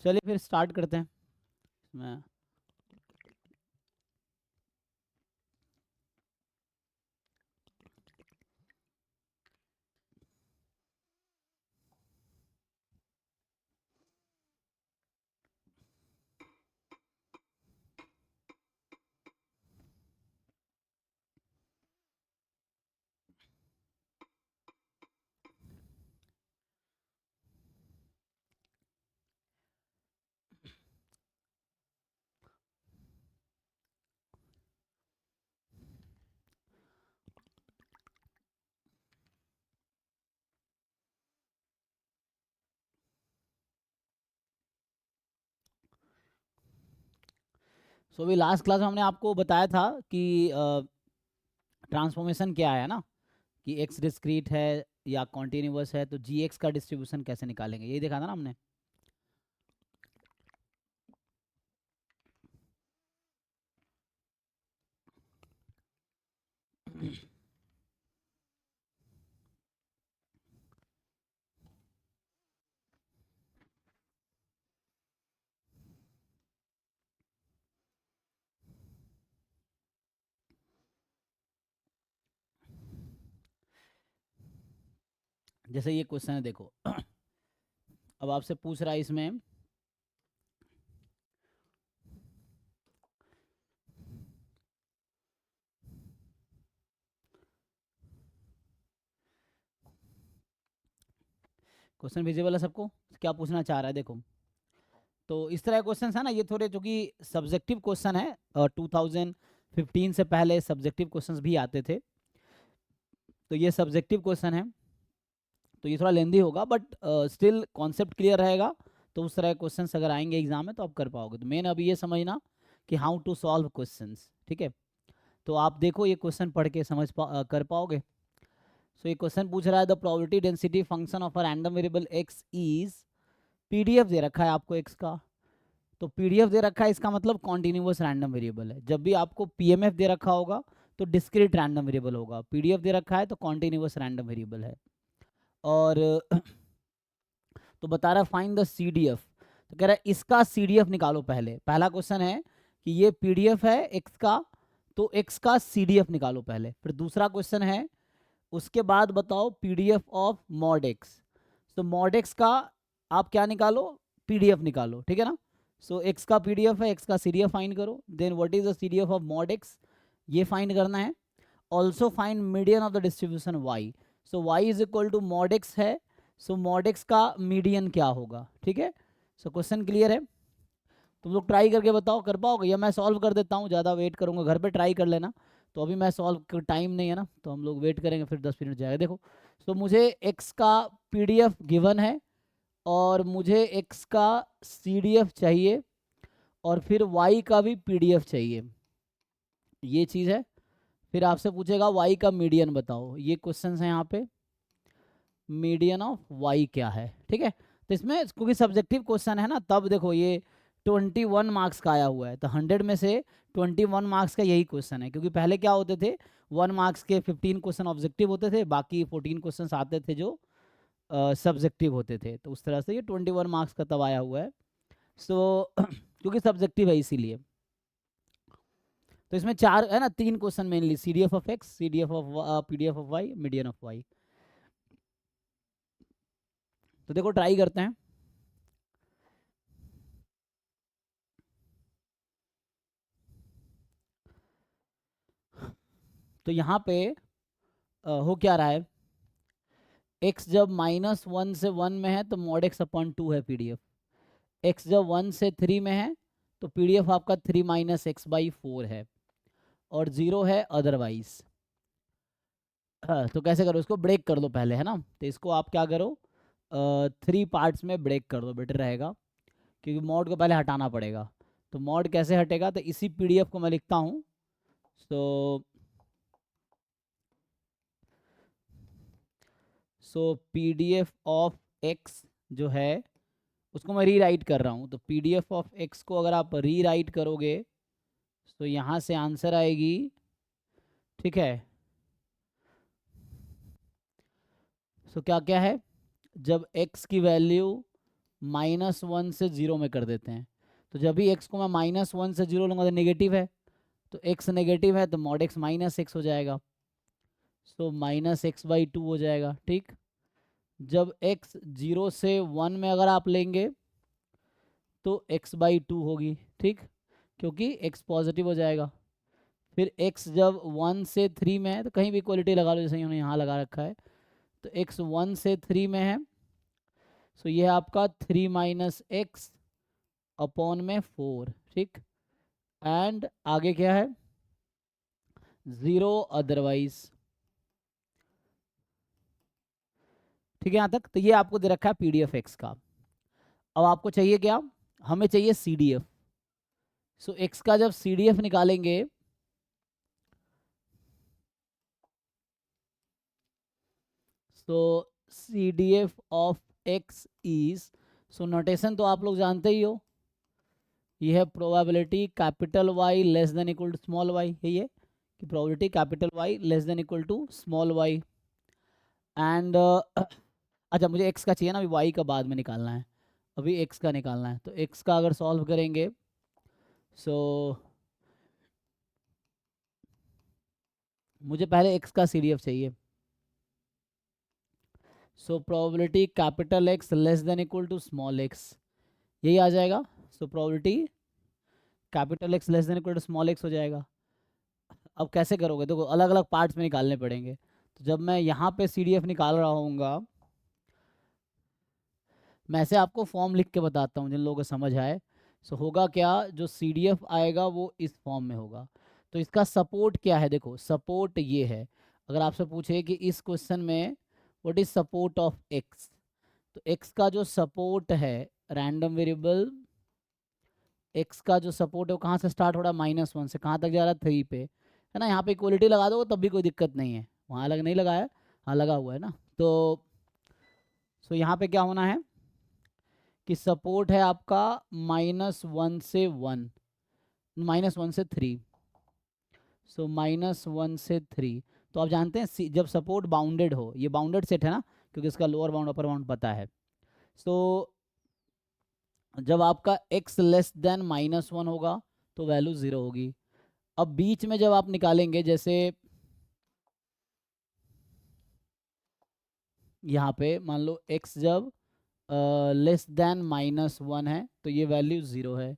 चलिए फिर स्टार्ट करते हैं। मैं अभी लास्ट क्लास में हमने आपको बताया था कि ट्रांसफॉर्मेशन क्या है ना, कि एक्स डिस्क्रीट है या कॉन्टिन्यूअस है, तो जी एक्स का डिस्ट्रीब्यूशन कैसे निकालेंगे, यही देखा था ना हमने। जैसे ये क्वेश्चन है, देखो। अब आपसे पूछ रहा है इसमें, क्वेश्चन विजिबल है सबको? क्या पूछना चाह रहा है, देखो। तो इस तरह क्वेश्चन है ना, ये थोड़े, चूंकि सब्जेक्टिव क्वेश्चन है, और 2015 से पहले सब्जेक्टिव क्वेश्चंस भी आते थे, तो ये सब्जेक्टिव क्वेश्चन है, तो ये थोड़ा लेंदी होगा, बट स्टिल कॉन्सेप्ट क्लियर रहेगा। तो उस तरह क्वेश्चंस अगर आएंगे एग्जाम में तो आप कर पाओगे। तो मेन अभी ये समझना कि हाउ टू सॉल्व क्वेश्चंस, ठीक है। तो आप देखो ये क्वेश्चन पढ़ के कर पाओगे। सो ये क्वेश्चन पूछ रहा है, the probability density function of a random variable X is, PDF दे रखा है आपको एक्स का। तो पीडीएफ दे रखा है, इसका मतलब कॉन्टिन्यूअस रैंडम वेरिएबल है। जब भी आपको पीएमएफ दे रखा होगा तो डिस्क्रीट रैंडम वेरिएबल होगा, पीडीएफ दे रखा है तो कॉन्टिन्यूअस रैंडम वेरिएबल है। और तो बता रहा है फाइंड द सीडीएफ। तो कह रहा है इसका सीडीएफ निकालो पहले। पहला क्वेश्चन है कि ये पीडीएफ है एक्स का, तो एक्स का सीडीएफ निकालो पहले। फिर दूसरा क्वेश्चन है, उसके बाद बताओ पीडीएफ ऑफ मॉड एक्स। तो मॉड एक्स का आप क्या निकालो, पीडीएफ निकालो, ठीक है ना। सो एक्स का पीडीएफ है, एक्स का सीडीएफ फाइंड करो। Then what is the CDF of mod X, ये फाइंड करना है। Also find median of the distribution Y. So Y is equal to mod X है, सो मॉड एक्स का median क्या होगा, ठीक है। सो क्वेश्चन क्लियर है? तुम लोग ट्राई करके बताओ, कर पाओगे या मैं सॉल्व कर देता हूँ, ज़्यादा वेट करूँगा, घर पे ट्राई कर लेना। तो अभी मैं सॉल्व, टाइम नहीं है ना, तो हम लोग वेट करेंगे, फिर 10 मिनट जाएगा। देखो, तो मुझे एक्स का पीडीएफ गिवन है, और मुझे एक्स का सीडीएफ चाहिए, और फिर वाई का भी पीडीएफ चाहिए, ये चीज़ है। फिर आपसे पूछेगा वाई का मीडियन बताओ, ये क्वेश्चन है यहाँ पे, मीडियन ऑफ वाई क्या है, ठीक है। तो इसमें क्योंकि सब्जेक्टिव क्वेश्चन है ना, तब देखो ये 21 मार्क्स का आया हुआ है, तो 100 में से 21 मार्क्स का यही क्वेश्चन है। क्योंकि पहले क्या होते थे, 1 मार्क्स के 15 क्वेश्चन ऑब्जेक्टिव होते थे, बाकी 14 क्वेश्चन आते थे जो सब्जेक्टिव होते थे। तो उस तरह से ये 21 मार्क्स का तब आया हुआ है। सो क्योंकि सब्जेक्टिव है इसीलिए। तो इसमें चार है ना, 3 question mainly, CDF of X, CDF of PDF of Y, median of Y. तो देखो ट्राई करते हैं। तो यहाँ पे हो क्या रहा है, एक्स जब -1 से 1 में है तो मॉड एक्स अपॉन 2 है पीडीएफ। एक्स जब 1 से 3 में है तो पीडीएफ आपका 3 - x/4 है, और 0 है अदरवाइज। हाँ, तो कैसे करो, इसको ब्रेक कर दो पहले, है ना। तो इसको आप क्या करो, 3 पार्ट्स में ब्रेक कर दो, बेटर रहेगा, क्योंकि मॉड को पहले हटाना पड़ेगा। तो मॉड कैसे हटेगा, तो इसी पीडीएफ को मैं लिखता हूँ। सो पीडीएफ ऑफ एक्स जो है, उसको मैं रीराइट कर रहा हूँ। तो पीडीएफ ऑफ एक्स को अगर आप रीराइट करोगे तो यहाँ से आंसर आएगी, ठीक है। क्या क्या है, जब एक्स की वैल्यू -1 से 0 में कर देते हैं। तो जब भी x को मैं -1 से 0 लूँगा तो नेगेटिव है, तो x नेगेटिव है तो mod x -x हो जाएगा, सो -x/2 हो जाएगा। ठीक, जब x 0 से 1 में अगर आप लेंगे तो x/2 होगी। ठीक, क्योंकि x पॉजिटिव हो जाएगा। फिर x जब 1 से 3 में है तो कहीं भी इक्वलिटी लगा लो, जैसे उन्होंने यहाँ लगा रखा है, तो x 1 से 3 में है, सो ये है आपका 3 - x अपॉन में 4। ठीक, एंड आगे क्या है, 0 अदरवाइज। ठीक है यहाँ तक। तो ये आपको दे रखा है PDF x का। अब आपको चाहिए क्या, हमें चाहिए CDF। सो x का जब CDF निकालेंगे, so CDF of x is, so notation तो आप लोग जानते ही हो, ये है probability capital Y less than equal to small y, यही है कि probability capital Y less than equal to small y। And अच्छा, मुझे x का चाहिए ना, अभी y का बाद में निकालना है, अभी x का निकालना है। तो x का अगर सॉल्व करेंगे, सो मुझे पहले x का CDF चाहिए। So probability capital X less than equal to small x, यही आ जाएगा। So probability capital X less than equal to small x हो जाएगा। अब कैसे करोगे, देखो अलग अलग पार्ट्स में निकालने पड़ेंगे। तो जब मैं यहाँ पे CDF निकाल रहा हूँगा, मैं ऐसे आपको फॉर्म लिख के बताता हूँ जिन लोगों को समझ आए। सो होगा क्या, जो CDF आएगा वो इस फॉर्म में होगा। तो इसका सपोर्ट क्या है, देखो सपोर्ट ये है। अगर आपसे पूछे कि इस क्वेश्चन में what is support of x, तो x का जो सपोर्ट है रैंडम वेरिएबल, x का जो सपोर्ट है वो कहाँ से स्टार्ट हो रहा है, -1 से कहाँ तक जा रहा है, 3 पे, है ना। यहाँ पे इक्वलिटी लगा दो तब भी कोई दिक्कत नहीं है, वहाँ अलग नहीं लगाया, हाँ लगा हुआ है ना। तो सो यहाँ पे क्या होना है कि सपोर्ट है आपका -1 से 1, -1 से 3, सो -1 से 3। तो आप जानते हैं जब सपोर्ट बाउंडेड हो, ये बाउंडेड सेट है ना, क्योंकि इसका लोअर बाउंड अपर बाउंड पता है। सो जब आपका x लेस देन -1 होगा तो वैल्यू 0 होगी। अब बीच में जब आप निकालेंगे, जैसे यहाँ पे मान लो x जब लेस देन -1 है तो ये वैल्यू 0 है।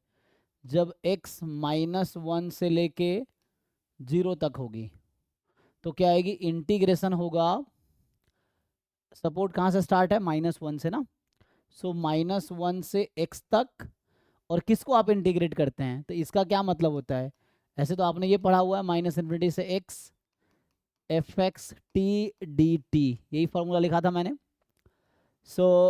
जब x -1 से लेके 0 तक होगी तो क्या आएगी, इंटीग्रेशन होगा। सपोर्ट कहाँ से स्टार्ट है, -1 से ना, सो -1 से x तक। और किसको आप इंटीग्रेट करते हैं, तो इसका क्या मतलब होता है, ऐसे तो आपने ये पढ़ा हुआ है -∞ से x fx t dt, यही फॉर्मूला लिखा था मैंने। सो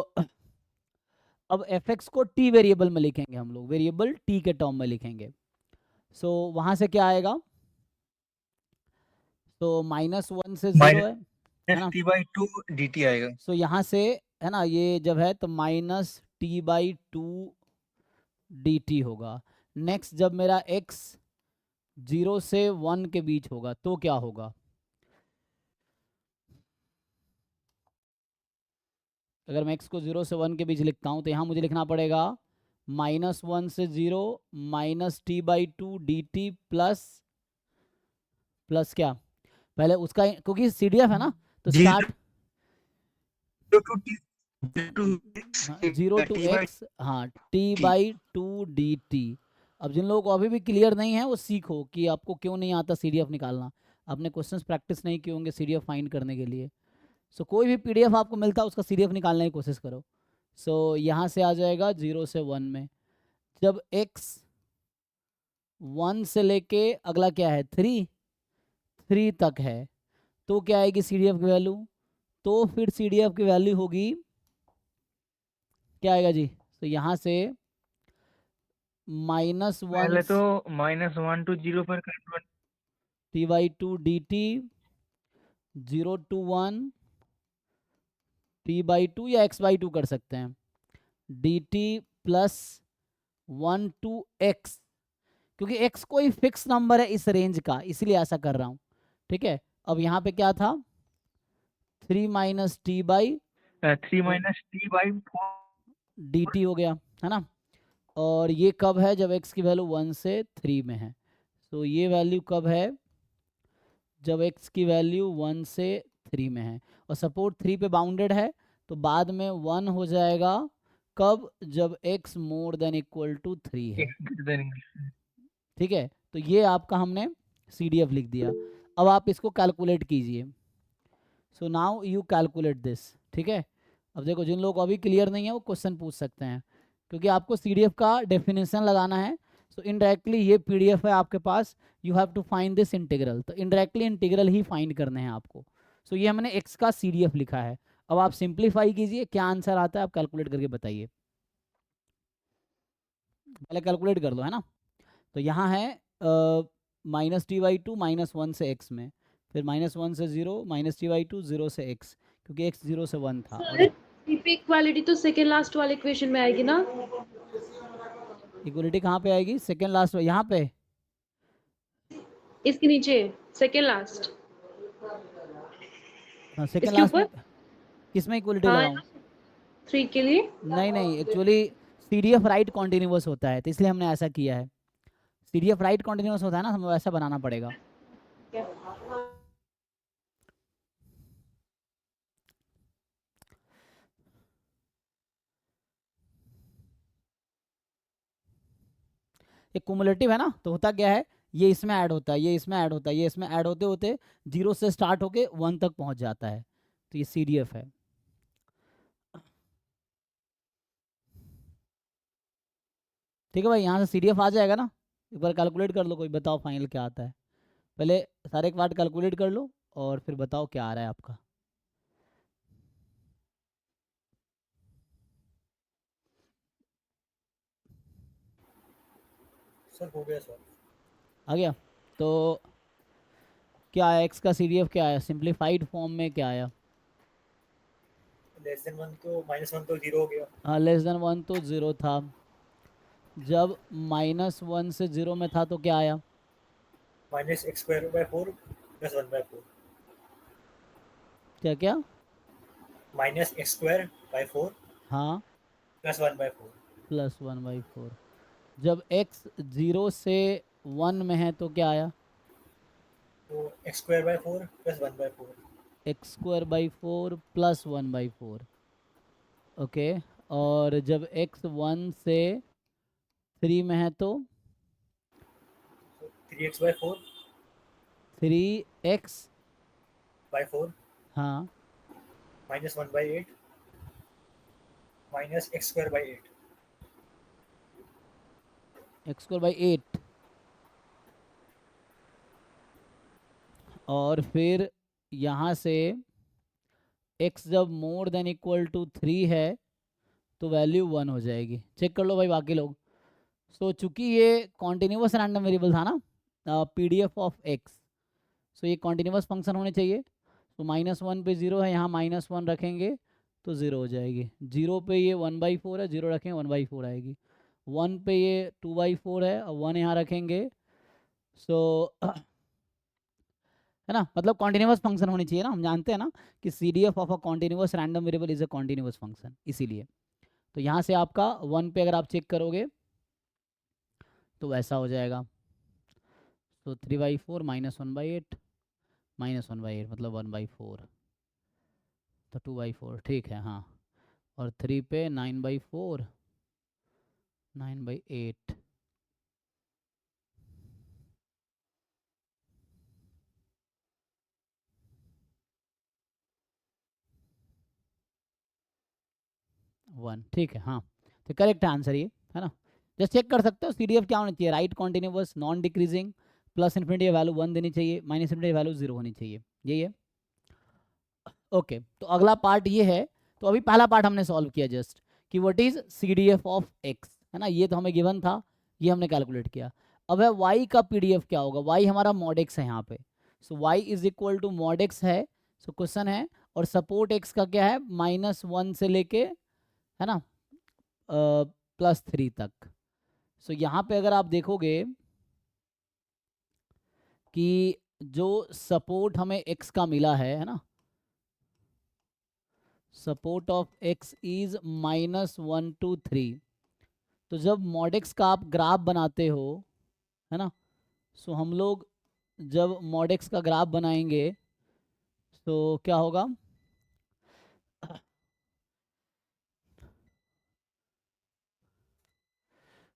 अब fx को t वेरिएबल में लिखेंगे हम लोग, वेरिएबल t के टर्म में लिखेंगे। सो वहां से क्या आएगा, तो -1 से 0 है ना, -t/2 dt आएगा। सो यहाँ से है ना, ये जब है तो -t/2 dt होगा। नेक्स्ट जब मेरा x 0 से 1 के बीच होगा तो क्या होगा, अगर मैं x को 0 से 1 के बीच लिखता हूँ तो यहाँ मुझे लिखना पड़ेगा -1 से 0 -t/2 dt प्लस क्या, पहले उसका, क्योंकि CDF है ना तो स्टार्ट 0 टू x, हाँ t/2 dt। अब जिन लोगों को अभी भी क्लियर नहीं है वो सीखो कि आपको क्यों नहीं आता CDF निकालना, आपने क्वेश्चंस प्रैक्टिस नहीं किए होंगे CDF फाइंड करने के लिए। सो कोई भी PDF आपको मिलता है उसका CDF निकालने की कोशिश करो। सो यहाँ से आ जाएगा 0 से 1 में, जब x 1 से लेके अगला क्या है 3 तक है तो क्या आएगी CDF की वैल्यू, तो फिर CDF की वैल्यू होगी क्या आएगा जी, तो यहाँ से -1 पहले तो -1 to 0 पर convert. t/2 dt 0 to 1 t/2 या x/2 कर सकते हैं dt प्लस 1 to x, क्योंकि x कोई फिक्स नंबर है इस रेंज का इसलिए ऐसा कर रहा हूँ। ठीक है, अब यहाँ पे क्या था 3 - t/4, 3 - t/4 dt हो गया, है ना। और ये कब है, जब x की वैल्यू 1 से 3 में है। तो ये वैल्यू कब है, जब x की वैल्यू 1 से 3 में है। और सपोर्ट 3 पे बाउंडेड है, तो बाद में 1 हो जाएगा कब, जब x more than equal to 3 है। X greater than equal ठीक है, तो ये आपका हमने CDF लिख दिया। अब आप इसको कैलकुलेट कीजिए। So now you calculate this. ठीक है, अब देखो जिन लोगों को अभी क्लियर नहीं है वो क्वेश्चन पूछ सकते हैं, क्योंकि आपको CDF का डेफिनेशन लगाना है। सो इनडायरेक्टली ये PDF है आपके पास, you have to find this integral, तो इनडायरेक्टली इंटीग्रल ही फाइंड करने हैं आपको। सो ये हमने x का CDF लिखा है। अब आप सिंप्लीफाई कीजिए, क्या आंसर आता है आप कैलकुलेट करके बताइए। पहले कैलकुलेट कर लो, है ना। तो यहाँ है -t/2 -1 से x में, फिर -1 से 0, -t/2 0 से x, क्योंकि x 0 से 1 था। और सर इक्वालिटी तो सेकेंड लास्ट वाले इक्वेशन में आएगी ना? इक्वलिटी कहाँ पे आएगी, सेकेंड लास्ट यहाँ पे। इसके नीचे सेकेंड लास्ट, हाँ सेकेंड इसके लास्ट में, ऊपर। किसमें इक्वलिटी हाँ, लगाऊं। 3 के लिए। नहीं नहीं, एक्चुअली CDF राइट कॉन्टिन्यूअस होता है, तो इसलिए हमने ऐसा किया है। CDF राइट कॉन्टिन्यूअस होता है ना, हमें वैसा बनाना पड़ेगा। ये कुमुलेटिव है ना, तो होता क्या है, ये इसमें ऐड होता है, ये इसमें ऐड होता है, ये इसमें ऐड होते होते 0 से स्टार्ट होके 1 तक पहुंच जाता है। तो ये CDF है। ठीक है भाई, यहाँ से CDF आ जाएगा ना। एक बार कैलकुलेट कर लो, कोई बताओ फाइनल क्या आता है। पहले सारे एक बार कैलकुलेट कर लो और फिर बताओ क्या आ रहा है आपका। सर हो गया सर। आ गया। तो क्या आया, x का CDF क्या आया, सिंप्लीफाइड फॉर्म में क्या आया। -1 तो -1 तो 0 हो गया। हाँ <1 तो 0 था, जब -1 से 0 में था तो क्या आया। -x²/4 + 1/4 क्या क्या। -x²/4 हाँ + 1/4 +1/4। जब x 0 से 1 में है तो क्या आया, तो x²/4 + 1/4 x²/4 + 1/4। ओके, और जब x 1 से 3 में है तो 3x/4 3x, by 4 हाँ -1/8 -x²/8 x²/8। और फिर यहाँ से x जब मोर देन इक्वल टू 3 है तो वैल्यू 1 हो जाएगी। चेक कर लो भाई बाकी लोग। सो चूंकि ये कॉन्टिन्यूस रैंडम वेरिएबल था ना, PDF ऑफ x, सो ये कॉन्टिन्यूस फंक्शन होने चाहिए। तो -1 पे 0 है, यहाँ -1 रखेंगे तो 0 हो जाएगी। 0 पे ये 1/4 है, 0 रखेंगे 1/4 आएगी। 1 पे ये 2/4 है और 1 यहाँ रखेंगे। सो है ना, मतलब कॉन्टिन्यूस फंक्शन होनी चाहिए ना, हम जानते हैं ना कि CDF of a continuous random variable is a continuous function, इसीलिए। तो यहाँ से आपका 1 पे अगर आप चेक करोगे तो वैसा हो जाएगा। तो 3/4 -1/8 -1/8 मतलब 1/4, तो 2/4 ठीक है हाँ। और 3 पे 9/4 9/8। वन ठीक है हाँ, तो करेक्ट आंसर ये है ना। जस्ट चेक कर सकते हो CDF क्या होना चाहिए, right continuous non decreasing, plus infinity value 1 देनी चाहिए, माइनस इन्फिनिटी वैल्यू 0 होनी चाहिए, यही है। ओके, तो अगला पार्ट ये है। तो अभी पहला पार्ट हमने सॉल्व किया जस्ट, कि what is CDF of x, है ना, ये तो हमें गिवन था, ये हमने कैलकुलेट किया। अब है y का PDF क्या होगा, y हमारा mod x है यहाँ पे। So y is equal to mod x है। सो क्वेश्चन है, और सपोर्ट x का क्या है, -1 से लेके, है ना, +3 तक। सो यहाँ पे अगर आप देखोगे कि जो सपोर्ट हमें x का मिला है ना, support of x is -1 to 3। तो जब मॉड x का आप ग्राफ बनाते हो, है ना, सो हम लोग जब मॉड x का ग्राफ बनाएंगे तो क्या होगा,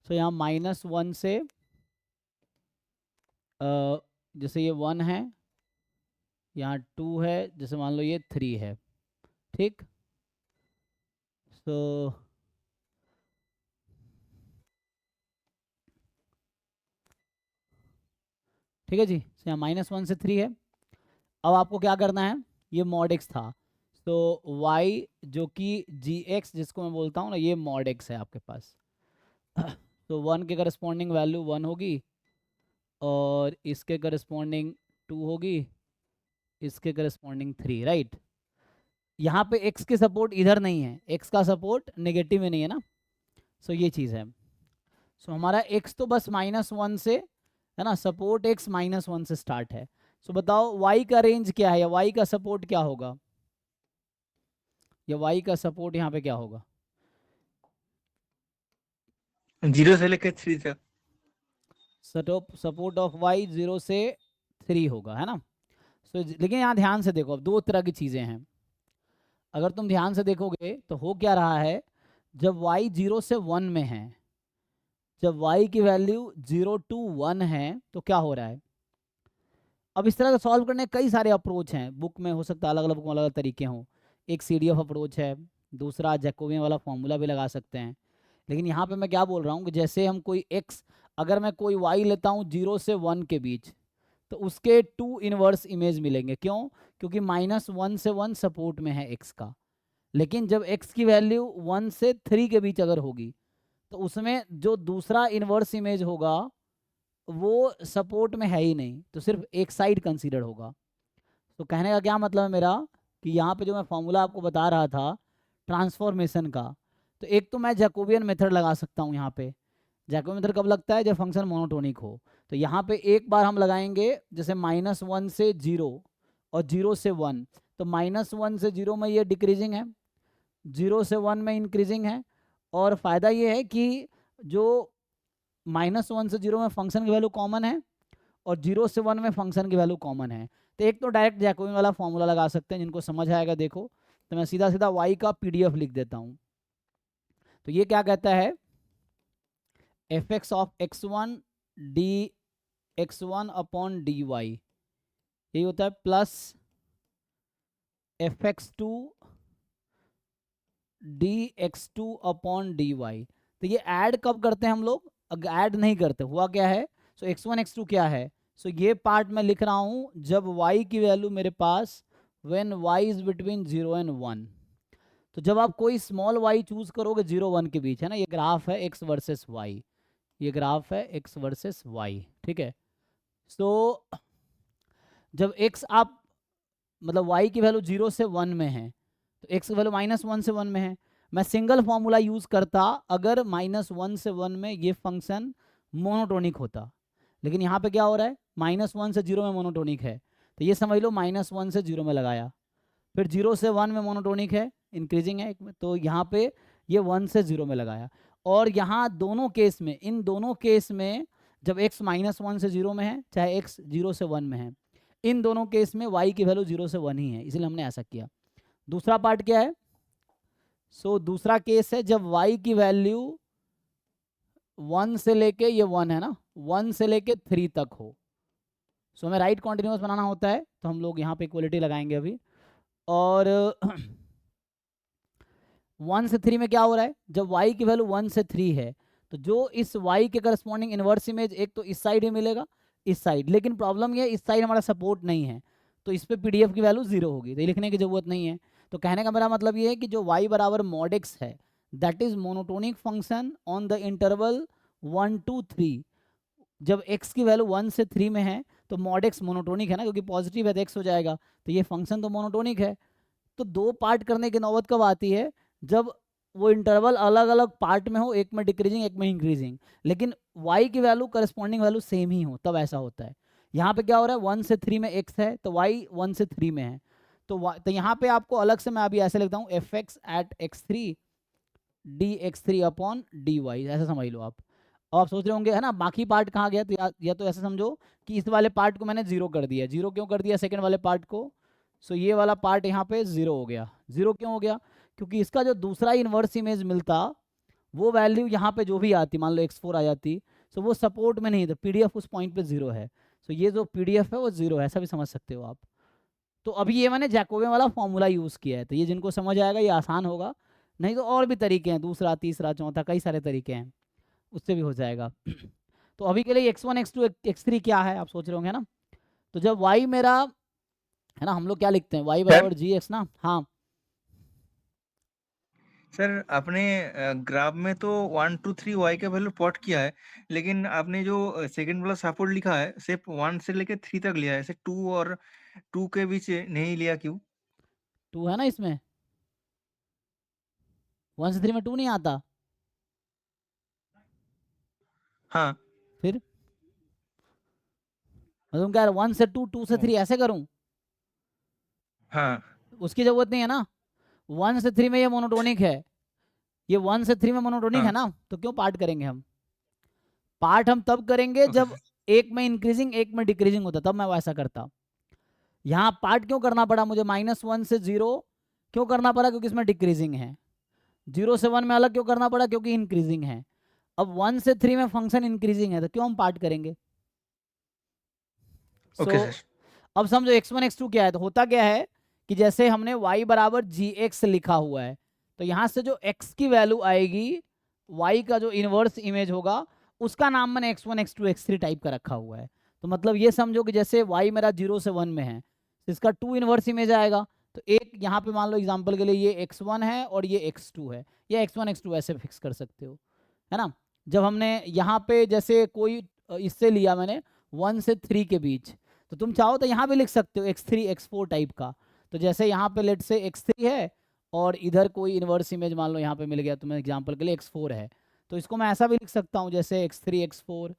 तो यहाँ -1 से जैसे ये 1 है, यहाँ 2 है, जैसे मान लो ये 3 है, ठीक। तो ठीक है जी, तो यहाँ -1 से 3 है। अब आपको क्या करना है, ये मॉड x था, तो y जो कि gx जिसको मैं बोलता हूँ ना, ये मॉड x है आपके पास। तो 1 के करस्पॉन्डिंग वैल्यू 1 होगी, और इसके करस्पॉन्डिंग 2 होगी, इसके करस्पॉन्डिंग 3, राइट। यहाँ पे x के सपोर्ट इधर नहीं है, x का सपोर्ट नेगेटिव में नहीं है ना, सो ये चीज़ है। सो हमारा x तो बस -1 से, है ना, सपोर्ट x -1 से स्टार्ट है। सो बताओ y का रेंज क्या है, या y का सपोर्ट क्या होगा, या y का सपोर्ट यहाँ पे क्या होगा? 0 से लेकर 3 तक। सपोर्ट ऑफ y 0 से 3 होगा, है ना। सो लेकिन यहाँ ध्यान से देखो, अब दो तरह की चीज़ें हैं। अगर तुम ध्यान से देखोगे तो हो क्या रहा है, जब y 0 से 1 में है, जब y की वैल्यू 0 to 1 है, तो क्या हो रहा है। अब इस तरह का सॉल्व करने के कई सारे अप्रोच हैं, बुक में हो सकता है अलग अलग बुक में अलग अलग तरीके हों। एक CDF अप्रोच है, दूसरा जैकोबियन वाला फॉर्मूला भी लगा सकते हैं। लेकिन यहाँ पे मैं क्या बोल रहा हूँ कि जैसे हम कोई x, अगर मैं कोई y लेता हूँ 0 से 1 के बीच, तो उसके 2 इनवर्स इमेज मिलेंगे। क्यों? क्योंकि -1 से 1 सपोर्ट में है x का। लेकिन जब x की वैल्यू 1 से 3 के बीच अगर होगी, तो उसमें जो दूसरा इनवर्स इमेज होगा वो सपोर्ट में है ही नहीं, तो सिर्फ एक साइड कंसीडर होगा। तो कहने का क्या मतलब है मेरा, कि यहाँ पे जो मैं फॉर्मूला आपको बता रहा था ट्रांसफॉर्मेशन का, तो एक तो मैं जैकोबियन मेथड लगा सकता हूँ यहाँ पे। जैकोबियन मेथड कब लगता है, जब फंक्शन मोनोटोनिक हो। तो यहाँ पे एक बार हम लगाएंगे, जैसे -1 से 0 और 0 से 1, तो -1 से 0 में ये डिक्रीजिंग है, 0 से 1 में इंक्रीजिंग है। और फ़ायदा ये है कि जो -1 से 0 में फंक्शन की वैल्यू कॉमन है, और 0 से 1 में फंक्शन की वैल्यू कॉमन है। तो एक तो डायरेक्ट जैकोबियन वाला फॉर्मूला लगा सकते हैं, जिनको समझ आएगा देखो। तो मैं सीधा सीधा y का PDF लिख देता हूँ। तो ये क्या कहता है, fx of x1 dx1 upon dy, यही होता है, plus fx2 dx2 upon dy। तो ये ऐड कब करते हैं हम लोग, अगर ऐड नहीं करते, हुआ क्या है, सो x1 x2 क्या है, सो ये पार्ट मैं लिख रहा हूँ जब y की वैल्यू मेरे पास when y is between 0 and 1। तो जब आप कोई स्मॉल y चूज करोगे 0 1 के बीच, है ना, ये ग्राफ है x वर्सेस y, ये ग्राफ है x वर्सेस y, ठीक है। सो जब x आप मतलब y की वैल्यू 0 से 1 में है, तो x की वैल्यू -1 से 1 में है, मैं सिंगल फॉर्मूला यूज करता अगर -1 से 1 में ये फंक्शन मोनोटोनिक होता। लेकिन यहाँ पे क्या हो रहा है, -1 से 0 में मोनोटोनिक है, तो ये समझ लो -1 से 0 में लगाया, फिर 0 से 1 में मोनोटोनिक है, इंक्रीजिंग है, तो यहाँ पे ये 1 से 0 में लगाया। और यहाँ दोनों केस में, इन दोनों केस में जब x -1 से 0 में है, चाहे x 0 से 1 में है, इन दोनों केस में y की वैल्यू 0 से 1 ही है, इसलिए हमने ऐसा किया। दूसरा पार्ट क्या है, सो दूसरा केस है जब y की वैल्यू 1 से लेके, ये 1 है ना, 1 से लेके 3 तक हो। सो हमें राइट कॉन्टिन्यूस बनाना होता है, तो हम लोग यहाँ पे इक्वलिटी लगाएंगे अभी। और 1 से 3 में क्या हो रहा है, जब y की वैल्यू 1 से 3 है, तो जो इस y के करस्पॉन्डिंग इनवर्स इमेज एक तो इस साइड ही मिलेगा, इस साइड। लेकिन प्रॉब्लम ये, इस साइड हमारा सपोर्ट नहीं है, तो इस पे PDF की वैल्यू 0 होगी, तो ये लिखने की जरूरत नहीं है। तो कहने का मेरा मतलब ये है कि जो y बराबर mod x है, that is monotonic function on the interval 1 to 3। जब x की वैल्यू 1 से 3 में है, तो mod x मोनोटोनिक है ना, क्योंकि पॉजिटिव है तो x हो जाएगा, तो ये फंक्शन तो मोनोटोनिक है। तो दो पार्ट करने की नौबत कब आती है, जब वो इंटरवल अलग अलग पार्ट में हो, एक में डिक्रीजिंग एक में इंक्रीजिंग, लेकिन y की वैल्यू करस्पॉन्डिंग वैल्यू सेम ही हो, तब ऐसा होता है। यहाँ पे क्या हो रहा है, 1 से 3 में x है, तो y 1 से 3 में है, तो यहाँ पे आपको अलग से मैं अभी ऐसे लिखता हूँ F X at x3 dx3 upon dy, ऐसा समझ लो आप। अब आप सोच रहे होंगे है ना बाकी पार्ट कहाँ गया, तो या तो ऐसे समझो कि इस वाले पार्ट को मैंने जीरो कर दिया। जीरो क्यों कर दिया सेकंड वाले पार्ट को? सो ये वाला पार्ट यहाँ पे जीरो हो गया। जीरो क्यों हो गया? क्योंकि इसका जो दूसरा इन्वर्स इमेज मिलता वो वैल्यू यहाँ पे जो भी आती, मान लो x4 आ जाती, सो वो सपोर्ट में नहीं था, पीडीएफ उस पॉइंट पे जीरो है। सो ये जो पीडीएफ है वो जीरो है, ऐसा भी समझ सकते हो आप। तो अभी ये मैंने जैकोबियन वाला फॉर्मूला यूज़ किया है, तो ये जिनको समझ आएगा ये आसान होगा, नहीं तो और भी तरीके हैं, दूसरा तीसरा चौथा कई सारे तरीके हैं, उससे भी हो जाएगा। तो अभी के लिए x1 x2 x3 क्या है आप सोच रहे होंगे ना। तो जब y मेरा है ना, हम लोग क्या लिखते हैं y बराबर gx ना। हाँ सर आपने ग्राफ में तो 1 2 3 y का वैल्यू प्लॉट किया है, लेकिन आपने जो सेकंड वाला सपोर्ट लिखा है सिर्फ 1 से लेके 3 तक लिया है, ऐसे 2 और 2 के बीच नहीं लिया क्यों? 2 है ना इसमें, 1 से 3 में 2 नहीं आता। हाँ फिर तुम कह रहे 1 से 2 2 से 3 ऐसे करूं? हाँ उसकी जरूरत नहीं है ना, 1 से 3 में ये मोनोटोनिक है, ये 1 से 3 में मोनोटोनिक है हाँ ना, तो क्यों पार्ट करेंगे हम? पार्ट हम तब करेंगे ओके जब सर। एक में इंक्रीजिंग एक में डिक्रीजिंग होता, तब मैं वैसा करता। यहाँ पार्ट क्यों करना पड़ा मुझे -1 से 0 क्यों करना पड़ा? क्योंकि इसमें डिक्रीजिंग है। 0 से 1 में अलग क्यों करना पड़ा? क्योंकि इंक्रीजिंग है। अब 1 से 3 में फंक्शन इंक्रीजिंग है, तो क्यों हम पार्ट करेंगे? Okay so sir. अब समझो x1 x2 क्या है, तो होता क्या है कि जैसे हमने y बराबर gx लिखा हुआ है, तो यहाँ से जो x की वैल्यू आएगी, y का जो इनवर्स इमेज होगा उसका नाम मैंने x1 x2 x3 टाइप का रखा हुआ है। तो मतलब ये समझो कि जैसे y मेरा 0 से 1 में है, तो इसका 2 इनवर्स इमेज आएगा। तो एक यहाँ पे मान लो एग्जांपल के लिए ये x1 है और ये x2 है, या x1 x2 ऐसे फिक्स कर सकते हो, है ना। जब हमने यहाँ पे जैसे कोई इससे लिया मैंने 1 से 3 के बीच, तो तुम चाहो तो यहाँ भी लिख सकते हो x3 x4 टाइप का। तो जैसे यहाँ पे लेट से x3 है और इधर कोई इन्वर्स इमेज मान लो यहाँ पे मिल गया तुम्हें एग्जांपल के लिए x4 है, तो इसको मैं ऐसा भी लिख सकता हूँ जैसे x3 x4।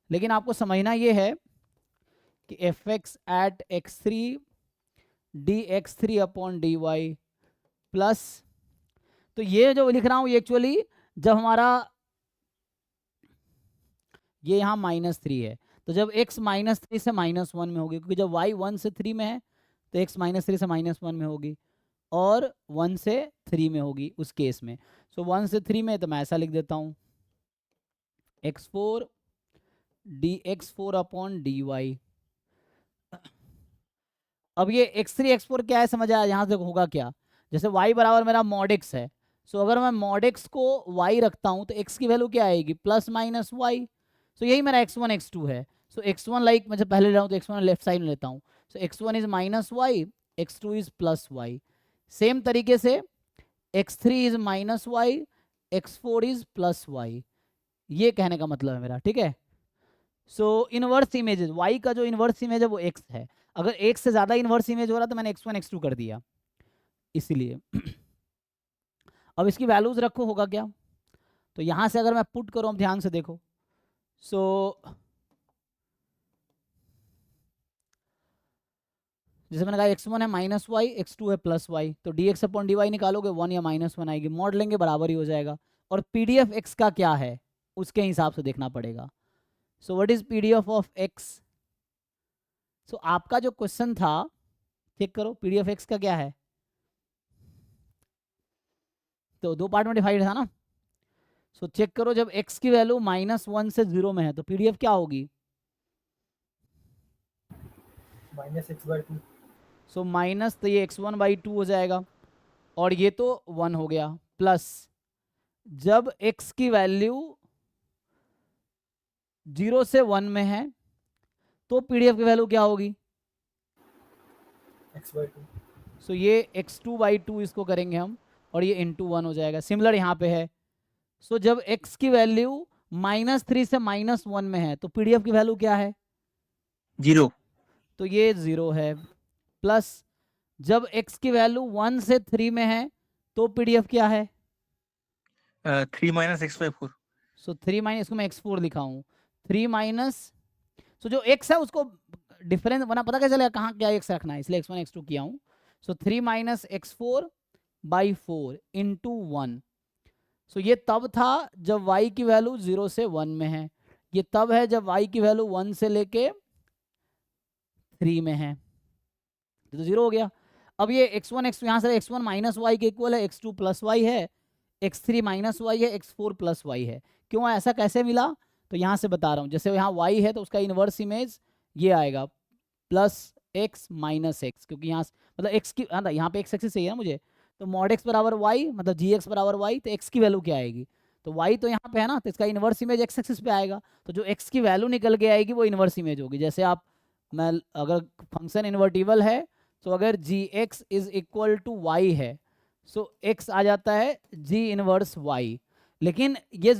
लेकिन आपको समझना ये है कि F X at x3 dx3 upon dy plus, तो ये जो लिख रहा हूँ ये एक्चुअली जब हमारा ये यहाँ -3 है, तो जब x -3 से -1 में होगी, क्योंकि जब y 1 से 3 में है तो x -3 से -1 में होगी और 1 से 3 में होगी उस केस में। सो 1 से 3 में तो मैं ऐसा लिख देता हूँ x4 dx4 अपॉन dy। अब ये x3 x4 क्या है समझ आया? यहाँ से होगा क्या, जैसे y बराबर मेरा mod x है, सो अगर मैं mod x को y रखता हूँ तो x की वैल्यू क्या आएगी? +-y। सो यही मेरा x1 x2 है। सो x1 लाइक मैं जब पहले ले रहा हूँ तो x1 लेफ्ट साइड में लेता हूँ, सो x1 is -y, x2 is +y। Same तरीके से x3 is -y, x4 is +y। ये कहने का मतलब है मेरा, ठीक है। सो इनवर्स इमेजेस, y का जो इनवर्स इमेज है वो x है। अगर एक से ज़्यादा इनवर्स इमेज हो रहा तो मैंने x1 x2 कर दिया, इसीलिए। अब इसकी वैल्यूज रखो, होगा क्या? तो यहाँ से अगर मैं पुट करूँ, अब ध्यान से देखो, सो जैसे मैंने कहा x1 है -y, x2 है +y, तो dx अपॉन dy निकालोगे 1 या -1 आएगी, मॉड लेंगे बराबर ही हो जाएगा। और pdf x का क्या है उसके हिसाब से देखना पड़ेगा। So what is pdf of x? सो आपका जो क्वेश्चन था, चेक करो pdf x का क्या है, तो दो पार्ट में डिवाइड था ना। सो चेक करो, जब x की वैल्यू -1 से 0 में है तो pdf क्या होगी? -x/2। सो माइनस, तो ये x1/2 हो जाएगा, और ये तो 1 हो गया, प्लस जब x की वैल्यू 0 से 1 में है तो pdf की वैल्यू क्या होगी? x/2। सो ये x2/2 इसको करेंगे हम, और ये इंटू 1 हो जाएगा। सिमिलर यहाँ पे है, सो जब x की वैल्यू -3 से -1 में है तो pdf की वैल्यू क्या है? 0। तो ये 0 है, प्लस जब x की वैल्यू 1 से 3 में है तो pdf क्या है? 3 - x/4। सो 3 इसको मैं x4 लिखा हूँ, 3 सो जो x है उसको डिफरेंस बना, पता कैसे चलेगा कहाँ क्या x रखना है, इसलिए x1 x2 किया हूँ। सो 3 minus x four by 4 into 1। सो ये तब था जब y की वैल्यू 0 से 1 में है, ये तब है जब y की वैल्यू 1 से लेके 3 में है, तो 0 हो गया। अब ये x1 x2 यहाँ से x1 माइनस वाई के इक्वल है, x2 प्लस वाई है, x3 माइनस वाई है, x4 प्लस वाई है। क्यों, ऐसा कैसे मिला, तो यहाँ से बता रहा हूँ। जैसे यहाँ y है तो उसका इन्वर्स इमेज ये आएगा प्लस x माइनस एक्स, क्योंकि यहाँ मतलब x की यहाँ पे x एक्सिस चाहिए ना मुझे, तो मॉड x बराबर y मतलब जी एक्स बराबर y, तो x की वैल्यू क्या आएगी, तो y तो यहाँ पे है ना, तो इसका इन्वर्स इमेज x एक्सिस पे आएगा, तो जो x की वैल्यू निकल के आएगी वो इन्वर्स इमेज होगी। जैसे आप मैं अगर फंक्शन इन्वर्टिबल है तो अगर g x is equal to y है, सो एक्स आ जाता है जी इनवर्स वाई। लेकिन ये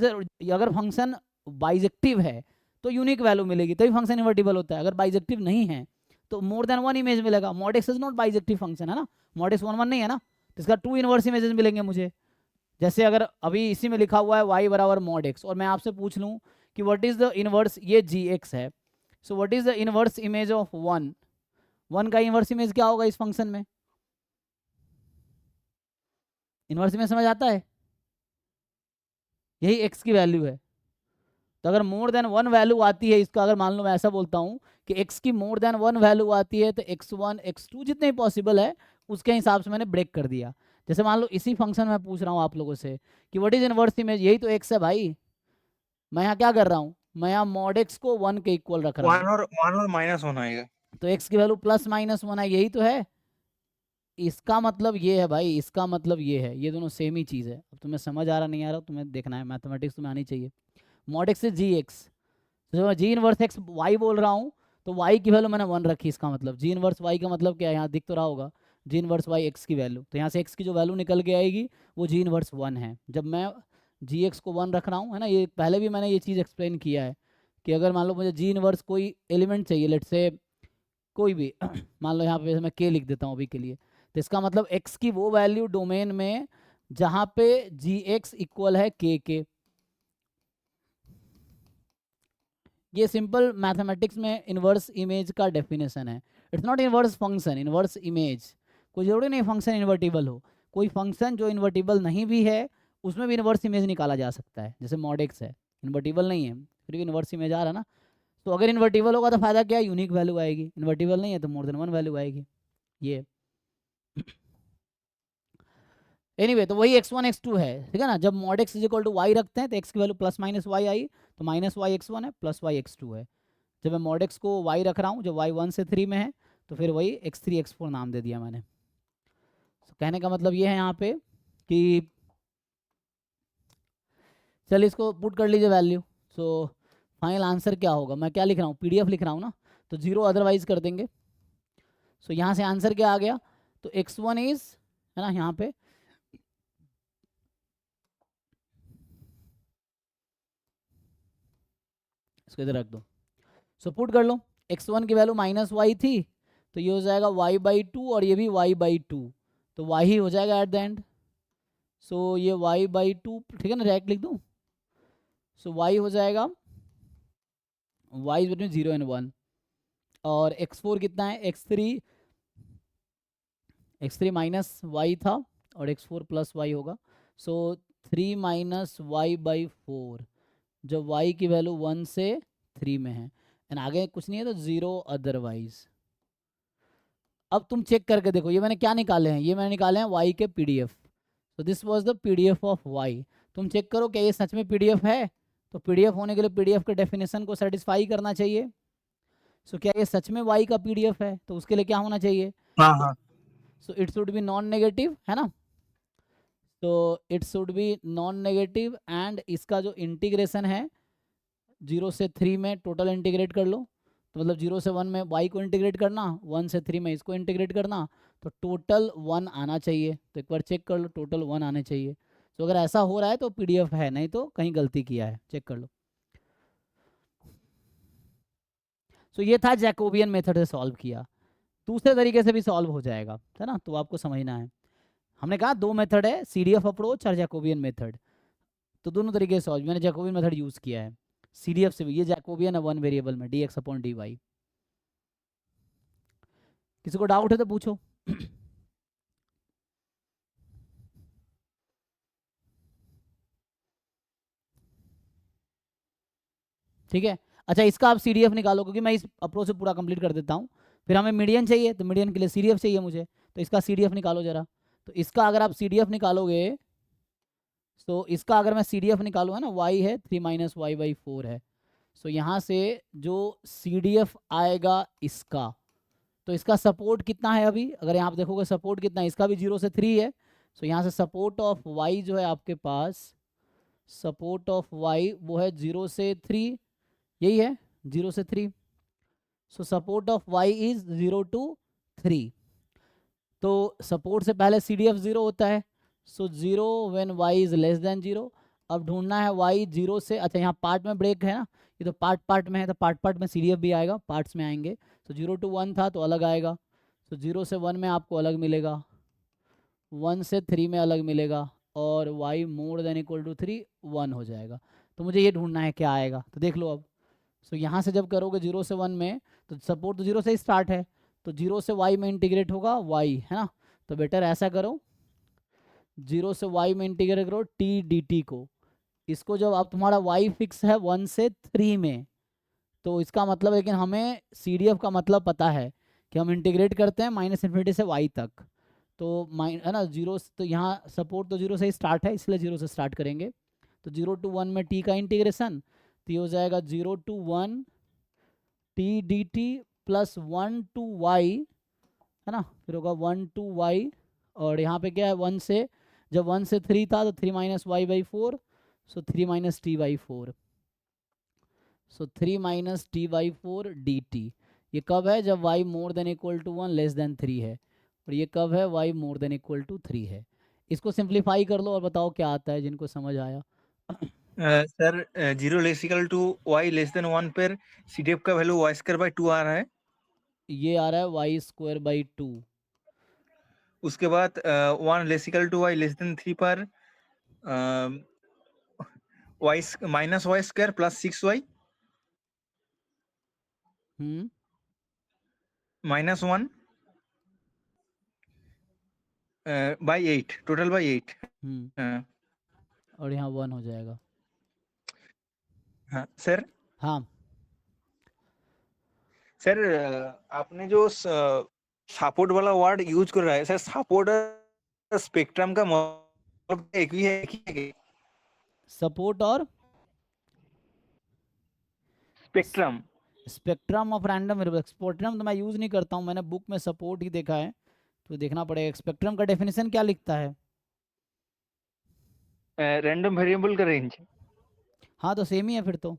अगर फंक्शन बाइजेक्टिव है तो यूनिक वैल्यू मिलेगी, तभी फंक्शन इन्वर्टिबल होता है। अगर बाइजेक्टिव नहीं है तो मोर देन वन इमेज मिलेगा। Mod X is not bijective function है ना, मॉड एक्स 1 1 नहीं है ना, तो इसका 2 इनवर्स इमेजेस मिलेंगे मुझे। जैसे अगर अभी इसी में लिखा हुआ है y बराबर मॉड एक्स, और मैं आपसे पूछ लूँ कि व्हाट इज द इनवर्स, ये जी एक्स है, so what is the inverse image of 1, 1 का इनवर्स इमेज क्या होगा इस फंक्शन में, इनवर्स इमेज समझ आता है, यही x की वैल्यू है। तो अगर मोर देन 1 वैल्यू आती है इसका, अगर मान लो मैं ऐसा बोलता हूँ कि x की मोर देन 1 वैल्यू आती है, तो x1 x2 जितने भी पॉसिबल है उसके हिसाब से मैंने ब्रेक कर दिया। जैसे मान लो इसी फंक्शन में पूछ रहा हूँ आप लोगों से कि व्हाट इज इनवर्स इमेज, यही तो x है भाई। मैं यहाँ क्या कर रहा हूँ, मैं यहाँ मॉड x को 1 के इक्वल रख रहा हूँ, 1 और माइनस 1 आएगा। तो x की वैल्यू प्लस माइनस 1 है, यही तो है। इसका मतलब ये है भाई, इसका मतलब ये है, ये दोनों सेम ही चीज़ है। अब तुम्हें समझ आ रहा नहीं आ रहा, तुम्हें देखना है, मैथमेटिक्स तुम्हें आनी चाहिए। Mod X is G x, तो मैं जी इनवर्स एक्स वाई बोल रहा हूँ तो वाई की वैल्यू मैंने 1 रखी, इसका मतलब जी इनवर्स वाई का मतलब क्या है, यहाँ दिख तो रहा होगा जी इनवर्स वाई एक्स की वैल्यू, तो यहाँ से एक्स की जो वैल्यू निकल के आएगी वो जी इनवर्स 1 है। जब मैं जी एक्स को 1 रख रहा हूँ, है ना, ये पहले भी मैंने ये चीज़ एक्सप्लेन किया है कि अगर मान लो मुझे जी इनवर्स कोई एलिमेंट चाहिए, लेट से कोई भी मान लो यहाँ पे मैं के लिख देता हूँ अभी के लिए, तो इसका मतलब x की वो वैल्यू डोमेन में जहाँ पे जी एक्स इक्वल है के। ये सिंपल मैथमेटिक्स में इन्वर्स इमेज का डेफिनेशन है। It's not inverse function, inverse image. कोई जरूरी नहीं फंक्शन इन्वर्टिबल हो, कोई फंक्शन जो इन्वर्टिबल नहीं भी है उसमें भी इन्वर्स इमेज निकाला जा सकता है। जैसे मॉड एक्स है, इन्वर्टिबल नहीं है फिर भी इन्वर्स इमेज आ रहा है ना, तो अगर इन्वर्टिबल होगा तो फायदा क्या है, यूनिक वैल्यू आएगी, इन्वर्टिबल नहीं है तो मोर देन 1 वैल्यू आएगी। ये एनीवे तो वही x1 x2 है, ठीक है ना। जब mod x is equal to Y रखते हैं तो x की वैल्यू प्लस माइनस वाई आई, तो माइनस वाई x1 है प्लस वाई x2 है। जब मैं मॉड x को y रख रहा हूँ जब y 1 से 3 में है, तो फिर वही x3 x4 नाम दे दिया मैंने। तो कहने का मतलब ये है यहाँ पे कि चलिए इसको पुट कर लीजिए वैल्यू। सो फाइनल आंसर क्या होगा, मैं क्या लिख रहा हूँ, PDF लिख रहा हूँ ना, तो 0 अदरवाइज कर देंगे। सो यहाँ से आंसर क्या आ गया, तो x1 इज, है ना, यहाँ पे इसको इधर रख दो। सो पुट कर लो, x1 की वैल्यू माइनस वाई थी, तो ये हो जाएगा y/2 और ये भी y/2, तो y ही हो जाएगा एट द एंड। सो ये y/2, ठीक है ना, डायरेक्ट लिख दूँ। सो y हो जाएगा y इज बिटवीन 0 एंड 1, और x4 कितना है, x3 माइनस वाई था और x4 प्लस वाई होगा। सो 3 माइनस y/4, जब y की वैल्यू 1 से 3 में है, एंड आगे कुछ नहीं है तो 0 अदरवाइज। अब तुम चेक करके देखो, ये मैंने क्या निकाले हैं, ये मैंने निकाले हैं y के PDF। तो this was the PDF of y। तुम चेक करो क्या ये सच में PDF है, तो PDF होने के लिए PDF के डेफिनेशन को सेटिस्फाई करना चाहिए। सो क्या ये सच में y का PDF है, तो उसके लिए क्या होना चाहिए, हाँ हाँ so it should be non negative, है ना, तो it should be non negative, and इसका जो इंटीग्रेशन है 0 से 3 में टोटल इंटीग्रेट कर लो, तो मतलब 0 से 1 में y को इंटीग्रेट करना, 1 से 3 में इसको इंटीग्रेट करना, तो टोटल 1 आना चाहिए। तो एक बार चेक कर लो, टोटल 1 आने चाहिए। तो अगर ऐसा हो रहा है तो PDF है, नहीं तो कहीं गलती किया है, चेक कर लो। सो ये था जैकोबियन मेथड से सॉल्व किया। दूसरे तरीके से भी सॉल्व हो जाएगा, है ना, तो आपको समझना है। हमने कहा 2 मेथड है, CDF अप्रोच और जैकोबियन मेथड, तो दोनों तरीके से सॉल्व, मैंने जैकोबियन मेथड यूज़ किया है। CDF से भी ये जैकोबियन है 1 वेरिएबल में dx/dy। किसी को डाउट है तो पूछो। ठीक है। अच्छा, इसका आप CDF निकालो, क्योंकि मैं इस अप्रोच से पूरा कंप्लीट कर देता हूँ। फिर हमें मीडियन चाहिए, तो मीडियन के लिए CDF चाहिए मुझे, तो इसका CDF निकालो जरा। तो इसका अगर आप CDF निकालोगे, तो इसका अगर मैं CDF निकालूँ, है ना, y है 3 - y/4 है। सो यहाँ से जो CDF आएगा इसका, तो इसका सपोर्ट कितना है अभी, अगर यहाँ आप देखोगे सपोर्ट कितना है, इसका भी 0 से 3 है। सो यहाँ से सपोर्ट ऑफ y जो है आपके पास, सपोर्ट ऑफ y वो है 0 से 3, यही है 0 से 3। So support of y is 0 to 3। तो सपोर्ट से पहले CDF 0 होता है, सो 0 when y is less than 0। अब ढूंढना है y 0 से, अच्छा यहाँ पार्ट में ब्रेक है ना, ये तो पार्ट में है, तो पार्ट में CDF भी आएगा, पार्ट्स में आएंगे। तो 0 to 1 था तो अलग आएगा, तो 0 से 1 में आपको अलग मिलेगा, 1 से 3 में अलग मिलेगा, और y more than equal to 3 1 हो जाएगा। तो मुझे ये ढूंढना है क्या आएगा, तो देख लो अब। सो यहाँ से जब करोगे 0 से 1 में, तो सपोर्ट तो 0 से ही स्टार्ट है, तो 0 से y में इंटीग्रेट होगा y, है ना। तो बेटर ऐसा करो, 0 से y में इंटीग्रेट करो t dt को। इसको जब आप तुम्हारा y फिक्स है 1 से 3 में, तो इसका मतलब, लेकिन हमें CDF का मतलब पता है कि हम इंटीग्रेट करते हैं -∞ से y तक, तो है ना 0, तो यहाँ सपोर्ट तो 0 से ही स्टार्ट है, इसलिए 0 से स्टार्ट करेंगे। तो 0 to 1 में t का इंटीग्रेशन, तो ये हो जाएगा 0 to 1 t dt plus 1 to y, है ना, फिर होगा 1 to y, और यहाँ पे क्या है 1 से, जब 1 से 3 था तो 3 - y/4, सो 3 - t/4, सो 3 - t/4 dt। ये कब है, जब y more than equal to 1 less than 3 है, और ये कब है, y more than equal to 3 है। इसको सिंप्लीफाई कर लो और बताओ क्या आता है, जिनको समझ आया। Sir 0 less equal to y less than 1 पर CDF का वैल्यू y²/2 आ रहा है। ये आ रहा है y²/2। उसके बाद 1 less equal to y less than 3 पर y -y² plus 6y hmm -1 by 8, total by 8। हम्म और यहाँ 1 हो जाएगा। हाँ सर। हाँ, सर आपने जो सपोर्ट वाला वर्ड यूज कर रहा है सर, सपोर्ट स्पेक्ट्रम का मतलब एक ही है क्या? सपोर्ट और spectrum. Spectrum of random variable. Spectrum तो मैं यूज़ नहीं करता हूँ, मैंने बुक में सपोर्ट ही देखा है, तो देखना पड़ेगा स्पेक्ट्रम का डेफिनेशन क्या लिखता है। रैंडम वेरिएबल का रेंज। हाँ, तो सेम ही है फिर तो।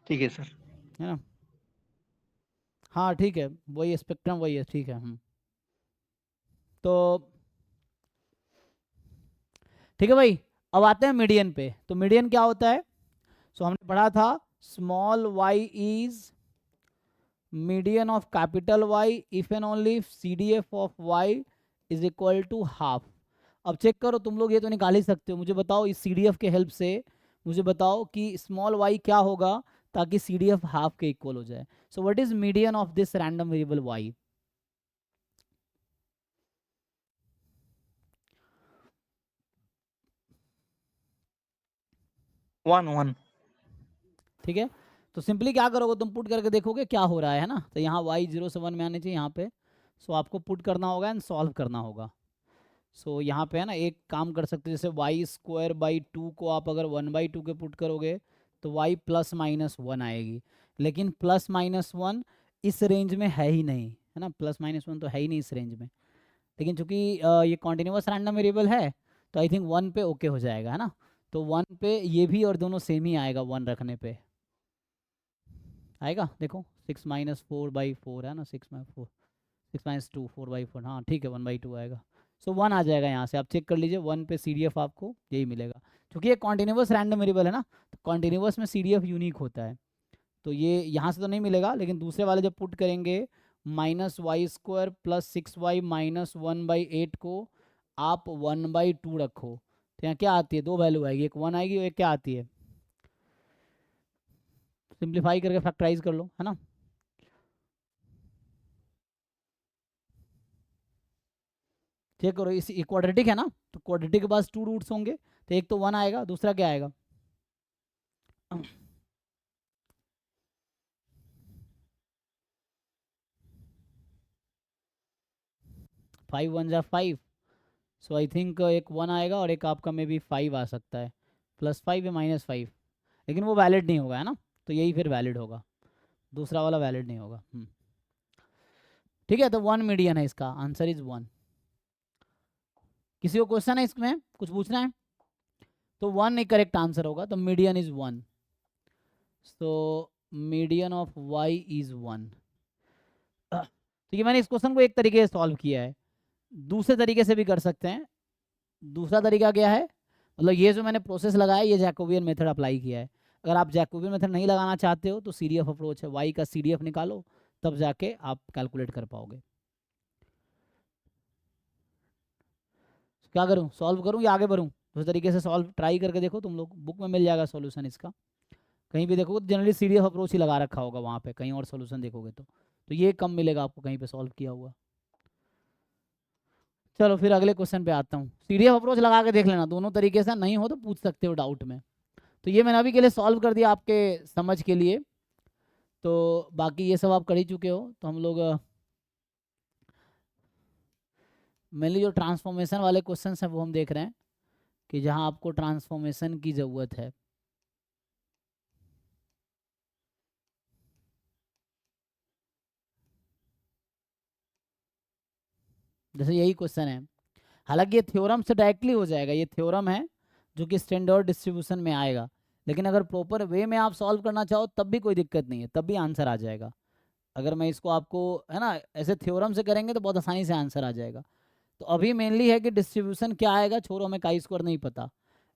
ठीक है सर। है ना, हाँ ठीक है, वही स्पेक्ट्रम वही है, ठीक है। तो ठीक है भाई, अब आते हैं मीडियन पे। तो मीडियन क्या होता है, सो हमने पढ़ा था small y is median of capital Y if and only CDF of y is equal to half. अब चेक करो, तुम लोग ये तो निकाल ही सकते हो, मुझे बताओ इस CDF के हेल्प से मुझे बताओ कि स्मॉल y क्या होगा ताकि CDF हाफ के इक्वल हो जाए। So what is median of this random variable y? One. ठीक है, तो सिंपली क्या करोगे, तुम पुट करके देखोगे क्या हो रहा है ना। तो यहाँ y 0 से 1 में आने चाहिए यहाँ पे, सो आपको पुट करना होगा एंड सॉल्व करना होगा। सो यहाँ पे है ना, एक काम कर सकते हैं, जैसे y²/2 को आप अगर 1/2 के पुट करोगे तो y ±1 आएगी, लेकिन +-1 इस रेंज में है ही नहीं, है ना, +-1 तो है ही नहीं इस रेंज में। लेकिन चूंकि ये कॉन्टिन्यूस रैंडम वेरिएबल है, तो आई थिंक 1 पे ओके हो जाएगा, है ना। तो 1 पे ये भी और दोनों सेम ही आएगा, 1 रखने पे आएगा। देखो 6 - 4/4 है ना, 6 - 2 4/4, हाँ ठीक है 1/2 आएगा। सो 1 आ जाएगा यहाँ से, आप चेक कर लीजिए, 1 पे CDF आपको यही मिलेगा। क्योंकि ये कॉन्टिन्यूस रैंडम वेरिएबल है ना, तो कॉन्टिन्यूस में CDF यूनिक होता है, तो ये यहाँ से तो नहीं मिलेगा, लेकिन दूसरे वाले जब पुट करेंगे -y² प्लस 6y - 1/8 को आप 1/2 रखो, तो यहाँ क्या आती है, दो वैल्यू आएगी, एक 1 आएगी और एक क्या आती है, सिंप्लीफाई करके फैक्टराइज कर लो, है ना। चेक करो, इस क्वाड्रेटिक है ना, तो क्वाड्रेटिक के पास 2 रूट्स होंगे, तो एक तो 1 आएगा, दूसरा क्या आएगा, फाइव वन जा 5, सो आई थिंक एक 1 आएगा और एक आपका में भी 5 आ सकता है, +5 या -5, लेकिन वो वैलिड नहीं होगा, है ना, तो यही फिर वैलिड होगा, दूसरा वाला वैलिड नहीं होगा। ठीक है, तो 1 मीडियन है, इसका आंसर इज 1। किसी को क्वेश्चन है इसमें, कुछ पूछना है? तो 1 एक करेक्ट आंसर होगा, तो median is 1, so median of y is 1। तो ये मैंने इस क्वेश्चन को एक तरीके से सॉल्व किया है, दूसरे तरीके से भी कर सकते हैं। दूसरा तरीका क्या है, मतलब ये जो मैंने प्रोसेस लगाया, ये जैकोबियन मेथड अप्लाई किया है। अगर आप जैकोबियन मेथड नहीं लगाना चाहते हो तो सीडीएफ अप्रोच है, y का सीडीएफ निकालो, तब जाके आप कैलकुलेट कर पाओगे। क्या करूं, सॉल्व करूं या आगे बढ़ूं? दूसरे तरीके से सॉल्व ट्राई करके देखो, तुम लोग बुक में मिल जाएगा सॉल्यूशन इसका, कहीं भी देखोगे जनरली सीडीएफ अप्रोच ही लगा रखा होगा वहाँ पे, कहीं और सॉल्यूशन देखोगे तो ये कम मिलेगा आपको कहीं पे सॉल्व किया हुआ। चलो फिर अगले क्वेश्चन पे आता हूँ। सीडीएफ अप्रोच लगा के देख लेना, दोनों तरीके से नहीं हो तो पूछ सकते हो डाउट में। तो ये मैंने अभी के लिए सॉल्व कर दिया आपके समझ के लिए, तो बाकी ये सब आप कर ही चुके हो। तो हम लोग मेनली जो ट्रांसफॉर्मेशन वाले क्वेश्चन हैं वो हम देख रहे हैं कि जहाँ आपको ट्रांसफॉर्मेशन की ज़रूरत है। जैसे यही क्वेश्चन है, हालांकि ये थ्योरम से डायरेक्टली हो जाएगा, ये थ्योरम है जो कि स्टैंडर्ड डिस्ट्रीब्यूशन में आएगा, लेकिन अगर प्रॉपर वे में आप सॉल्व करना चाहो तब भी कोई दिक्कत नहीं है, तब भी आंसर आ जाएगा। अगर मैं इसको आपको, है ना, ऐसे थ्योरम से करेंगे तो बहुत आसानी से आंसर आ जाएगा। तो अभी मेनली है कि डिस्ट्रीब्यूशन क्या आएगा, छोड़ो, हमें काई स्क्वायर नहीं पता,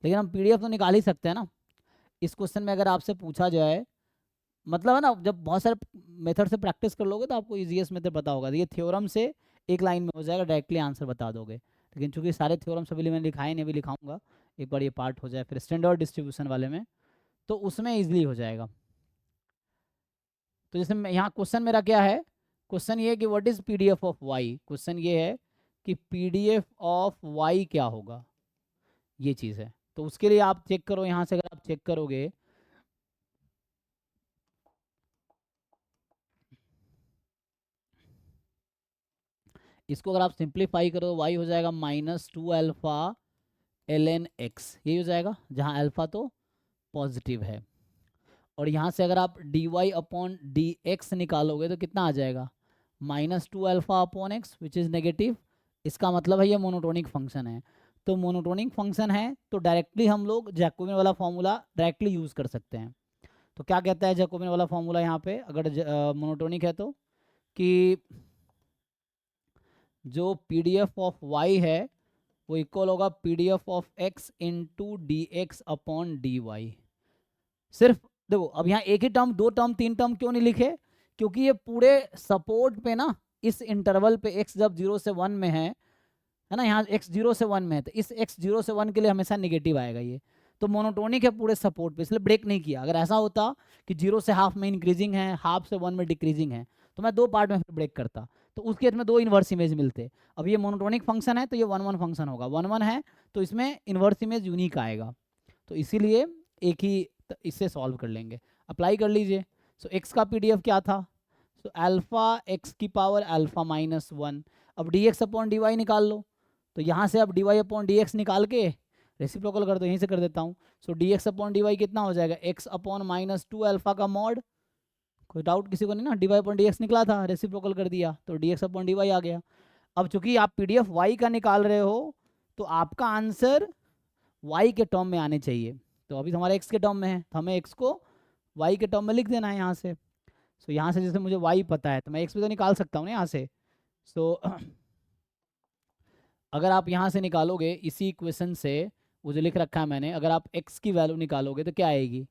लेकिन हम पीडीएफ तो निकाल ही सकते हैं ना। इस क्वेश्चन में अगर आपसे पूछा जाए, मतलब है ना, जब बहुत सारे मेथड से प्रैक्टिस कर लोगे तो आपको ईजीएस्ट मेथड पता होगा। ये थ्योरम से एक लाइन में हो जाएगा, डायरेक्टली आंसर बता दोगे। लेकिन चूंकि सारे थ्योरम्स अभी मैंने लिखाए नहीं, अभी लिखाऊंगा, एक बार ये पार्ट हो जाए फिर स्टैंडर्ड डिस्ट्रीब्यूशन वाले में, तो उसमें ईजिली हो जाएगा। तो जैसे यहाँ क्वेश्चन मेरा क्या है, क्वेश्चन ये है कि what is PDF of Y. Question ये है कि पीडीएफ ऑफ वाई क्या होगा, ये चीज़ है। तो उसके लिए आप चेक करो, यहाँ से अगर आप चेक करोगे, इसको अगर आप सिंप्लीफाई करो, y हो जाएगा -2 अल्फा ln x, यही हो जाएगा, जहाँ अल्फा तो पॉजिटिव है। और यहाँ से अगर आप dy अपॉन डी एक्स निकालोगे तो कितना आ जाएगा, -2 alpha upon x which is negative. इसका मतलब है ये मोनोटोनिक फंक्शन है। तो मोनोटोनिक फंक्शन है तो डायरेक्टली हम लोग जैकोबियन वाला फॉर्मूला डायरेक्टली यूज़ कर सकते हैं। तो क्या कहता है जैकोबियन वाला फॉर्मूला यहाँ पे, अगर मोनोटोनिक है तो, कि जो पीडीएफ ऑफ y है वो इक्वल होगा PDF of x into D x upon D Y. सिर्फ देखो, अब यहाँ एक ही टर्म, दो टर्म, तीन टर्म क्यों नहीं लिखे, क्योंकि ये पूरे सपोर्ट पे ना, इस इंटरवल पे x जब 0 से 1 में है ना, यहाँ x 0 से 1 में है, तो इस x 0 से 1 के लिए हमेशा निगेटिव आएगा ये। तो मोनोटोनिक है पूरे सपोर्ट पे, इसलिए ब्रेक नहीं किया। अगर ऐसा होता कि 0 से हाफ में इंक्रीजिंग है, हाफ से 1 में डिक्रीजिंग है, तो मैं दो पार्ट में फिर ब्रेक करता, तो उस केस में दो इन्वर्स इमेज मिलते। अब ये मोनोटोनिक फंक्शन है तो ये 1 1 फंक्शन होगा, 1 1 है तो इसमें इन्वर्स इमेज यूनिक आएगा। तो इसीलिए एक ही इससे सॉल्व कर लेंगे, अप्लाई कर लीजिए। सो एक्स का पीडीएफ क्या था, सो अल्फा एक्स की पावर अल्फा -1। अब D x upon D Y निकाल लो, तो यहाँ से अब D Y upon D X निकाल के रेसिप्रोकल कर दो, यहीं से कर देता हूँ। So d x upon D y कितना हो जाएगा, एक्स अपॉन -2 अल्फा का मॉड। कोई डाउट किसी को नहीं ना, d Y upon D x निकला था, रेसिप्रोकल कर दिया तो d x upon D y आ गया। अब चूंकि आप पीडीएफ वाई का निकाल रहे हो तो आपका आंसर वाई के टर्म में आने चाहिए। तो अभी हमारा एक्स के टर्म में है तो हमें एक्स को वाई के टर्म में लिख देना है यहाँ से। सो यहाँ से जैसे मुझे वाई पता है तो मैं एक्स भी तो निकाल सकता हूँ ना यहाँ से। सो अगर आप यहाँ से निकालोगे इसी इक्वेशन से, वो जो लिख रखा है मैंने, अगर आप x की वैल्यू निकालोगे तो क्या आएगी,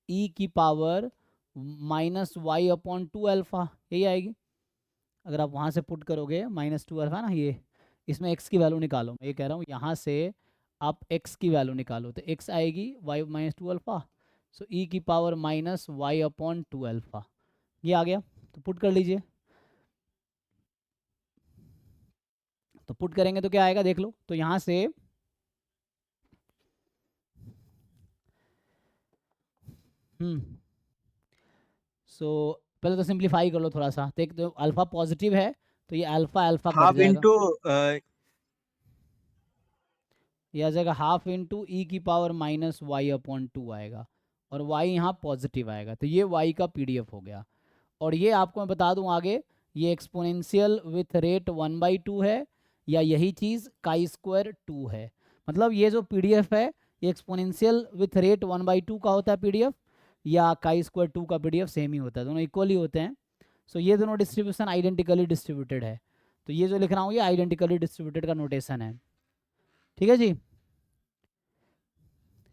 e की पावर -y अपॉन 2 अल्फा, यही आएगी। अगर आप वहाँ से पुट करोगे -2 अल्फा ना, ये इसमें x की वैल्यू निकालो, मैं ये कह रहा हूँ यहाँ से आप x की वैल्यू निकालो तो x आएगी y -2 अल्फा। सो e की पावर -y अपॉन 2 अल्फा, ये आ गया। तो पुट कर लीजिए, तो पुट करेंगे तो क्या आएगा देख लो। तो यहाँ से सो पहले तो सिंप्लीफाई कर लो थोड़ा सा, देख तो अल्फा पॉजिटिव है तो ये अल्फा अल्फा कट हाफ जाएगा, इंटू ये आ जाएगा हाफ इंटू ई की पावर माइनस वाई अपॉन 2 आएगा, और वाई यहाँ पॉजिटिव आएगा, तो ये वाई का पीडीएफ हो गया। और ये आपको मैं बता दूं आगे, ये एक्सपोनेंशियल विथ रेट 1/2 है, या यही चीज़ काई स्क्वायर 2 है। मतलब ये जो पीडीएफ है ये एक्सपोनेंशियल विथ रेट 1/2 का होता है पीडीएफ, या काई स्क्वायर 2 का पीडीएफ सेम ही होता है, दोनों इक्वल ही होते हैं। सो ये दोनों डिस्ट्रीब्यूशन आइडेंटिकली डिस्ट्रीब्यूटेड है, तो ये जो लिख रहा हूँ ये आइडेंटिकली डिस्ट्रीब्यूटेड का नोटेशन है। ठीक है जी,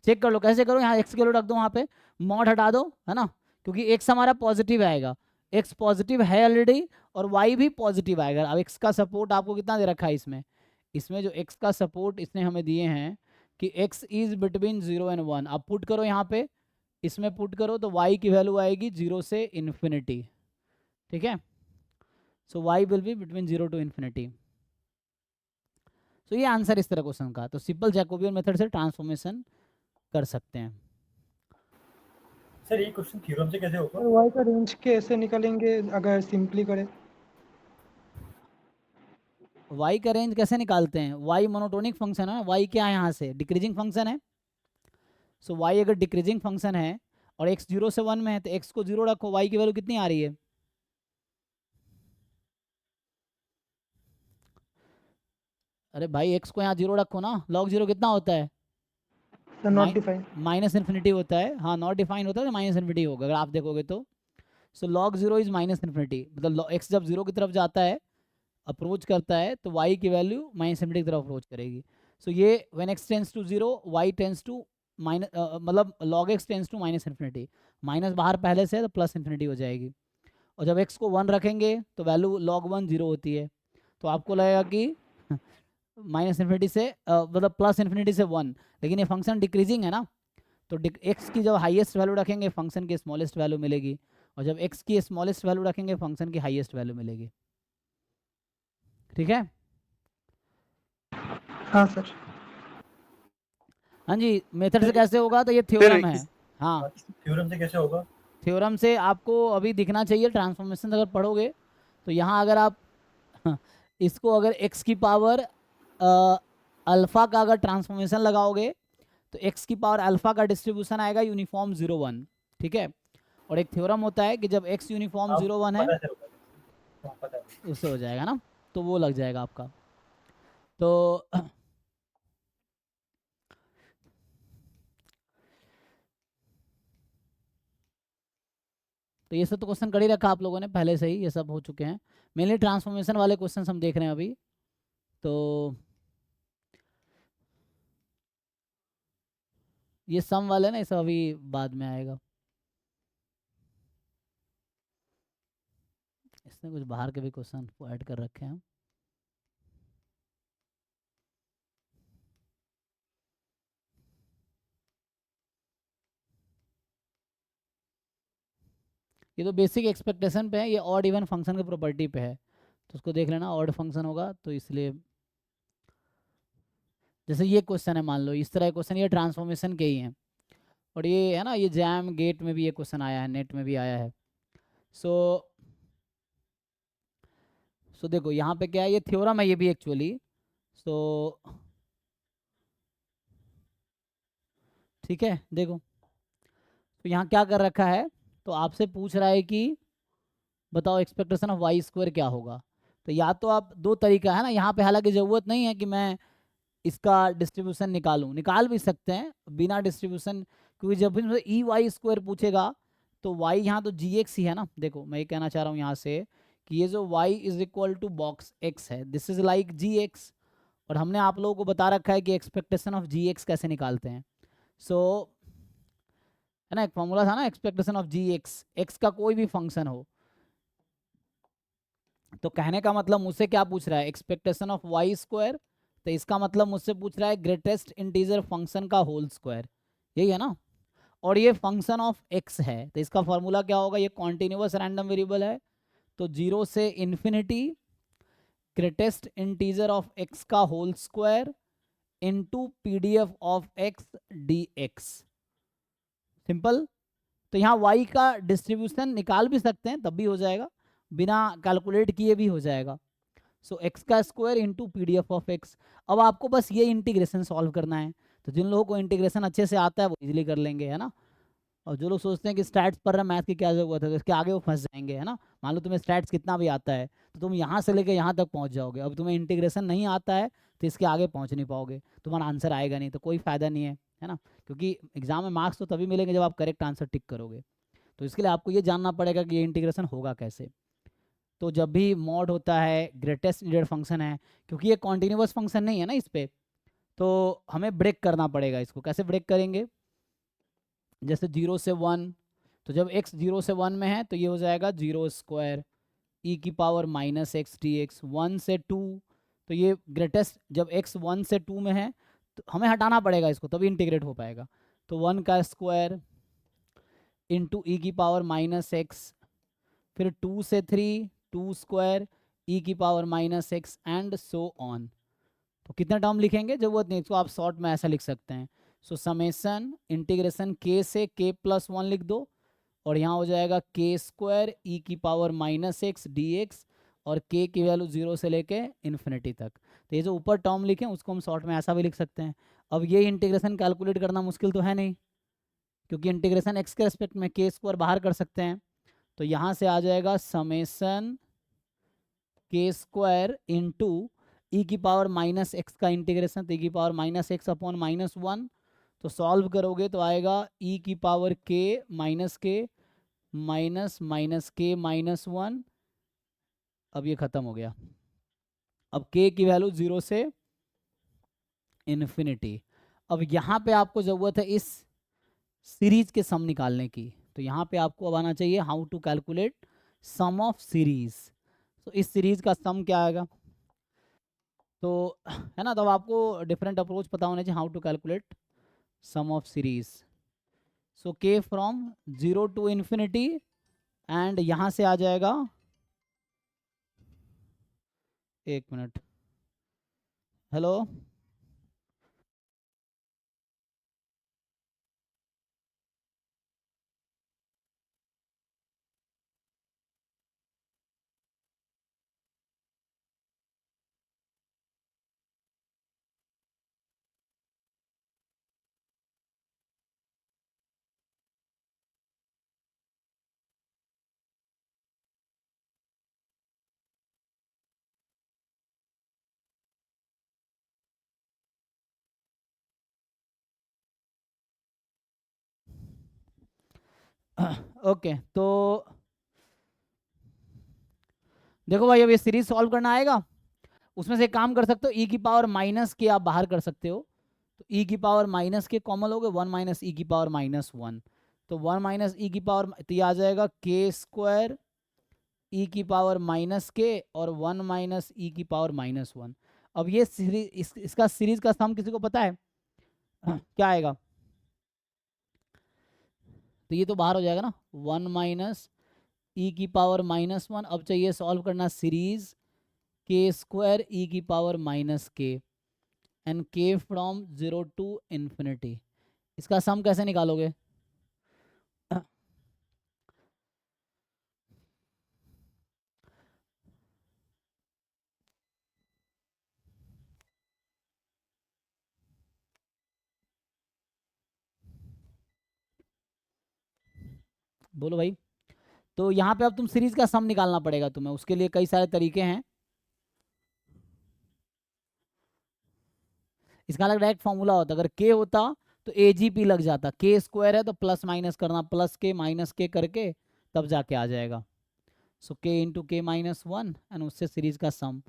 चेक कर लो कैसे करो, यहाँ एक्स की वैल्यू रख दो, वहाँ पे मॉड हटा दो, है ना, क्योंकि एक्स हमारा पॉजिटिव आएगा, एक्स पॉजिटिव है ऑलरेडी, और वाई भी पॉजिटिव आएगा। अब एक्स का सपोर्ट आपको कितना दे रखा है इसमें, इसमें जो एक्स का सपोर्ट इसने हमें दिए हैं कि एक्स इज बिटवीन 0 एंड 1, अब पुट करो यहाँ पे, इसमें पुट करो तो वाई की वैल्यू आएगी 0 से इन्फिनिटी। ठीक है, so y will be between 0 to infinity. तो ये आंसर इस तरह क्वेश्चन का, तो सिंपल जैकोबियन मेथड से ट्रांसफॉर्मेशन कर सकते हैं। सर ये क्वेश्चन थ्योरम से कैसे होगा? वाई का रेंज कैसे निकालेंगे अगर सिंपली करें? वाई का रेंज कैसे निकालते हैं, वाई मोनोटोनिक फंक्शन है, वाई क्या है यहाँ से डिक्रीजिंग फंक्शन है। सो वाई अगर डिक्रीजिंग फंक्शन है और एक्स 0 से 1 में है तो एक्स को 0 रखो, वाई की वैल्यू कितनी आ रही है, अरे भाई एक्स को यहाँ 0 रखो ना, log 0 कितना होता है, नॉट डिफाइंड। माइनस इन्फिनिटी होता है, हाँ नॉट डिफाइंड होता है तो माइनस इन्फिनिटी होगा अगर आप देखोगे तो। सो log 0 इज माइनस इन्फिनिटी, मतलब एक्स जब 0 की तरफ जाता है अप्रोच करता है तो y की वैल्यू माइनस इन्फिनिटी की तरफ अप्रोच करेगी। सो ये when x tends to 0 y tends to minus, मतलब log x tends to minus infinity, minus बाहर पहले से है तो प्लस इन्फिनिटी हो जाएगी, और जब x को 1 रखेंगे तो वैल्यू log 1 0 होती है, तो आपको लगेगा कि माइनस इन्फिनिटी से मतलब प्लस इन्फिनिटी से 1, लेकिन ये फंक्शन डिक्रीजिंग है ना, तो x की जब हाईएस्ट वैल्यू रखेंगे फंक्शन की स्मॉलेस्ट वैल्यू मिलेगी, और जब x की स्मॉलेस्ट वैल्यू रखेंगे फंक्शन की हाईएस्ट वैल्यू मिलेगी। ठीक है, हाँ सर। हाँ जी, मेथड से कैसे होगा, तो ये फिर थ्योरम है। हाँ, थ्योरम से कैसे होगा? थ्योरम से आपको अभी दिखना चाहिए, ट्रांसफॉर्मेशन अगर पढ़ोगे तो यहाँ अगर आप इसको अगर x की पावर अल्फ़ा का अगर ट्रांसफॉर्मेशन लगाओगे तो x की पावर अल्फ़ा का डिस्ट्रीब्यूशन आएगा यूनिफॉर्म 0 1। ठीक है, और एक थ्योरम होता है कि जब x यूनिफॉर्म 0 1 है पता है सर, हाँ, पता है। उससे हो जाएगा ना, तो वो लग जाएगा आपका। तो तो ये सब तो क्वेश्चन कर ही रखा आप लोगों ने पहले से ही, ये सब हो चुके हैं, मेनली ट्रांसफॉर्मेशन वाले क्वेश्चन हम देख रहे हैं अभी। तो ये सम वाले ना, ये सब अभी बाद में आएगा, इसने कुछ बाहर के भी क्वेश्चन ऐड कर रखे हैं। ये तो बेसिक एक्सपेक्टेशन पे है, ये ऑड इवन फंक्शन की प्रॉपर्टी पे है, तो उसको देख लेना, ऑड फंक्शन होगा तो इसलिए। जैसे ये क्वेश्चन है, मान लो इस तरह क्वेश्चन, ये ट्रांसफॉर्मेशन के ही हैं, और ये है ना, ये जैम गेट में भी ये क्वेश्चन आया है, नेट में भी आया है। सो देखो यहाँ पे क्या है, ये थ्योरम है ये भी एक्चुअली। सो ठीक है, देखो तो यहाँ क्या कर रखा है, तो आपसे पूछ रहा है कि बताओ एक्सपेक्टेशन ऑफ वाई स्क्वायर क्या होगा। तो या तो आप, दो तरीका है ना यहाँ पे, हालांकि ज़रूरत नहीं है कि मैं इसका डिस्ट्रीब्यूशन निकालूं, निकाल भी सकते हैं बिना डिस्ट्रीब्यूशन, क्योंकि जब भी मुझे ई वाई स्क्वायर पूछेगा तो वाई यहाँ तो जी एक्स ही है ना। देखो मैं ये कहना चाह रहा हूँ यहाँ से कि ये जो y is equal to box x है, this is like g x, और हमने आप लोगों को बता रखा है कि एक्सपेक्टेशन ऑफ जी एक्स कैसे निकालते हैं। सो है ना, एक फॉर्मूला था ना, expectation of ji X, X का कोई भी फंक्शन हो, तो कहने का मतलब मुझसे क्या पूछ रहा है, एक्सपेक्टेशन ऑफ वाई स्क्वायर, तो इसका मतलब मुझसे पूछ रहा है ग्रेटेस्ट इंटीजर फंक्शन का होल स्क्वायर, यही है ना, और ये फंक्शन ऑफ एक्स है, तो इसका फॉर्मूला क्या होगा, ये कॉन्टिन्यूअस रैंडम वेरिएबल है, तो 0 से infinity greatest integer of x का whole square into PDF of x d x, simple. तो यहाँ y का डिस्ट्रीब्यूशन निकाल भी सकते हैं, तब भी हो जाएगा, बिना कैलकुलेट किए भी हो जाएगा। सो x का square into PDF of x। अब आपको बस ये इंटीग्रेशन सॉल्व करना है। तो जिन लोगों को इंटीग्रेशन अच्छे से आता है वो इजीली कर लेंगे, है ना। और जो लोग सोचते हैं कि स्टैट्स पढ़ रहे हैं, मैथ की क्या जरूरत है, तो इसके आगे वो फंस जाएंगे, है ना। मान लो तुम्हें स्टैट्स कितना भी आता है तो तुम यहाँ से लेके यहाँ तक पहुँच जाओगे। अब तुम्हें इंटीग्रेशन नहीं आता है तो इसके आगे पहुँच नहीं पाओगे, तुम्हारा आंसर आएगा नहीं, तो कोई फ़ायदा नहीं है ना। क्योंकि एग्जाम में मार्क्स तो तभी मिलेंगे जब आप करेक्ट आंसर टिक करोगे। तो इसके लिए आपको ये जानना पड़ेगा कि ये इंटीग्रेशन होगा कैसे। तो जब भी मॉड होता है, ग्रेटेस्ट इंटीजर फंक्शन है, क्योंकि ये कॉन्टिन्यूअस फंक्शन नहीं है ना इस पर, तो हमें ब्रेक करना पड़ेगा इसको। कैसे ब्रेक करेंगे? जैसे 0 से 1, तो जब x 0 से 1 में है तो ये हो जाएगा 0 स्क्वायर e की power minus x d x. 1 से 2, तो ये ग्रेटेस्ट, जब x 1 से 2 में है तो हमें हटाना पड़ेगा इसको, तभी इंटीग्रेट हो पाएगा। तो 1 का स्क्वायर इंटू ई की पावर माइनस एक्स, फिर 2 से 3, 2 स्क्वायर ई की power minus x, and so on. तो कितना टर्म लिखेंगे, जरूरत नहीं, इसको आप शॉर्ट में ऐसा लिख सकते हैं। सो समेसन इंटीग्रेशन k से k प्लस 1 लिख दो, और यहाँ हो जाएगा k स्क्वायर ई की power minus x d x, और k की वैल्यू 0 से लेके इन्फिनिटी तक। तो ये जो ऊपर टर्म लिखे उसको हम शॉर्ट में ऐसा भी लिख सकते हैं। अब ये इंटीग्रेशन कैलकुलेट करना मुश्किल तो है नहीं, क्योंकि इंटीग्रेशन x के रेस्पेक्ट में k स्क्वायर बाहर कर सकते हैं। तो यहाँ से आ जाएगा समेसन k स्क्वायर इंटू ई की पावर माइनस एक्स का इंटीग्रेशन, तो ई की power minus x upon minus 1। तो सॉल्व करोगे तो आएगा ई की पावर k माइनस के माइनस माइनस के माइनस 1। अब ये ख़त्म हो गया। अब k की वैल्यू 0 से इन्फिनिटी। अब यहाँ पे आपको ज़रूरत है इस सीरीज के सम निकालने की। तो यहाँ पे आपको अब आना चाहिए how to calculate sum of series. तो इस सीरीज का सम क्या आएगा, तो है ना। तो अब आपको डिफरेंट अप्रोच पता होना चाहिए how to calculate sum of series. So k from 0 to infinity, and यहाँ से आ जाएगा, एक मिनट, हेलो, ओके। तो देखो भाई, अब ये सीरीज सॉल्व करना आएगा। उसमें से एक काम कर सकते हो, ई की पावर माइनस के आप बाहर कर सकते हो। तो ई की पावर माइनस के कॉमन लोगे, 1 माइनस ई की पावर माइनस 1। तो 1 माइनस ई की पावर, तो ये आ जाएगा k स्क्वायर ई की पावर माइनस के और 1 माइनस ई की पावर माइनस 1। अब ये सीरीज, इसका सीरीज का सम किसी को पता है क्या आएगा? तो ये तो बाहर हो जाएगा ना, 1 माइनस ई की पावर माइनस 1। अब चाहिए सॉल्व करना सीरीज k स्क्वायर ई की power minus K, and k from 0 to infinity. इसका सम कैसे निकालोगे? बोलो भाई। तो यहाँ पे अब तुम सीरीज का सम निकालना पड़ेगा तुम्हें, उसके लिए कई सारे तरीके हैं। इसका अलग डायरेक्ट फॉर्मूला होता, अगर k होता तो AGP लग जाता, k स्क्वायर है तो प्लस माइनस करना, प्लस के माइनस के करके तब जाके आ जाएगा। सो k इंटू के माइनस 1, एंड उससे सीरीज का सम।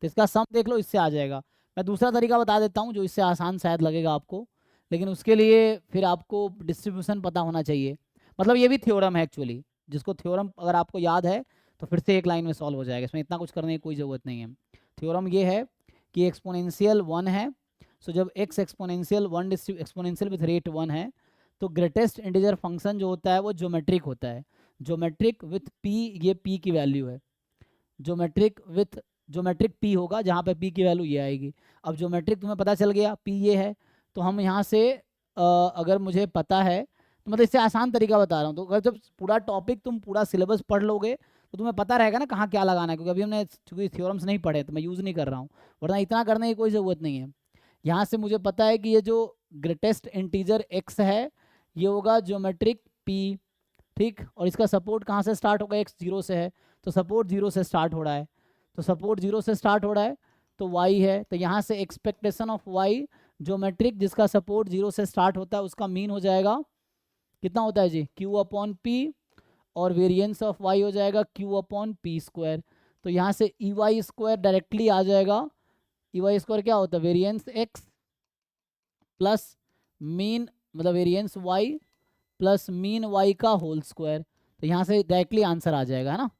तो इसका सम देख लो, इससे आ जाएगा। मैं दूसरा तरीका बता देता हूँ जो इससे आसान शायद लगेगा आपको, लेकिन उसके लिए फिर आपको डिस्ट्रीब्यूशन पता होना चाहिए। मतलब ये भी थ्योरम है एक्चुअली, जिसको थ्योरम अगर आपको याद है तो फिर से एक लाइन में सॉल्व हो जाएगा, इसमें इतना कुछ करने की कोई ज़रूरत नहीं है। थ्योरम ये है कि एक्सपोनेंशियल 1 है, सो जब x exponential 1 exponential with rate 1 है, तो ग्रेटेस्ट इंटीजर फंक्शन जो होता है वो ज्योमेट्रिक होता है। ज्योमेट्रिक विथ p, ये p की वैल्यू है। ज्योमेट्रिक p होगा, जहाँ पे p की वैल्यू ये आएगी। अब ज्योमेट्रिक तुम्हें पता चल गया p ये है, तो हम यहाँ से अगर मुझे पता है तो मतलब इससे आसान तरीका बता रहा हूँ। तो अगर जब पूरा टॉपिक तुम पूरा सिलेबस पढ़ लोगे तो तुम्हें पता रहेगा ना कहाँ क्या लगाना है, क्योंकि अभी हमने चूंकि थ्योरम्स नहीं पढ़े तो मैं यूज़ नहीं कर रहा हूँ, वरना इतना करने की कोई ज़रूरत नहीं है। यहाँ से मुझे पता है कि ये जो ग्रेटेस्ट इंटीजर x है ये होगा ज्योमेट्रिक p, ठीक, और इसका सपोर्ट कहाँ से स्टार्ट होगा, x 0 से है तो सपोर्ट 0 से स्टार्ट हो रहा है, तो सपोर्ट 0 से स्टार्ट हो रहा है तो y है, तो यहाँ से एक्सपेक्टेशन ऑफ y ज्योमेट्रिक जिसका सपोर्ट 0 से स्टार्ट होता है उसका मीन हो जाएगा कितना होता है जी, q अपॉन p, और वेरिएंस ऑफ y हो जाएगा q अपॉन p स्क्वायर। तो यहाँ से ई वाई स्क्वायर डायरेक्टली आ जाएगा, ई वाई स्क्वायर क्या होता है, वेरिएंस x प्लस मीन मतलब variance y plus mean y का होल स्क्वायर। तो यहाँ से डायरेक्टली आंसर आ जाएगा, है ना,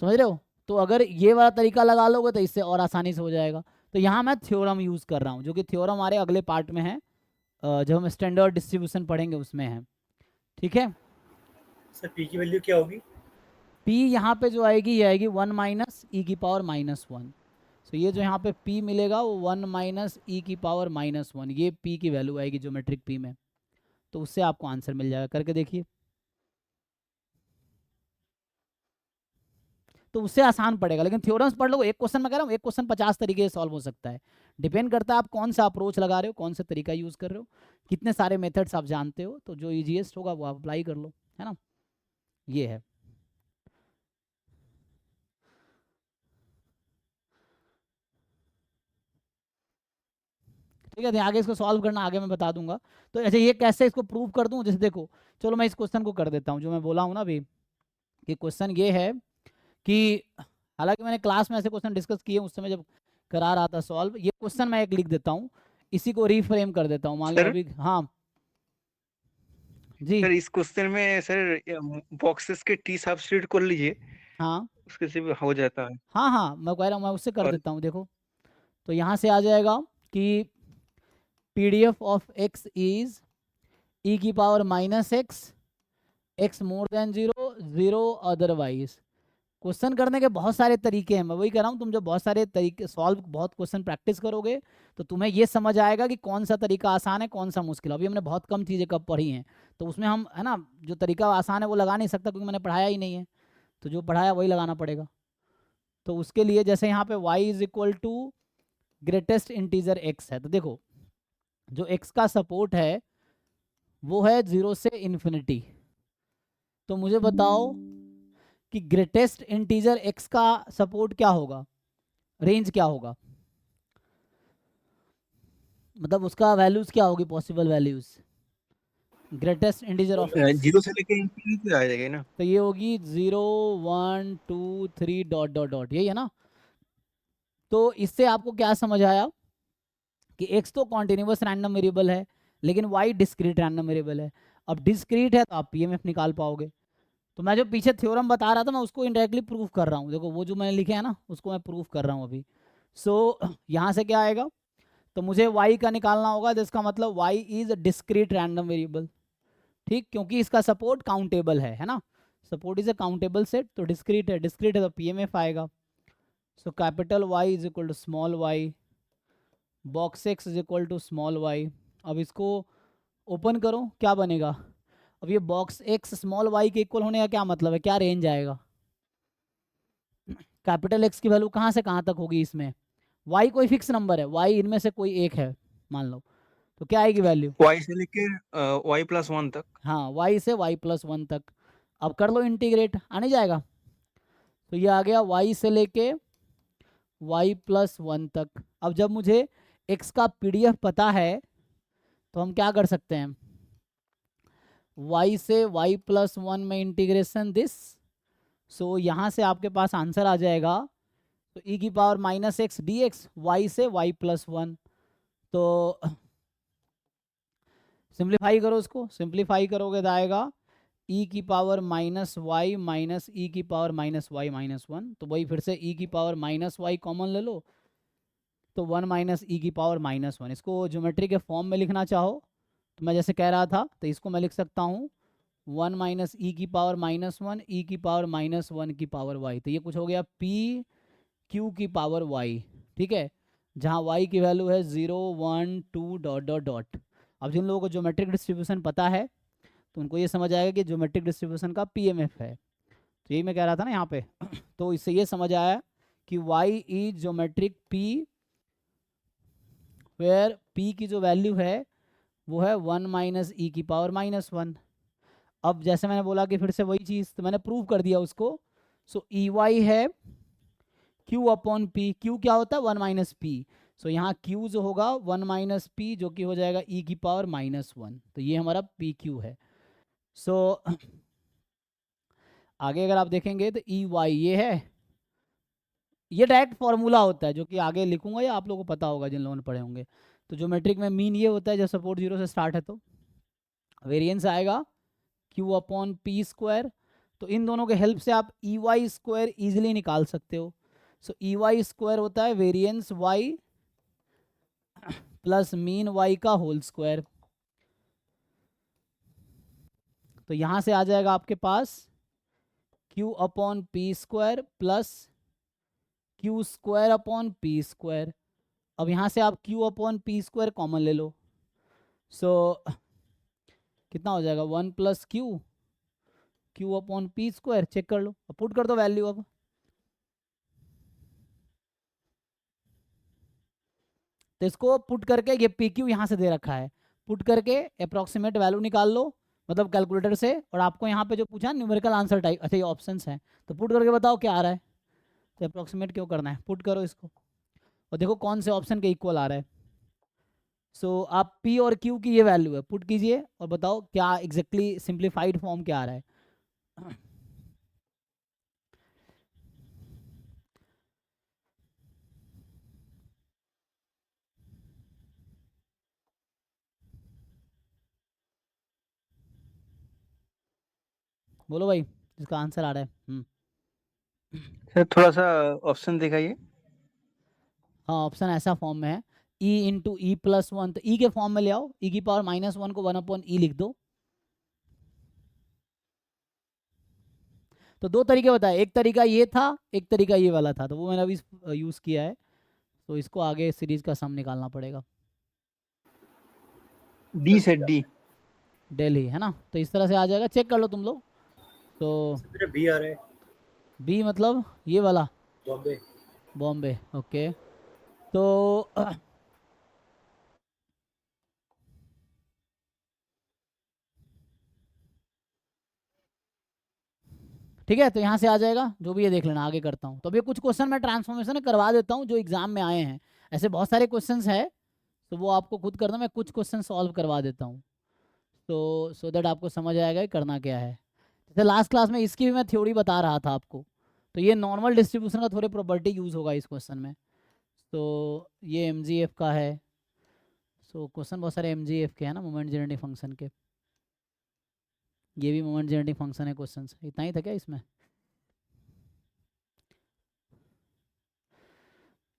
समझ रहे हो। तो अगर ये वाला तरीका लगा लोगे तो इससे और आसानी से हो जाएगा। तो यहाँ मैं थ्योरम यूज़ कर रहा हूँ, जो कि थ्योरम हमारे अगले पार्ट में है, जब हम स्टैंडर्ड डिस्ट्रीब्यूशन पढ़ेंगे उसमें है, ठीक है। सर पी की वैल्यू क्या होगी? p यहाँ पे जो आएगी ये आएगी 1 माइनस ई की पावर -1। सो ये जो यहाँ पे p मिलेगा वो 1 माइनस ई की पावर -1, ये p की वैल्यू आएगी ज्योमेट्रिक p में। तो उससे आपको आंसर मिल जाएगा, करके देखिए। तो उससे आसान पड़ेगा, लेकिन थ्योरम्स पढ़ लो, एक क्वेश्चन मैं कह रहा हूँ, एक क्वेश्चन 50 तरीके से सॉल्व हो सकता है। डिपेंड करता है आप कौन सा अप्रोच लगा रहे हो, कौन सा तरीका यूज़ कर रहे हो, कितने सारे मेथड्स आप जानते हो, तो जो ईजीएस्ट होगा वो आप अप्लाई कर लो, है ना, ये है। ठीक है, तो आगे इसको सॉल्व करना आगे मैं बता दूंगा। तो अच्छा ये कैसे इसको प्रूव कर दूं, जैसे देखो, चलो मैं इस क्वेश्चन को कर देता हूँ जो मैं बोला हूँ ना अभी, कि क्वेश्चन ये है कि हालांकि मैंने क्लास में ऐसे क्वेश्चन डिस्कस किए उस समय जब करा रहा था सॉल्व, ये क्वेश्चन मैं एक लिख देता हूँ, इसी को रीफ्रेम कर देता हूँ, मान लो सर अभी, हाँ जी, सर इस क्वेश्चन में सर बॉक्सेस के टी सब्स्टिट्यूट कर लीजिए, हाँ उसके से भी हो जाता है। हाँ हाँ, मैं कह रहा हूँ मैं उससे कर और देता हूँ। देखो तो यहाँ से आ जाएगा कि PDF of x is e की power -x, x more then 0, 0 otherwise. Question करने के बहुत सारे तरीके हैं, मैं वही कह रहा हूँ, तुम जब बहुत सारे तरीके सॉल्व, बहुत क्वेश्चन प्रैक्टिस करोगे तो तुम्हें ये समझ आएगा कि कौन सा तरीका आसान है कौन सा मुश्किल है। अभी हमने बहुत कम चीज़ें कब पढ़ी हैं, तो उसमें हम, है ना, जो तरीका आसान है वो लगा नहीं सकता क्योंकि मैंने पढ़ाया ही नहीं है, तो जो पढ़ाया वही लगाना पड़ेगा। तो उसके लिए जैसे यहाँ पे y is equal to greatest integer x है, तो देखो जो x का सपोर्ट है वो है 0 से इन्फिनिटी। तो मुझे बताओ कि ग्रेटेस्ट इंटीजर x का सपोर्ट क्या होगा, रेंज क्या होगा, मतलब उसका वैल्यूज क्या होगी, possible values greatest integer of x। 0 से लेके इंफिनिटी आ जाएगी ना। तो ये होगी 0 1 2 3 डॉट डॉट डॉट, यही है ना। तो इससे आपको क्या समझ आया कि x तो कॉन्टिन्यूस रैंडम वेरिएबल है लेकिन y डिस्क्रीट रैंडम वेरिएबल है। अब डिस्क्रीट है तो आप पीएमएफ निकाल पाओगे। तो मैं जो पीछे थ्योरम बता रहा था मैं उसको इनडायरेक्टली प्रूफ कर रहा हूँ, देखो वो जो मैंने लिखे है ना उसको मैं प्रूफ कर रहा हूँ अभी। सो यहाँ से क्या आएगा, तो मुझे y का निकालना होगा, जिसका मतलब y is discrete random variable, ठीक, क्योंकि इसका सपोर्ट काउंटेबल है ना, support is a countable set, तो डिस्क्रीट है तो पीएमएफ आएगा। So capital Y is equal to small y, box x is equal to small y। अब इसको ओपन करो, क्या बनेगा, अब ये बॉक्स x स्मॉल y के इक्वल होने का क्या मतलब है, क्या रेंज आएगा, कैपिटल x की वैल्यू कहाँ से कहाँ तक होगी इसमें, y कोई फिक्स नंबर है, y इनमें से कोई एक है मान लो, तो क्या आएगी वैल्यू, y से लेके y+1 तक। हाँ y से y+1 तक। अब कर लो इंटीग्रेट, आने जाएगा, तो ये आ गया y से लेके y+1 तक। अब जब मुझे x का PDF पता है तो हम क्या कर सकते हैं, y से y+1 में इंटीग्रेशन दिस, सो यहाँ से आपके पास आंसर आ जाएगा, तो e की पावर -x dx y से y+1। तो सिंप्लीफाई करो उसको, सिंप्लीफाई करोगे तो आएगा e की पावर -y माइनस e की पावर -y-1, तो वही फिर से e की पावर -y कॉमन ले लो, तो 1 माइनस e की पावर -1। इसको ज्योमेट्री के फॉर्म में लिखना चाहो तो मैं जैसे कह रहा था तो इसको मैं लिख सकता हूँ 1 माइनस ई की पावर -1 e की पावर -1 की पावर y, तो ये कुछ हो गया p q की पावर y, ठीक है, जहाँ y की वैल्यू है 0 1 2 डॉट डॉट डॉट। अब जिन लोगों को ज्योमेट्रिक डिस्ट्रीब्यूशन पता है तो उनको ये समझ आएगा कि ज्योमेट्रिक डिस्ट्रीब्यूशन का पीएमएफ है। तो यही मैं कह रहा था ना यहाँ पे तो इससे ये समझ आया कि y is geometric p where p की जो वैल्यू है वो है 1 माइनस ई की पावर -1। अब जैसे मैंने बोला कि फिर से वही चीज़, तो मैंने प्रूव कर दिया उसको। सो ई वाई है q अपॉन p। q क्या होता है 1 माइनस पी। सो यहाँ q जो होगा 1 माइनस पी जो कि हो जाएगा e की पावर -1। तो ये हमारा पी क्यू है। सो आगे अगर आप देखेंगे तो ई वाई ये है, ये डायरेक्ट फॉर्मूला होता है जो कि आगे लिखूंगा या आप लोगों को पता होगा जिन लोगों ने पढ़े होंगे। तो ज्योमेट्रिक में मीन ये होता है जब सपोर्ट 0 से स्टार्ट है तो वेरिएंस आएगा q अपॉन पी स्क्वायर। तो इन दोनों के हेल्प से आप ई वाई स्क्वायर ईजिली निकाल सकते हो। सो ई वाई स्क्वायर होता है variance y plus mean y का होल स्क्वायर। तो यहाँ से आ जाएगा आपके पास q upon p square plus q square upon p square. अब यहाँ से आप q upon p square common ले लो। सो कितना हो जाएगा 1 plus q upon p square. Check कर लो, अब पुट कर दो वैल्यू। अब तो इसको पुट करके ये पी क्यू यहाँ से दे रखा है, पुट करके अप्रॉक्सीमेट वैल्यू निकाल लो मतलब कैलकुलेटर से। और आपको यहाँ पे जो पूछा न्यूमेरिकल आंसर टाइप, अच्छा ये ऑप्शंस हैं तो पुट करके बताओ क्या आ रहा है। तो अप्रॉक्सीमेट क्यों करना है, पुट करो इसको और देखो कौन से ऑप्शन के इक्वल आ रहा है। सो आप p और q की ये वैल्यू है, पुट कीजिए और बताओ क्या एग्जैक्टली सिंप्लीफाइड फॉर्म क्या आ रहा है। बोलो भाई जिसका आंसर आ रहा है। सर थोड़ा सा ऑप्शन दिखाइए। हाँ ऑप्शन ऐसा फॉर्म में है e इंटू ई प्लस 1, तो e के फॉर्म में ले आओ, e की पावर -1 को 1 अपॉन ई लिख दो। तो दो तरीके बताए, एक तरीका ये था एक तरीका ये वाला था, तो वो मैंने अभी यूज़ किया है। तो इसको आगे सीरीज का सम निकालना पड़ेगा। डी से डी दिल्ली है ना, तो इस तरह से आ जाएगा, चेक कर लो तुम लोग। तो मेरा बी आ रहा है, बी मतलब ये वाला बॉम्बे। बॉम्बे, ओके। तो ठीक है, तो यहाँ से आ जाएगा जो भी, ये देख लेना, आगे करता हूँ। तो अभी कुछ क्वेश्चन मैं ट्रांसफॉर्मेशन करवा देता हूँ जो एग्जाम में आए हैं। ऐसे बहुत सारे क्वेश्चंस है तो वो आपको खुद करना, मैं कुछ क्वेश्चन सॉल्व करवा देता हूँ तो सो दैट आपको समझ आएगा कि करना क्या है। जैसे लास्ट क्लास में इसकी भी मैं थ्योरी बता रहा था आपको, तो ये नॉर्मल डिस्ट्रीब्यूशन का थोड़े प्रॉपर्टी यूज़ होगा इस क्वेश्चन में। तो ये MGF का है। सो क्वेश्चन बहुत सारे MGF के हैं ना, मोमेंट जनरेटिंग फंक्शन के। ये भी मोमेंट जनरेटिंग फंक्शन है क्वेश्चन, इतना ही था क्या इसमें।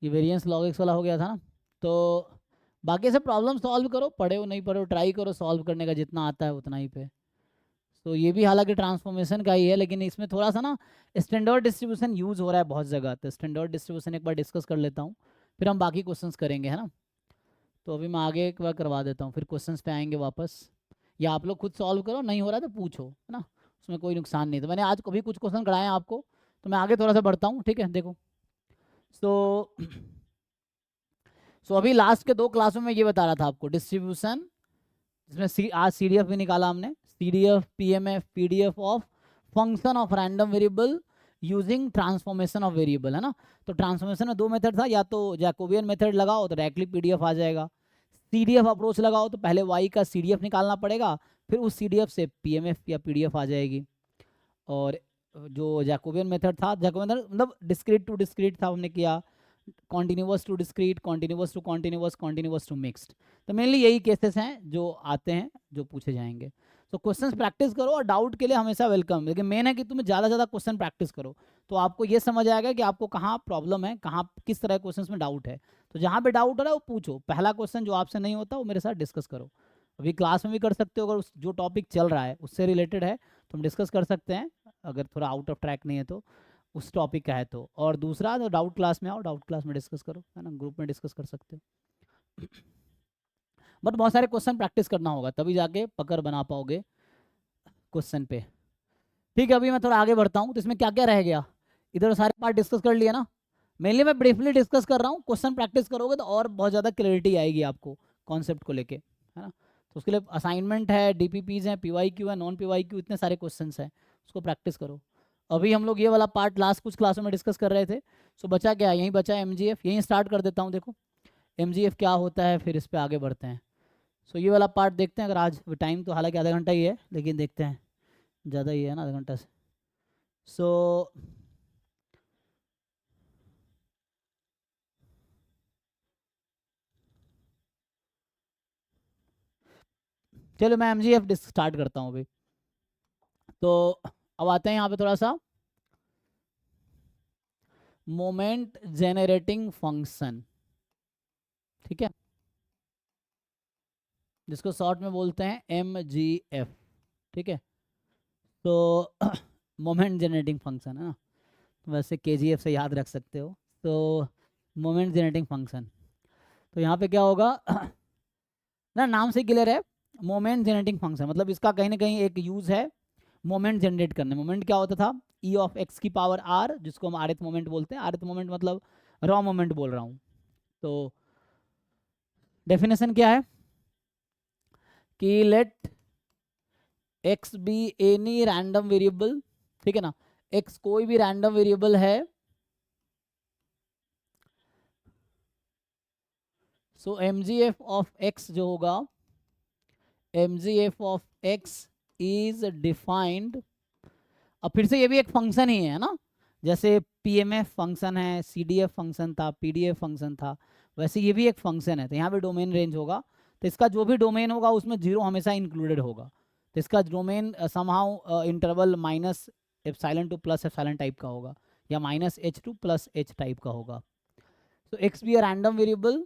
ये वेरिएंस लॉग एक्स वाला हो गया था ना। तो बाकी से प्रॉब्लम सॉल्व करो, पढ़े हो नहीं पढ़े हो ट्राई करो सॉल्व करने का, जितना आता है उतना ही पे। तो ये भी हालांकि ट्रांसफॉर्मेशन का ही है, लेकिन इसमें थोड़ा सा ना स्टैंडर्ड डिस्ट्रीब्यूशन यूज़ हो रहा है बहुत जगह। तो स्टैंडर्ड डिस्ट्रीब्यूशन एक बार डिस्कस कर लेता हूँ, फिर हम बाकी क्वेश्चंस करेंगे, है ना। तो अभी मैं आगे एक बार करवा देता हूँ, फिर क्वेश्चंस पे आएंगे वापस, या आप लोग खुद सॉल्व करो, नहीं हो रहा तो पूछो, है ना, उसमें कोई नुकसान नहीं। तो मैंने आज कभी कुछ क्वेश्चन कराए हैं आपको, तो मैं आगे थोड़ा सा बढ़ता हूँ, ठीक है। देखो सो अभी लास्ट के 2 क्लासों में ये बता रहा था आपको डिस्ट्रीब्यूशन, जिसमें आज CDF भी निकाला हमने, CDF PMF PDF of function of random variable using transformation of variable, है ना। तो ट्रांसफॉर्मेशन में 2 मेथड था, या तो जैकोबियन मेथड लगाओ तो डायरेक्टली PDF आ जाएगा, CDF अप्रोच लगाओ तो पहले y का CDF निकालना पड़ेगा, फिर उस CDF से PMF या PDF आ जाएगी। और जो जैकोबियन मेथड था, जैकोबियन मतलब डिस्क्रीट टू डिस्क्रीट था, हमने किया continuous to discrete, continuous to continuous, continuous to mixed. तो मेनली यही केसेस हैं जो आते हैं, जो पूछे जाएंगे। तो क्वेश्चंस प्रैक्टिस करो, और डाउट के लिए हमेशा वेलकम, लेकिन मेन है कि तुम्हें ज़्यादा से ज़्यादा क्वेश्चन प्रैक्टिस करो, तो आपको ये समझ आएगा कि आपको कहाँ प्रॉब्लम है, कहाँ किस तरह क्वेश्चन में डाउट है। तो जहाँ पे डाउट हो रहा है वो पूछो, पहला क्वेश्चन जो आपसे नहीं होता वो मेरे साथ डिस्कस करो। अभी क्लास में भी कर सकते हो, अगर जो टॉपिक चल रहा है उससे रिलेटेड है तो हम डिस्कस कर सकते हैं, अगर थोड़ा आउट ऑफ ट्रैक नहीं है तो उस टॉपिक का है तो। और दूसरा तो डाउट क्लास में आओ, डाउट क्लास में डिस्कस करो, है ना, ग्रुप में डिस्कस कर सकते हो। बट बहुत सारे क्वेश्चन प्रैक्टिस करना होगा तभी जाके पकड़ बना पाओगे क्वेश्चन पे। ठीक है, अभी मैं थोड़ा आगे बढ़ता हूँ। तो इसमें क्या क्या रह गया, इधर सारे पार्ट डिस्कस कर लिए ना। मेनली मैं ब्रीफली डिस्कस कर रहा हूँ, क्वेश्चन प्रैक्टिस करोगे तो और बहुत ज़्यादा क्लैरिटी आएगी आपको कॉन्सेप्ट को लेके, है ना। तो उसके लिए असाइनमेंट है, डीपीपीज हैं, पीवाईक्यू है, नॉन पीवाईक्यू, इतने सारे क्वेश्चंस हैं, उसको प्रैक्टिस करो। अभी हम लोग ये वाला पार्ट लास्ट कुछ क्लासों में डिस्कस कर रहे थे। सो बचा क्या, यहीं बचा एमजीएफ। यहीं स्टार्ट कर देता हूँ। देखो एमजीएफ क्या होता है, फिर इस पर आगे बढ़ते हैं। सो ये वाला पार्ट देखते हैं। अगर आज टाइम तो हालांकि आधा घंटा ही है, लेकिन देखते हैं, ज़्यादा ही है ना आधा घंटा से। सो चलो मैं एमजीएफ स्टार्ट करता हूँ अभी। तो अब आते हैं यहाँ पे थोड़ा सा मोमेंट जेनरेटिंग फंक्शन, ठीक है, जिसको शॉर्ट में बोलते हैं एमजीएफ, ठीक है। तो मोमेंट जनरेटिंग फंक्शन है ना, वैसे केजीएफ से याद रख सकते हो। तो मोमेंट जनरेटिंग फंक्शन, तो यहाँ पे क्या होगा ना, नाम से क्लियर है। मोमेंट जनरेटिंग फंक्शन मतलब इसका कहीं ना कहीं एक यूज है मोमेंट जनरेट करने। मोमेंट क्या होता था, ई ऑफ एक्स की पावर आर, जिसको हम आरएथ मोमेंट बोलते हैं। आरएथ मोमेंट मतलब रॉ मोमेंट बोल रहा हूँ। तो डेफिनेशन क्या है कि let x be any random variable, ठीक है ना, एक्स कोई भी रैंडम वेरिएबल है। सो एमजीएफ ऑफ एक्स जो होगा, MGF of x is defined. अब फिर से ये भी एक फंक्शन ही है ना, जैसे पीएमएफ फंक्शन है, सीडीएफ फंक्शन था, पीडीएफ फंक्शन था, वैसे ये भी एक फंक्शन है। तो यहाँ पे डोमेन रेंज होगा, तो इसका जो भी डोमेन होगा उसमें जीरो हमेशा इंक्लूडेड होगा। तो इसका domain somehow interval minus epsilon two plus epsilon type का होगा, या minus H two plus H type का होगा। तो एक्स भी रैंडम वेरिएबल,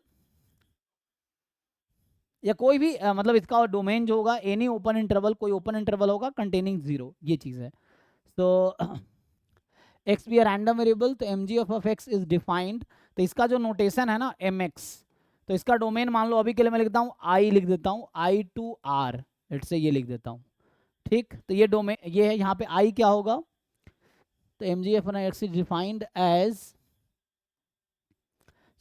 या कोई भी मतलब इसका डोमेन जो होगा एनी ओपन इंटरवल, कोई ओपन इंटरवल होगा कंटेनिंग जीरो, ये चीज़ है। तो एक्स बी रैंडम वेरिएबल, तो M G of x is defined. तो इसका जो नोटेशन है ना एम एक्स, तो इसका डोमेन मान लो अभी के लिए मैं लिखता हूँ आई, लिख देता हूँ आई टू आर, लेट से ये लिख देता हूँ, ठीक। तो ये डोमेन ये है, यहाँ पे आई क्या होगा, तो M G F x is defined as,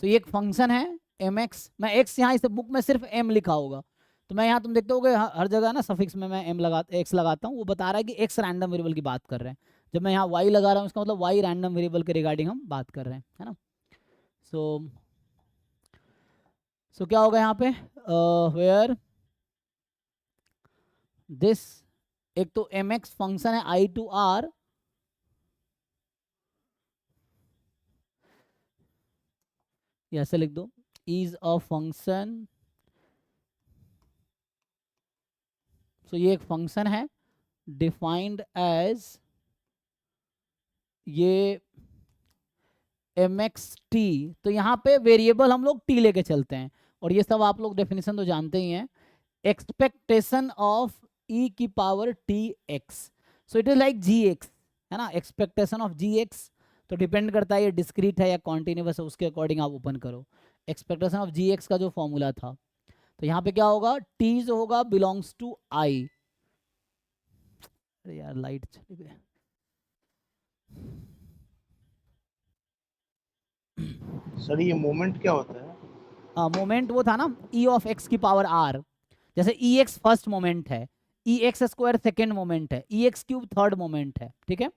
तो ये एक फंक्शन है एम एक्स। मैं एक्स यहाँ इस बुक में सिर्फ एम लिखा होगा, तो मैं यहाँ तुम देखते हो हर जगह ना सफिक्स में मैं एम लगा एक्स लगाता हूँ, वो बता रहा है कि एक्स रैंडम वेरिएबल की बात कर रहे हैं। जब मैं यहाँ वाई लगा रहा हूँ, इसका मतलब वाई रैंडम वेरिएबल के रिगार्डिंग हम बात कर रहे हैं, है ना। सो क्या होगा यहाँ पे, वेयर दिस, एक तो एम एक्स फंक्शन है आई टू आर, ऐसे लिख दो, इज अ फंक्शन। सो ये एक फंक्शन है डिफाइंड एज ये एम एक्स टी। तो यहाँ पे वेरिएबल हम लोग टी लेके चलते हैं, और ये सब आप लोग डेफिनेशन तो जानते ही हैं। एक्सपेक्टेशन ऑफ ई की power t x, so it is like g x, है ना, एक्सपेक्टेशन ऑफ जी एक्स। तो डिपेंड करता है ये डिस्क्रीट है या कॉन्टिन्यूस है, उसके अकॉर्डिंग आप ओपन करो। एक्सपेक्टेशन ऑफ जी एक्स का जो फॉर्मूला था, तो यहाँ पे क्या होगा, टी जो होगा बिलोंग्स टू आई। अरे यार लाइट चली गई। सर ये मोमेंट क्या होता है? मोमेंट वो था ना ई ऑफ एक्स की पावर आर, जैसे ई एक्स फर्स्ट मोमेंट है, E x square second moment है, E x cube third moment है, ठीक है,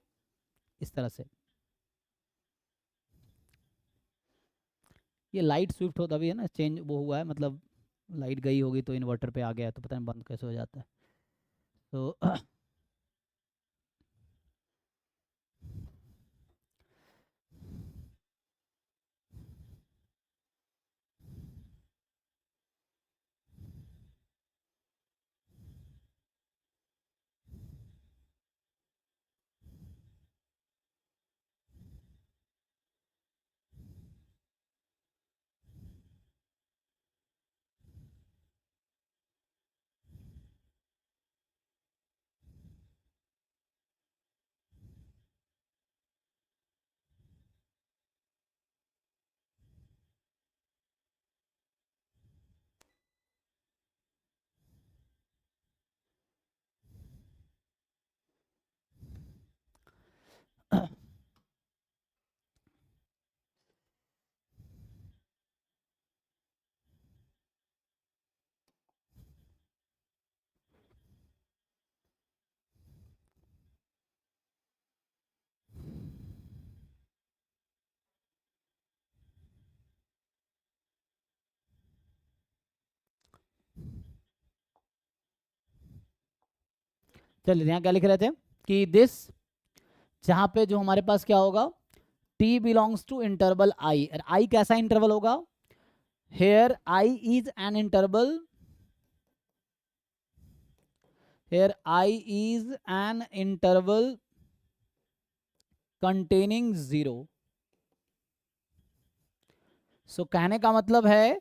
इस तरह से। ये लाइट स्विफ्ट होता भी है ना, चेंज वो हुआ है, मतलब लाइट गई होगी तो इन्वर्टर पे आ गया है, तो पता नहीं बंद कैसे हो जाता है। तो चलिए यहाँ क्या लिख रहे थे कि दिस, जहाँ पे जो हमारे पास क्या होगा, t belongs to interval i, और i कैसा इंटरवल होगा, here i is an interval, here i is an interval containing 0। So कहने का मतलब है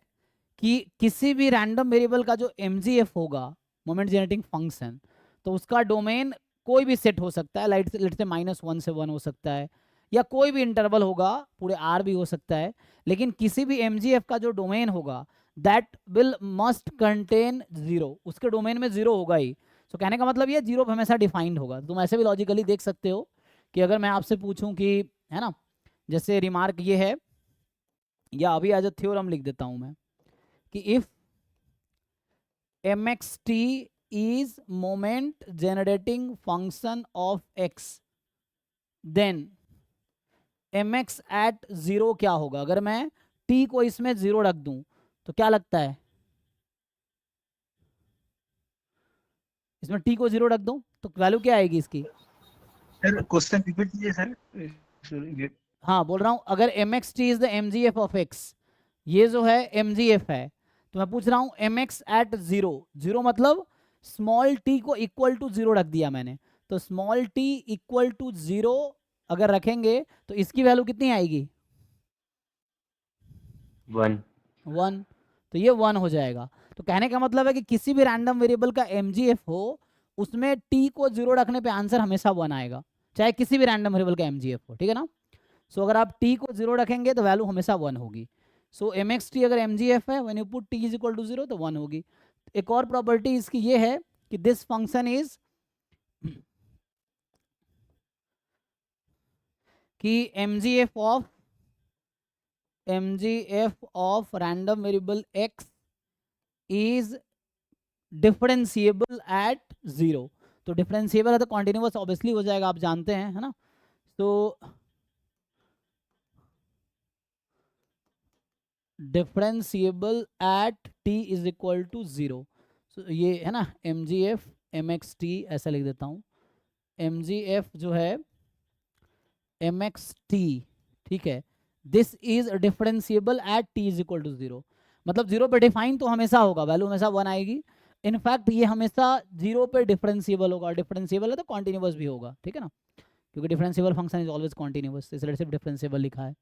कि किसी भी रैंडम वेरिएबल का जो mgf होगा, मोमेंट जेनरेटिंग फंक्शन, तो उसका डोमेन कोई भी सेट हो सकता है, लेट्स से -1 से 1 हो सकता है, या कोई भी इंटरवल होगा, पूरे R भी हो सकता है, लेकिन किसी भी mgf का जो डोमेन होगा दैट विल मस्ट कंटेन 0, उसके डोमेन में 0 होगा ही। सो कहने का मतलब ये 0 हमेशा डिफाइंड होगा। तुम ऐसे भी लॉजिकली देख सकते हो कि अगर मैं आपसे पूछूं कि, है ना, जैसे रिमार्क ये है, या अभी एज अ थ्योरम लिख देता हूं मैं कि if mxt is moment generating function of x, then mx at 0 क्या होगा। अगर मैं t को इसमें 0 रख दूं तो क्या लगता है, इसमें t को 0 रख दूं तो वैल्यू क्या आएगी इसकी। सर क्वेश्चन रिपीट कीजिए सर। हाँ बोल रहा हूं, अगर mxt is the mgf of x, ये जो है mgf है, तो मैं पूछ रहा हूं mx एट 0, 0 मतलब स्मॉल t को इक्वल टू 0 रख दिया मैंने, तो स्मॉल t इक्वल टू 0 अगर रखेंगे तो इसकी वैल्यू कितनी आएगी, 1, तो ये 1 हो जाएगा। तो कहने का मतलब है कि किसी भी रैंडम वेरिएबल का mgf हो, उसमें t को 0 रखने पे आंसर हमेशा 1 आएगा, चाहे किसी भी रैंडम वेरिएबल का mgf हो, ठीक है ना। सो अगर आप t को 0 रखेंगे तो वैल्यू हमेशा 1 होगी। सो mxt अगर mgf है, when you put t is equal to 0 तो 1 होगी। एक और प्रॉपर्टी इसकी ये है कि दिस फंक्शन इज, कि mgf of random variable x is differentiable eight 0। तो डिफरेंशिएबल है तो कॉन्टिन्यूअस ऑब्वियसली हो जाएगा, आप जानते हैं, है ना। तो differentiable at t is equal to 0। So ये है ना mgf mxt, ऐसा लिख देता हूँ, mgf जो है mxt, ठीक है, this is differentiable at t is equal to 0, मतलब 0 पे डिफाइन तो हमेशा होगा, वैल्यू हमेशा 1 आएगी। इनफैक्ट ये हमेशा 0 पे डिफरेंशिएबल होगा, डिफरेंशिएबल है तो कॉन्टिन्यूअस भी होगा, ठीक है ना, क्योंकि differentiable function is always continuous, इसलिए सिर्फ डिफरेंशिएबल लिखा है।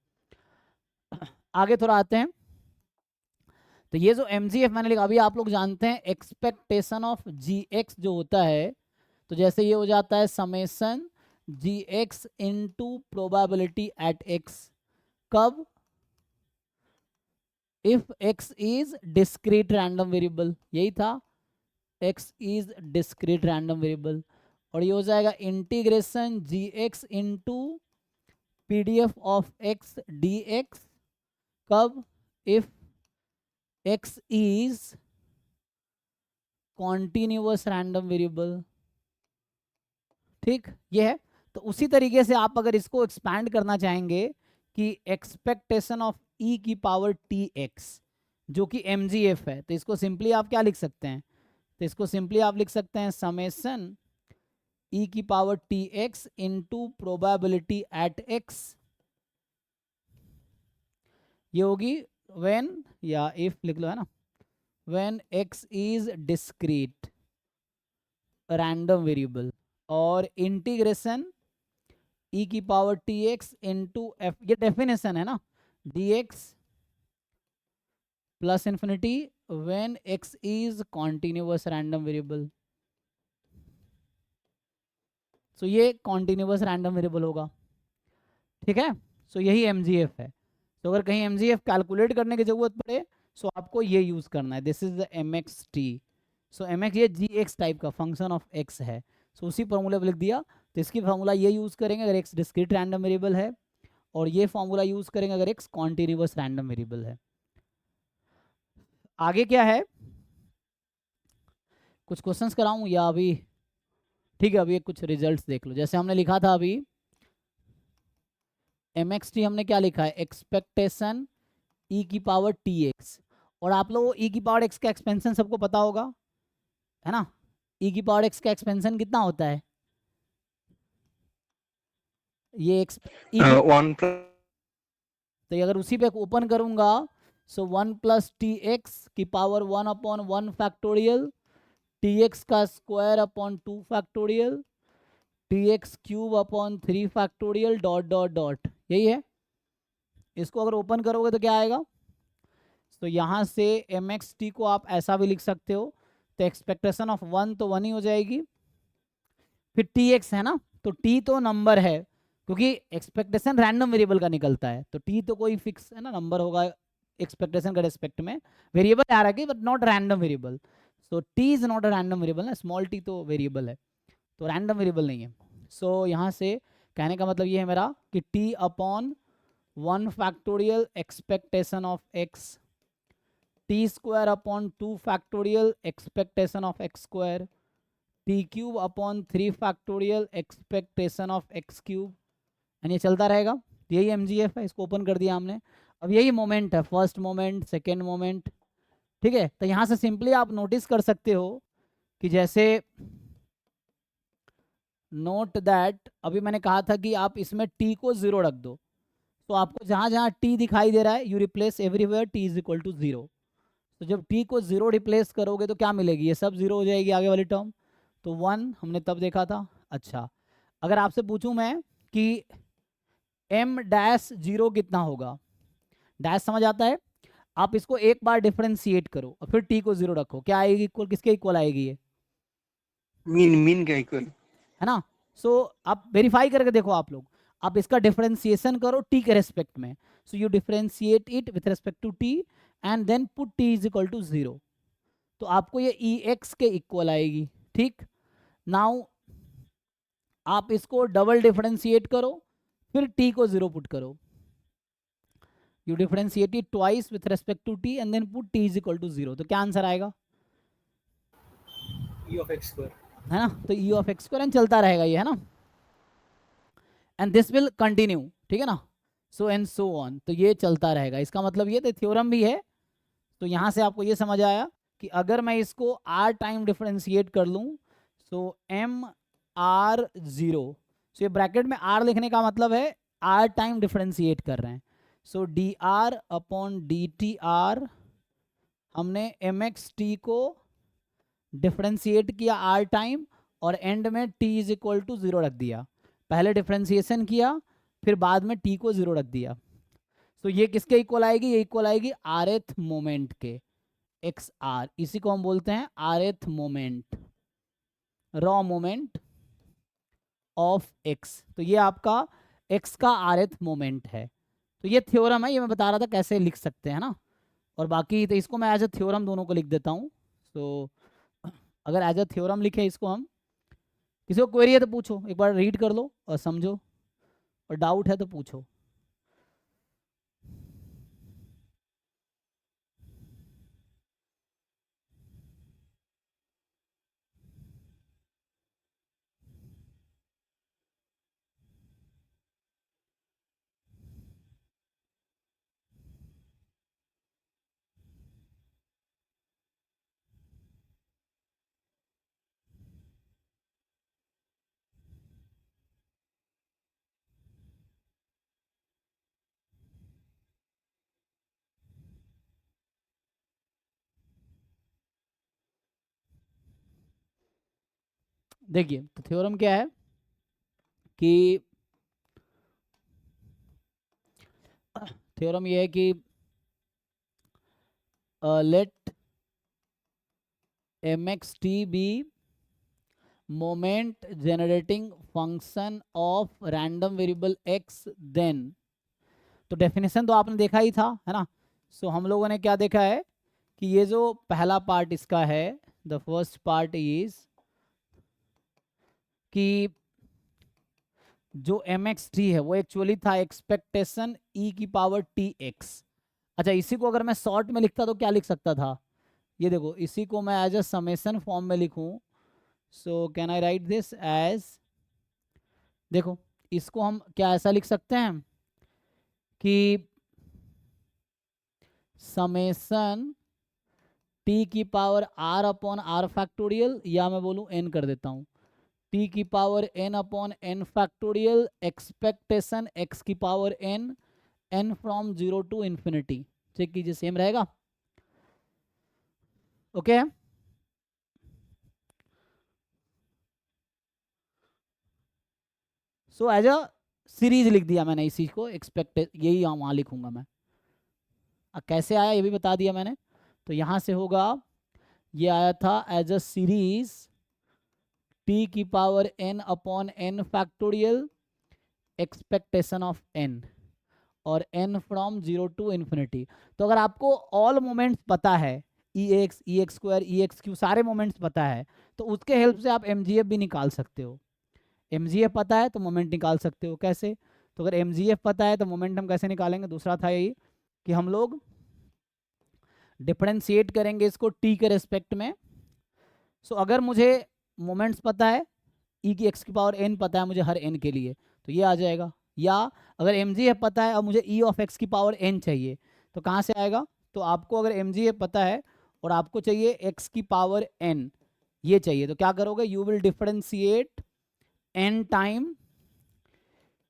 आगे थोड़ा आते हैं, तो ये जो mgf मैंने लिखा, अभी आप लोग जानते हैं एक्सपेक्टेशन ऑफ gx जो होता है, तो जैसे ये हो जाता है summation gx into probability at x, कब, if x is discrete random variable, यही था, x is discrete random variable, और ये हो जाएगा integration gx into pdf of x dx, कब, if x is continuous random variable, ठीक, ये है। तो उसी तरीके से आप अगर इसको एक्सपैंड करना चाहेंगे कि एक्सपेक्टेशन ऑफ e की पावर tx जो कि mgf है, तो इसको सिंपली आप क्या लिख सकते हैं, तो इसको सिंपली आप लिख सकते हैं समेशन e की power tx into probability at x, ये होगी when, या if लिख लो, है ना, when x is discrete random variable, और इंटीग्रेशन e की पावर tx इनटू f, ये डेफिनेशन है ना, dx plus infinity when x is continuous random variable, सो ये continuous random variable होगा, ठीक है। सो यही mgf है। तो अगर कहीं mgf कैलकुलेट करने की जरूरत पड़े सो आपको ये यूज करना है, this is the mxt। So mx ये gx टाइप का फंक्शन ऑफ x है, सो उसी फॉर्मूला पे लिख दिया। तो इसकी फार्मूला ये यूज करेंगे अगर x डिस्क्रीट रैंडम वेरिएबल है, और ये फॉर्मूला यूज करेंगे अगर x कॉन्टिन्यूअस रैंडम वेरिएबल है। आगे क्या है, कुछ क्वेश्चंस कराऊं या अभी, ठीक है, अभी कुछ रिजल्ट्स देख लो। जैसे हमने लिखा था अभी mxt, हमने क्या लिखा है, एक्सपेक्टेशन e की पावर tx, और आप लोगों को e की पावर x का एक्सपेंशन सबको पता होगा, है ना, ई की पावर एक्स का एक्सपेंशन कितना होता है? ये एक्स ई की, 1 तो ये अगर उसी पे ओपन करूंगा, सो 1 प्लस टी एक्स की power 1 upon 1 factorial, t x का square upon 2 factorial, t x cube upon 3 factorial dot dot dot, यही है। इसको अगर ओपन करोगे तो क्या आएगा? तो यहाँ से एम एक्स टी को आप ऐसा भी लिख सकते हो, तो एक्सपेक्टेशन ऑफ 1 तो 1 ही हो जाएगी, फिर टी एक्स है ना, तो टी तो नंबर है क्योंकि एक्सपेक्टेशन रैंडम वेरिएबल का निकलता है, तो टी तो कोई फिक्स है ना, नंबर होगा एक्सपेक्टेशन का रिस्पेक्ट में। वेरिएबल आ रहा है but not random variable, so T is not a random variable ना, स्मॉल टी तो वेरिएबल है, तो रैंडम वेरिएबल नहीं है। सो यहाँ से कहने का मतलब ये है मेरा कि T upon 1 factorial expectation of x, T square upon 2 factorial expectation of x square, T cube upon 3 factorial expectation of x cube, and ये चलता रहेगा। यही एमजीएफ है, इसको ओपन कर दिया हमने। अब यही मोमेंट है, फर्स्ट मोमेंट, सेकेंड मोमेंट, ठीक है। तो यहाँ से सिंपली आप नोटिस कर सकते हो कि जैसे नोट दैट अभी मैंने कहा था कि आप इसमें टी को 0 रख दो, तो आपको जहाँ जहाँ टी दिखाई दे रहा है you replace everywhere t is equal to 0। तो जब टी को 0 रिप्लेस करोगे तो क्या मिलेगी? ये सब 0 हो जाएगी आगे वाली टर्म, तो 1 हमने तब देखा था। अच्छा, अगर आपसे पूछूं मैं कि m डैश 0 कितना होगा, डैश समझ आता है, आप इसको एक बार डिफरेंशिएट करो और फिर t को 0 रखो, क्या आएगी? इक्वल किसके इक्वल आएगी? ये मीन का इक्वल है ना। सो आप वेरीफाई करके देखो, आप लोग आप इसका डिफरेंशिएशन करो t के रेस्पेक्ट में, so you differentiate it with respect to t and then put t is equal to 0, तो आपको ये ex के इक्वल आएगी। ठीक, नाउ आप इसको डबल डिफरेंशिएट करो, फिर t को 0 पुट करो, you differentiate it twice with respect to t and then put t is equal to 0, तो क्या आंसर आएगा? E of x square. है ना, तो e ऑफ एक्स स्क्वायर चलता रहेगा ये, है ना, एंड दिस विल कंटिन्यू, ठीक है ना, सो एंड सो ऑन, तो ये चलता रहेगा। इसका मतलब ये तो थ्योरम भी है, तो यहाँ से आपको ये समझ आया कि अगर मैं इसको r टाइम डिफरेंशिएट कर लूँ, सो m r 0, सो ये ब्रैकेट में r लिखने का मतलब है r टाइम डिफरेंशिएट कर रहे हैं, so d r upon d t r, हमने एम एक्स टी को डिफरेंशिएट किया r टाइम और एंड में t इज इक्वल टू 0 रख दिया, पहले डिफरेंशिएशन किया फिर बाद में t को 0 रख दिया, तो ये किसके इक्वल आएगी? ये इक्वल आएगी rth मोमेंट के, एक्स आर, इसी को हम बोलते हैं rth moment, raw moment of x, तो ये आपका x का rth मोमेंट है। तो ये थ्योरम है, ये मैं बता रहा था कैसे लिख सकते हैं ना, और बाकी तो इसको मैं एज अ थ्योरम दोनों को लिख देता हूँ। तो अगर एज अ थ्योरम लिखे इसको हम, किसी को क्वेरी है तो पूछो, एक बार रीड कर लो और समझो, और डाउट है तो पूछो। देखिए, तो थ्योरम क्या है कि थ्योरम ये है कि late mxt be moment generating function of random variable x, then, तो डेफिनेशन तो आपने देखा ही था, है ना। सो हम लोगों ने क्या देखा है कि ये जो पहला पार्ट इसका है, द फर्स्ट पार्ट इज कि जो mxt है वो एक्चुअली था एक्सपेक्टेशन e की पावर tx। अच्छा, इसी को अगर मैं शॉर्ट में लिखता तो क्या लिख सकता था? ये देखो, इसी को मैं एज अ समेशन फॉर्म में लिखूं, so can I write this as, देखो इसको हम क्या ऐसा लिख सकते हैं कि समेशन टी की power r upon r factorial, या मैं बोलूँ एन कर देता हूँ, टी की power n upon n factorial expectation x की power n, n from 0 to infinity. Check कीजिए, सेम रहेगा। Okay so as a series लिख दिया मैंने इस चीज को, एक्सपेक्ट यही वहां लिखूंगा मैं। कैसे आया ये भी बता दिया मैंने। तो यहां से होगा, ये आया था एज अ सीरीज टी की power n upon n factorial expectation of n, और एन फ्रॉम 0 टू इन्फिनिटी। तो अगर आपको ऑल मोमेंट्स पता है, E x square E x cube सारे मोमेंट्स पता है, तो उसके हेल्प से आप एमजीएफ भी निकाल सकते हो। एमजीएफ पता है तो मोमेंट निकाल सकते हो। कैसे? तो अगर एमजीएफ पता है तो मोमेंट हम कैसे निकालेंगे? दूसरा था यही कि हम लोग डिफरेंशिएट करेंगे इसको टी के रेस्पेक्ट में। सो अगर मुझे मोमेंट्स पता है, ई की एक्स की पावर एन पता है मुझे हर एन के लिए, तो ये आ जाएगा। या अगर एमजीएफ पता है और मुझे ई ऑफ एक्स की पावर एन चाहिए, तो कहाँ से आएगा? तो आपको अगर एमजीएफ पता है और आपको चाहिए एक्स की पावर एन, ये चाहिए, तो क्या करोगे? You will differentiate n time,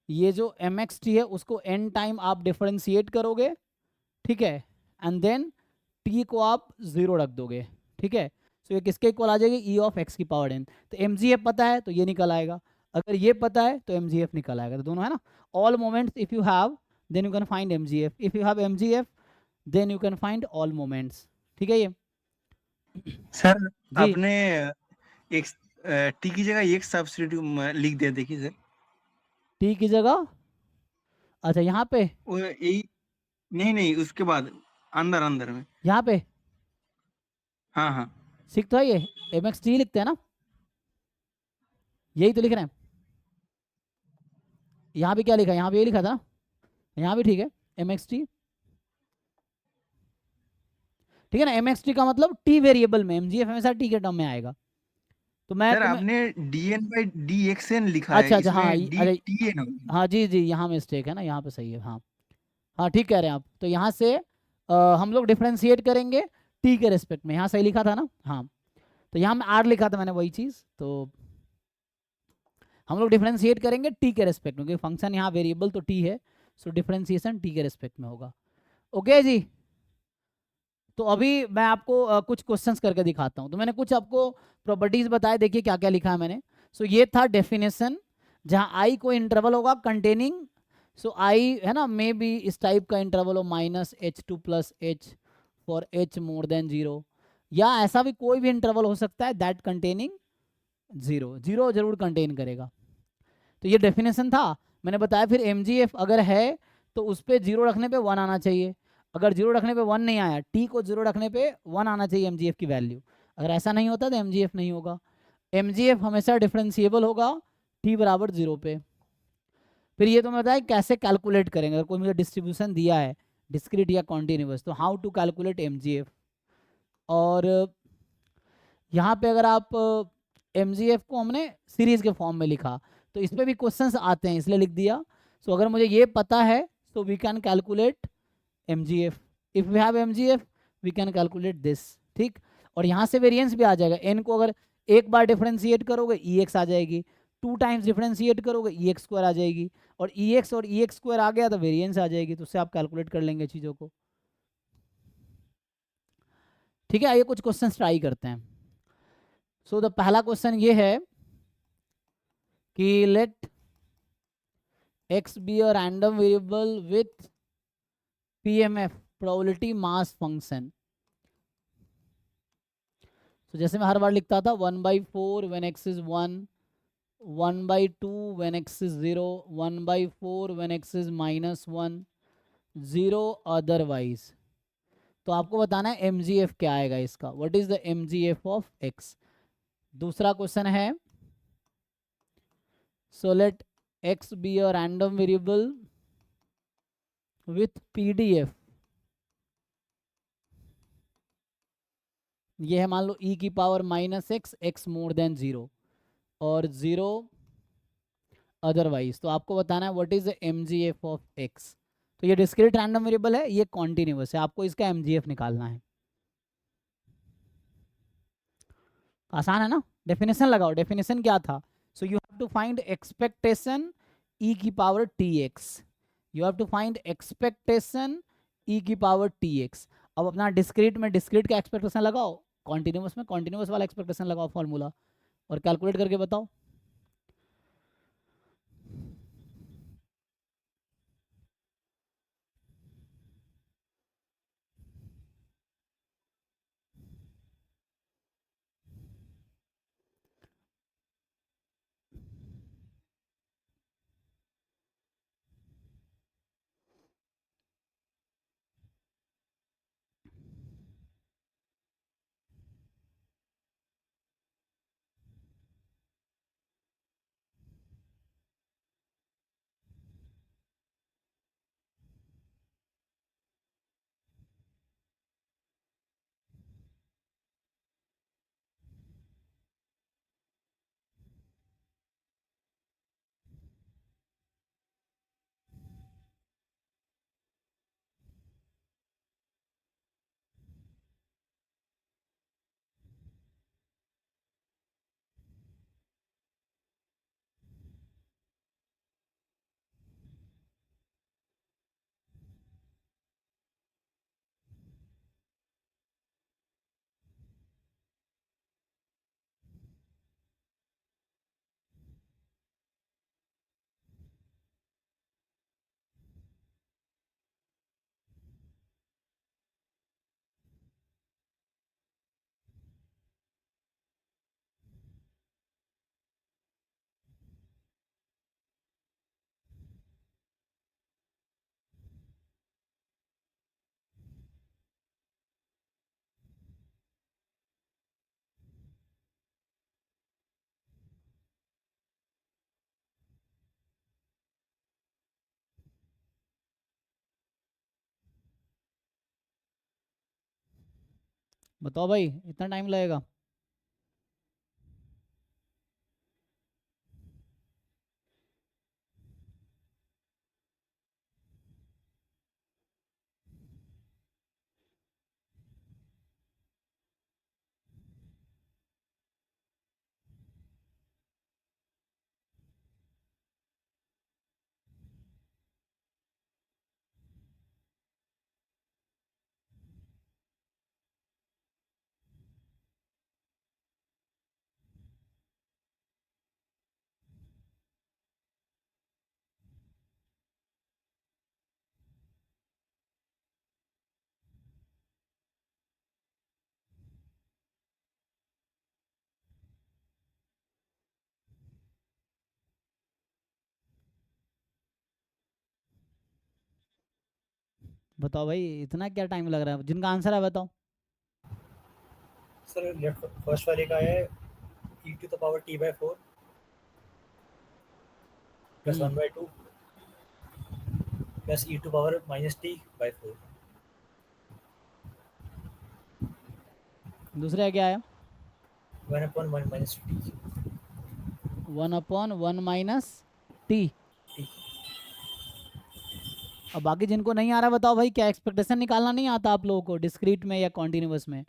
ये जो एम एक्स टी है उसको एन टाइम आप डिफरेंशिएट करोगे, ठीक है, एंड देन टी को आप 0 रख दोगे, ठीक है। सो ये किसके इक्वल आ जाएगी? ई ऑफ एक्स की पावर एन। तो एम जी एफ पता है तो ये निकल आएगा, अगर ये पता है तो एम जी एफ निकल आएगा। तो दोनों है ना, all moments if you have then you can find M G F, if you have M G F then you can find all moments, ठीक है। ये सर जी आपने एक्स टी की जगह एक्स सब्स्टिट्यूट लिख दिया, देखिए सर। टी की जगह, अच्छा यहाँ पे, वो यही नहीं उसके बाद अंदर अंदर में। यहाँ पे हाँ हाँ सीख तो है, ये एम एक्स टी लिखते हैं ना, यही तो लिख रहे हैं। यहाँ भी क्या लिखा है? यहाँ भी ये लिखा था ना, यहाँ भी ठीक है, एम एक्स टी, ठीक है ना। एम एक्स टी का मतलब टी वेरिएबल में, एम जी एफ हमेशा टी के टर्म में आएगा। तो मैं सर, तुम्हें, आपने dn/dxn लिखा है, अच्छा हाँ इसमें अरे dtn होगा। हाँ जी जी, यहाँ मिस्टेक है ना, यहाँ पे सही है। हाँ हाँ ठीक कह रहे हैं आप। तो यहाँ से हम लोग डिफरेंशिएट करेंगे टी के रेस्पेक्ट में, यहाँ सही लिखा था ना। हाँ तो यहाँ में आर लिखा था मैंने, वही चीज़। तो हम लोग डिफरेंशिएट करेंगे टी के रेस्पेक्ट में, क्योंकि फंक्शन यहाँ वेरिएबल तो टी है, सो डिफरेंशिएशन टी के रेस्पेक्ट में होगा। ओके जी। तो अभी मैं आपको कुछ क्वेश्चंस करके दिखाता हूँ। तो मैंने कुछ आपको प्रॉपर्टीज बताए, देखिए क्या क्या लिखा है मैंने। सो ये था डेफिनेशन, जहाँ आई कोई इंटरवल होगा कंटेनिंग, सो आई है ना, मे बी इस टाइप का इंटरवल हो -h2 + h for h more than 0, या ऐसा भी कोई भी इंटरवल हो सकता है दैट कंटेनिंग 0 जरूर कंटेन करेगा। तो ये डेफिनेशन था, मैंने बताया। फिर एमजीएफ अगर है तो उस पर 0 रखने पे 1 आना चाहिए, अगर 0 रखने पे 1 नहीं आया, टी को 0 रखने पे 1 आना चाहिए एमजीएफ की वैल्यू। अगर ऐसा नहीं होता तो एमजीएफ नहीं होगा। एमजीएफ हमेशा डिफरेंशिएबल होगा टी बराबर 0 पे। फिर ये तो मैं बताया कैसे कैलकुलेट करेंगे, अगर कोई मुझे डिस्ट्रीब्यूशन दिया है डिस्क्रीट या कॉन्टिन्यूस, तो हाउ टू कैलकुलेट एमजीएफ। और यहाँ पे अगर आप एमजीएफ को हमने सीरीज के फॉर्म में लिखा, तो इस पर भी क्वेश्चंस आते हैं इसलिए लिख दिया। सो अगर मुझे ये पता है तो we can calculate MGF, if we have MGF we can calculate this, ठीक। और यहाँ से वेरिएंस भी आ जाएगा, एन को अगर एक बार डिफरेंशिएट करोगे ई एक्स आ जाएगी, 2 टाइम्स डिफरेंशिएट करोगे ई एक्स स्क्वायर आ जाएगी, और ई एक्स स्क्वायर आ गया तो वेरिएंस आ जाएगी। तो उससे आप कैलकुलेट कर लेंगे चीज़ों को, ठीक है। आइए कुछ क्वेश्चन ट्राई करते हैं। सो द पहला क्वेश्चन ये है कि let x be a random variable with PMF probability mass function। तो जैसे मैं हर बार लिखता था 1/4 when x is 1, 1/2 when x is 0, 1/4 when x is -1, 0 otherwise। तो आपको बताना है mgf क्या आएगा इसका, what is the mgf of x। दूसरा क्वेश्चन है, so let x be a random variable with PDF, ये है मान लो e की power -x, x more then 0 और 0 अदरवाइज। तो आपको बताना है what is the mgf of x। तो ये डिस्क्रीट रैंडम वेरिएबल है, ये कॉन्टिन्यूअस है, आपको इसका mgf निकालना है। आसान है ना, डेफिनेशन लगाओ, डेफिनेशन क्या था, so you have to find expectation e की power t x, you have to find expectation e की पावर टी एक्स। अब अपना डिस्क्रीट में डिस्क्रीट का एक्सपेक्टेशन लगाओ, कॉन्टिन्यूस में कॉन्टिन्यूस वाला एक्सपेक्टेशन लगाओ फॉर्मूला और कैलकुलेट करके बताओ। बताओ भाई, इतना टाइम लगेगा? बताओ भाई, इतना क्या टाइम लग रहा है? जिनका आंसर है बताओ। सर लेफ्ट फर्स्ट वाले का है e to the power t by 4 plus 1 by 2 plus e to power minus t by 4। दूसरा क्या है? 1/1 minus t। 1/1 minus T. अब बाकी जिनको नहीं आ रहा बताओ भाई, क्या एक्सपेक्टेशन निकालना नहीं आता आप लोगों को डिस्क्रीट में या कॉन्टिन्यूस में?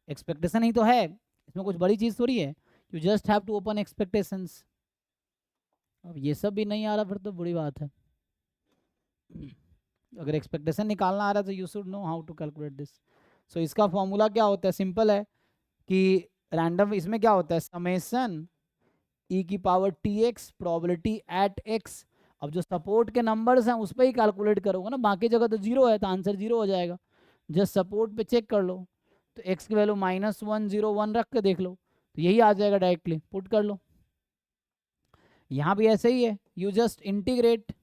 एक्सपेक्टेशन ही तो है, इसमें कुछ बड़ी चीज़ थोड़ी है। You just have to open expectations. अब ये सब भी नहीं आ रहा फिर तो बुरी बात है। अगर एक्सपेक्टेशन निकालना आ रहा है तो you should know how to calculate this. So इसका फॉर्मूला क्या होता है? सिंपल है कि रैंडम, इसमें क्या होता है, समेशन ई की power t x probability at x. अब जो सपोर्ट के नंबर्स हैं उस पर ही कैलकुलेट करोगे ना, बाकी जगह तो जीरो है तो आंसर जीरो हो जाएगा। जस्ट सपोर्ट पे चेक कर लो, तो एक्स की वैल्यू -101 रख के देख लो, तो यही आ जाएगा, डायरेक्टली पुट कर लो। यहाँ भी ऐसे ही है, यू जस्ट इंटीग्रेट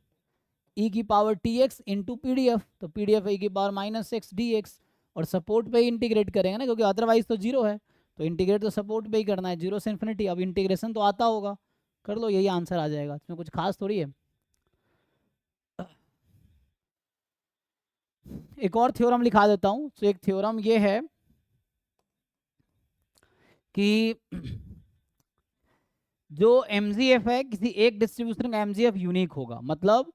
ई की power t x into P D F, तो पी डी एफ ई की पावर -x dx, और सपोर्ट पे ही इंटीग्रेट करेंगे ना, क्योंकि अदरवाइज तो जीरो है, तो इंटीग्रेट तो सपोर्ट पे ही करना है, जीरो से इन्फिनिटी। अब इंटीग्रेशन तो आता होगा, कर लो, यही आंसर आ जाएगा, इसमें कुछ खास थोड़ी है। एक और थ्योरम लिखा देता हूँ। तो एक थ्योरम ये है कि जो MGF है, किसी एक डिस्ट्रीब्यूशन का MGF यूनिक होगा, मतलब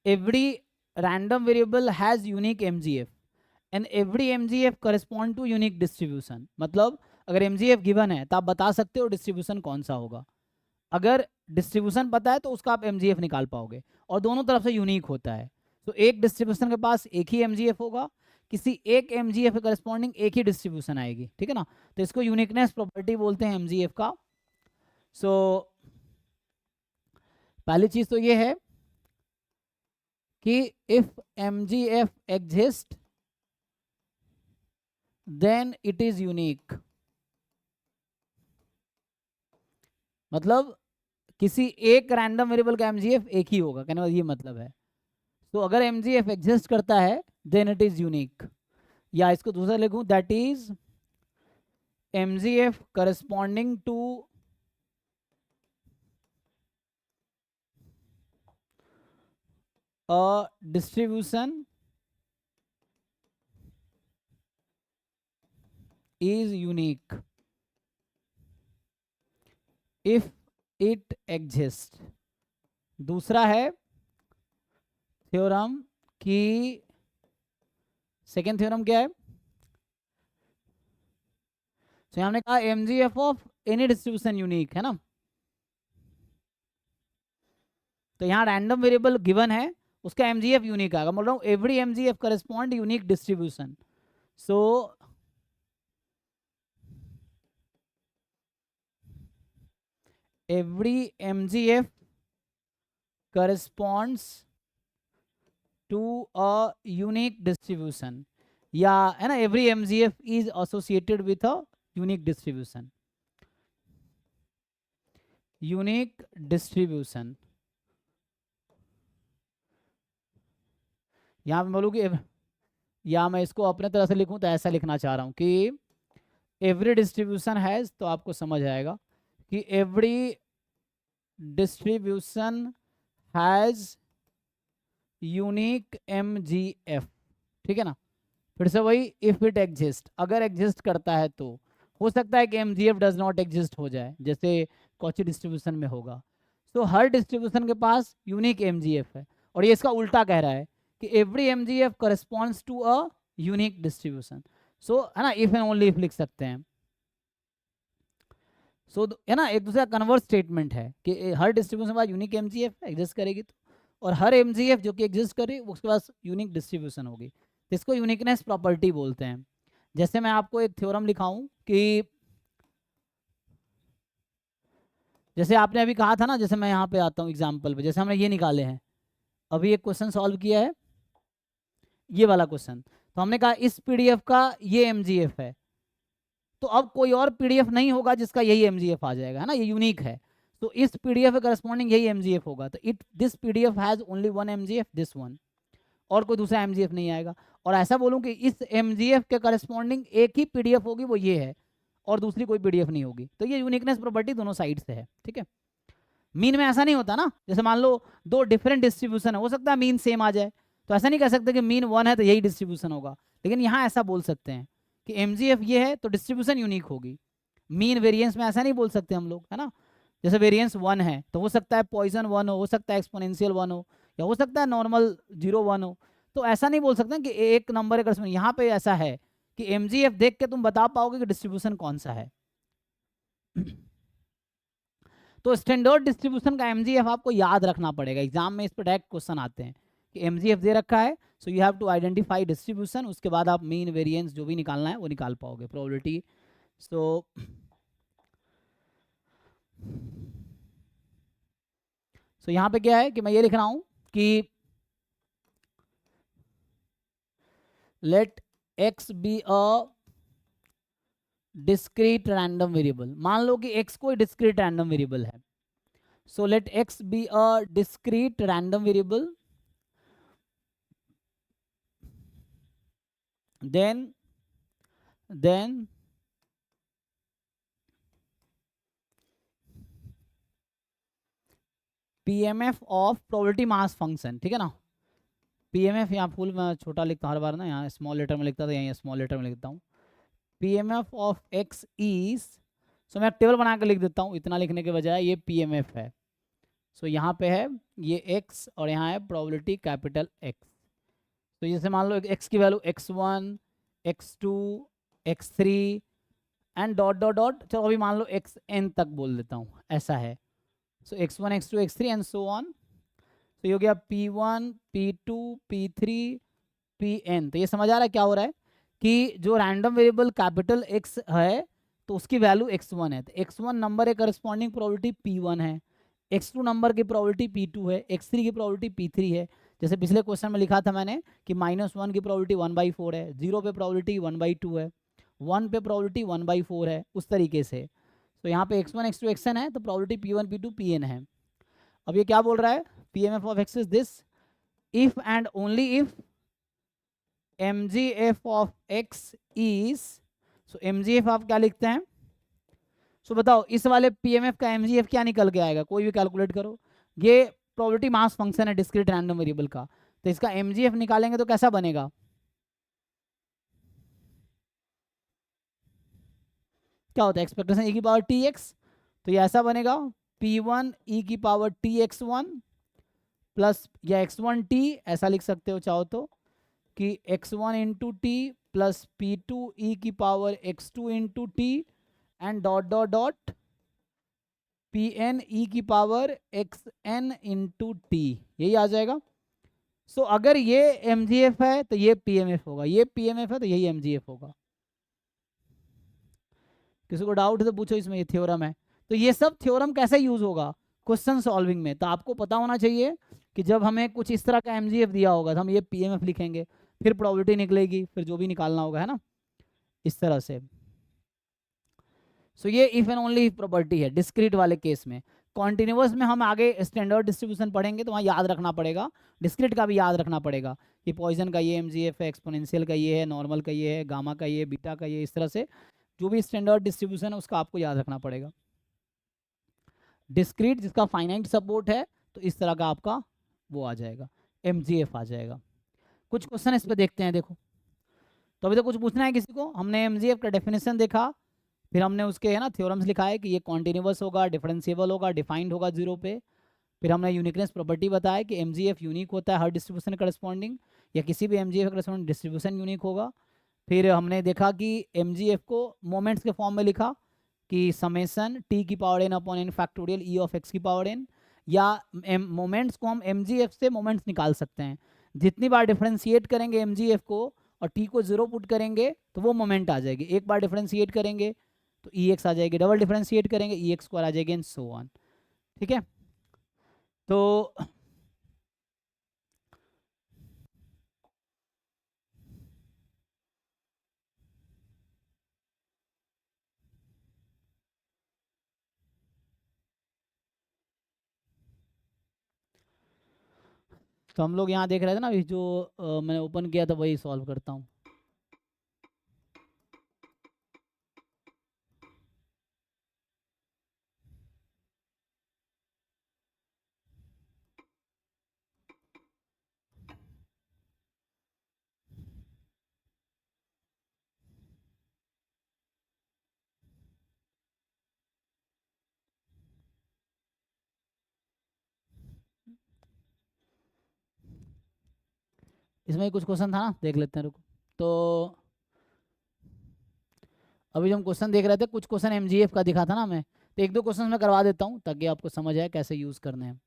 every random variable has unique MGF and every MGF correspond to unique distribution. मतलब अगर MGF गिवन है तो आप बता सकते हो डिस्ट्रीब्यूशन कौन सा होगा। अगर डिस्ट्रीब्यूशन पता है तो उसका आप MGF निकाल पाओगे, और दोनों तरफ से यूनिक होता है। तो एक डिस्ट्रीब्यूशन के पास एक ही MGF होगा, किसी एक MGF के करस्पॉन्डिंग एक ही डिस्ट्रीब्यूशन आएगी, ठीक है ना। तो इसको यूनिकनेस प्रॉपर्टी बोलते हैं MGF का। सो पहली चीज तो ये है कि if MGF exist then it is unique. मतलब किसी एक रैंडम वेरिएबल का MGF एक ही होगा, कहने का ये मतलब है। तो अगर MGF एग्जिस्ट करता है देन इट इज यूनिक, या इसको दूसरा लिखूं, that is MGF corresponding to a distribution is unique if it exists। दूसरा है थ्योरम कि सेकेंड थ्योरम क्या है, तो हमने कहा MGF of any distribution unique है ना। तो यहाँ रैंडम वेरिएबल गिवन है, उसका MGF यूनिक आएगा। बोल रहा हूँ every MGF correspond unique distribution. So every MGF corresponds to a unique distribution, या है ना, every MGF is associated with a unique distribution। unique distribution यहाँ मैं बोलूँ कि, या मैं इसको अपने तरह से लिखूँ तो ऐसा लिखना चाह रहा हूँ कि एवरी डिस्ट्रीब्यूशन हैज, तो आपको समझ आएगा कि every distribution has unique MGF, ठीक है ना। फिर से वही, इफ इट एग्जिस्ट, अगर एग्जिस्ट करता है तो हो सकता है कि MGF डज नॉट एग्जिस्ट हो जाए, जैसे कॉची डिस्ट्रीब्यूशन में होगा। तो हर डिस्ट्रीब्यूशन के पास यूनिक MGF है, और ये इसका उल्टा कह रहा है कि every MGF corresponds to a unique distribution. So है ना, इफ एंड ओनली इफ लिख सकते हैं। सो है ना, एक दूसरा कन्वर्स स्टेटमेंट है कि हर डिस्ट्रीब्यूशन के पास यूनिक MGF एग्जिस्ट करेगी तो, और हर MGF जो कि एग्जिस्ट करे उसके पास यूनिक डिस्ट्रीब्यूशन होगी। तो इसको यूनिकनेस प्रॉपर्टी बोलते हैं। जैसे मैं आपको एक थ्योरम लिखाऊं कि जैसे आपने अभी कहा था ना, जैसे मैं यहाँ पे आता हूँ एग्जाम्पल पे, जैसे हमने ये निकाले हैं, अभी एक क्वेश्चन सॉल्व किया है, ये वाला क्वेश्चन, तो हमने कहा इस PDF का ये MGF है, तो अब कोई और PDF नहीं होगा जिसका यही MGF आ जाएगा, है ना, ये यूनिक है। तो इस PDF के करस्पॉन्डिंग यही MGF होगा। तो this PDF has only one MGF, this one, और कोई दूसरा MGF नहीं आएगा। और ऐसा बोलूं कि इस MGF के करस्पॉन्डिंग एक ही PDF होगी, वो ये है, और दूसरी कोई PDF नहीं होगी। तो ये यूनिकनेस प्रॉपर्टी दोनों साइड से है, ठीक है। मीन में ऐसा नहीं होता ना, जैसे मान लो दो डिफरेंट डिस्ट्रीब्यूशन है, हो सकता है मीन सेम आ जाए, तो ऐसा नहीं कह सकते कि मीन 1 है तो यही डिस्ट्रीब्यूशन होगा। लेकिन यहाँ ऐसा बोल सकते हैं कि MGF ये है तो डिस्ट्रीब्यूशन यूनिक होगी। मीन वेरिएंस में ऐसा नहीं बोल सकते हम लोग, है ना। जैसे वेरिएंस 1 है तो हो सकता है पॉइजन 1 हो सकता है एक्सपोनेंशियल 1 हो, या हो सकता है नॉर्मल 0 1 हो। तो ऐसा नहीं बोल सकते कि एक नंबर है, यहाँ पे ऐसा है कि MGF देख के तुम बता पाओगे कि डिस्ट्रीब्यूशन कौन सा है। तो स्टैंडर्ड डिस्ट्रीब्यूशन का MGF आपको याद रखना पड़ेगा, एग्जाम में इस पर डायरेक्ट क्वेश्चन आते हैं कि MGF दे रखा है, so you have to identify distribution, उसके बाद आप मीन वेरिएंस जो भी निकालना है वो निकाल पाओगे, प्रोबेबिलिटी। सो यहाँ पे क्या है कि मैं ये लिख रहा हूँ कि let x be a discrete random variable. मान लो कि x कोई डिस्क्रीट रैंडम वेरिएबल है, so let x be a discrete random variable, then PMF of probability mass function, ठीक है ना। PMF यहाँ फुल मैं छोटा लिखता हूँ हर बार ना, यहाँ स्मॉल लेटर में लिखता था, यहाँ स्मॉल लेटर में लिखता हूँ। PMF ऑफ x इज, सो मैं टेबल बना कर लिख देता हूँ, इतना लिखने के बजाय ये PMF है। सो यहाँ पे है ये x और यहाँ है प्रोबेबिलिटी कैपिटल X। तो जैसे मान लो x की value x1, x2, x3 and dot dot dot, चलो अभी मान लो xn तक बोल देता हूँ, ऐसा है। सो x1 x2 x3 and so on. तो ये हो गया p1 p2 p3 pn। तो ये समझ आ रहा है क्या हो रहा है कि जो रैंडम वेरिएबल कैपिटल x है तो उसकी वैल्यू x1 है, तो x1 नंबर के करस्पॉन्डिंग प्रोबेबिलिटी p1 है, x2 नंबर की प्रोबेबिलिटी p2 है, x3 की प्रोबेबिलिटी p3 है। जैसे पिछले क्वेश्चन में लिखा था मैंने कि -1 की प्रोबेबिलिटी 1/4 है, 0 पे प्रोबेबिलिटी 1/2 है, 1 पे प्रोबेबिलिटी 1/4 है, उस तरीके से। तो यहाँ पे x1 x2 xn है तो प्रोबेबिलिटी p1 p2 pn है। अब ये क्या बोल रहा है, PMF of x is this if and only if mgf of x is, so mgf आप क्या लिखते हैं, सो बताओ इस वाले PMF का mgf क्या निकल के आएगा, कोई भी कैलकुलेट करो। ये प्रोबेबिलिटी मास फंक्शन है डिस्क्रीट रैंडम वेरिएबल का, तो इसका mgf निकालेंगे तो कैसा बनेगा, क्या होता है एक्सपेक्टेशन e की पावर tx, तो ये ऐसा बनेगा p1 e की पावर tx1 प्लस या x1t, ऐसा लिख सकते हो चाहो तो कि x1 into T plus p2 e की power x2 into T and dot dot dot pn e की पावर xn इंटू टी, यही आ जाएगा। सो अगर ये mgf है तो ये pmf होगा, ये pmf है तो यही mgf होगा। किसी को डाउट है तो पूछो, इसमें ये थ्योरम है। तो ये सब थ्योरम कैसे यूज होगा क्वेश्चन सॉल्विंग में, तो आपको पता होना चाहिए कि जब हमें कुछ इस तरह का mgf दिया होगा तो हम ये pmf लिखेंगे, फिर प्रोबेबिलिटी निकलेगी, फिर जो भी निकालना होगा, है ना, इस तरह से। सो ये इफ एंड ओनली प्रॉपर्टी है डिस्क्रीट वाले केस में। कॉन्टिन्यूअस में हम आगे स्टैंडर्ड डिस्ट्रीब्यूशन पढ़ेंगे तो वहाँ याद रखना पड़ेगा, डिस्क्रीट का भी याद रखना पड़ेगा कि पॉइजन का ये mgf है, एक्सपोनेंशियल का ये है, नॉर्मल का ये है, गामा का ये, बीटा का ये, इस तरह से जो भी स्टैंडर्ड डिस्ट्रीब्यूशन है उसका आपको याद रखना पड़ेगा। डिस्क्रीट जिसका फाइनाइट सपोर्ट है तो इस तरह का आपका वो आ जाएगा, mgf आ जाएगा। कुछ क्वेश्चन इस पर देखते हैं, देखो। तो अभी तो कुछ पूछना है किसी को, हमने mgf का डेफिनेशन देखा, फिर हमने उसके है ना थ्योरम्स लिखा है कि ये कॉन्टिन्यूअस होगा, डिफरेंशिएबल होगा, डिफाइंड होगा 0 पे। फिर हमने यूनिकनेस प्रॉपर्टी बताया कि mgf यूनिक होता है हर डिस्ट्रीब्यूशन करस्पॉन्डिंग, या किसी भी mgf करस्पॉन्डिंग डिस्ट्रीब्यूशन यूनिक होगा। फिर हमने देखा कि mgf को मोमेंट्स के फॉर्म में लिखा कि समेसन t की power n upon n factorial e of x की पावर n, या मोमेंट्स को हम mgf से मोमेंट्स निकाल सकते हैं। जितनी बार डिफरेंशिएट करेंगे mgf को और t को 0 पुट करेंगे तो वो मोमेंट आ जाएगी, एक बार डिफरेंशिएट करेंगे तो ex आ जाएगी, डबल डिफरेंशिएट करेंगे ex स्क्वायर आ जाएगी एंड सो ऑन। ठीक है, तो हम लोग यहाँ देख रहे थे ना, अभी जो मैंने ओपन किया था वही सॉल्व करता हूँ। इसमें कुछ क्वेश्चन था ना, देख लेते हैं, रुको। तो अभी जो हम क्वेश्चन देख रहे थे, कुछ क्वेश्चन mgf का दिखा था ना मैं, तो एक दो क्वेश्चन मैं करवा देता हूँ ताकि आपको समझ आए कैसे यूज करने हैं।